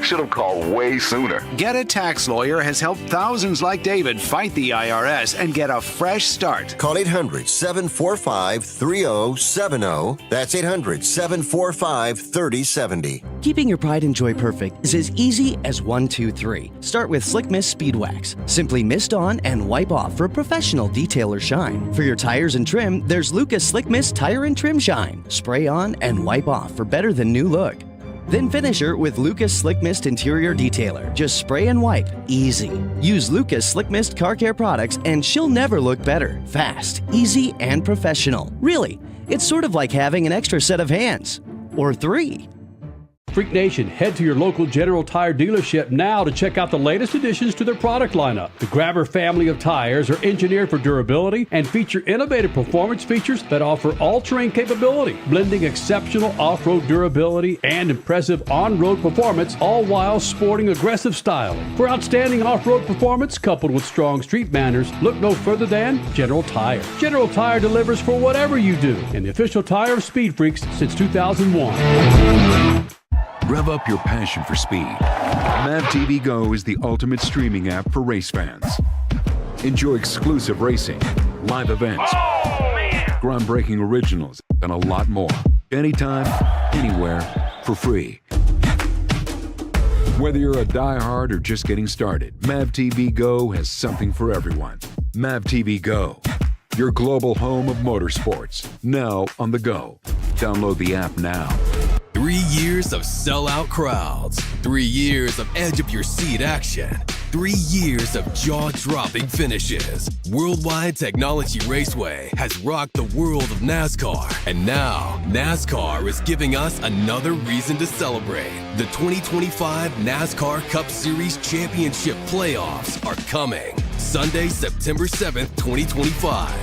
Speaker 16: Should have called way sooner.
Speaker 15: Get a Tax Lawyer has helped thousands like David fight the IRS and get a fresh start.
Speaker 11: Call 800-745-3070. That's 800-745-3070.
Speaker 19: Keeping your pride and joy perfect is as easy as 1, 2, 3. Start with Slick Mist Speed Wax. Simply mist on and wipe off for professional detail or shine. For your tires and trim, there's Lucas Slick Mist Tire and Trim Shine. Spray on and wipe off for better than new look. Then finish her with Lucas Slick Mist Interior Detailer. Just spray and wipe. Easy. Use Lucas Slick Mist Car Care products and she'll never look better. Fast, easy, and professional. Really, it's sort of like having an extra set of hands. Or 3.
Speaker 5: Freak Nation, head to your local General Tire dealership now to check out the latest additions to their product lineup. The Grabber family of tires are engineered for durability and feature innovative performance features that offer all-terrain capability, blending exceptional off-road durability and impressive on-road performance, all while sporting aggressive styling. For outstanding off-road performance coupled with strong street manners, look no further than General Tire. General Tire delivers for whatever you do, and the official tire of Speed Freaks since 2001.
Speaker 17: Rev up your passion for speed. Mav TV Go is the ultimate streaming app for race fans. Enjoy exclusive racing, live events, groundbreaking originals, and a lot more. Anytime, anywhere, for free. Whether you're a diehard or just getting started, Mav TV Go has something for everyone. Mav TV Go, your global home of motorsports, now on the go. Download the app now.
Speaker 12: 3 years of sellout crowds, 3 years of edge-of-your-seat action, 3 years of jaw-dropping finishes. Worldwide Technology Raceway has rocked the world of NASCAR, and now NASCAR is giving us another reason to celebrate. The 2025 NASCAR Cup Series Championship playoffs are coming Sunday, September 7th, 2025.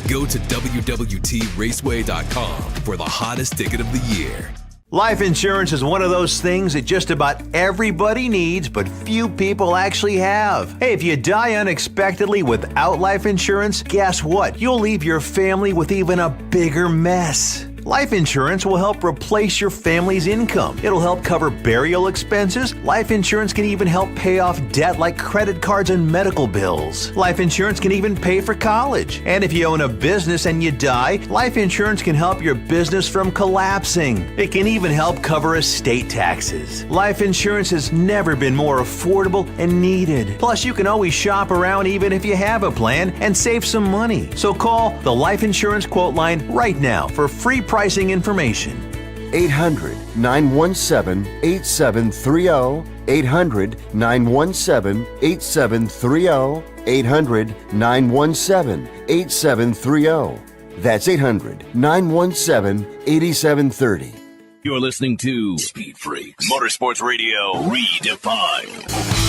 Speaker 12: Go to www.raceway.com for the hottest ticket of the year.
Speaker 10: Life insurance is one of those things that just about everybody needs, but few people actually have. Hey, if you die unexpectedly without life insurance, guess what? You'll leave your family with even a bigger mess. Life insurance will help replace your family's income. It'll help cover burial expenses. Life insurance can even help pay off debt like credit cards and medical bills. Life insurance can even pay for college. And if you own a business and you die, life insurance can help your business from collapsing. It can even help cover estate taxes. Life insurance has never been more affordable and needed. Plus, you can always shop around even if you have a plan and save some money. So call the Life Insurance Quote Line right now for free pricing information.
Speaker 11: 800-917-8730. 800-917-8730. 800-917-8730. That's 800-917-8730.
Speaker 2: You're listening to Speed Freaks Motorsports Radio Redefined.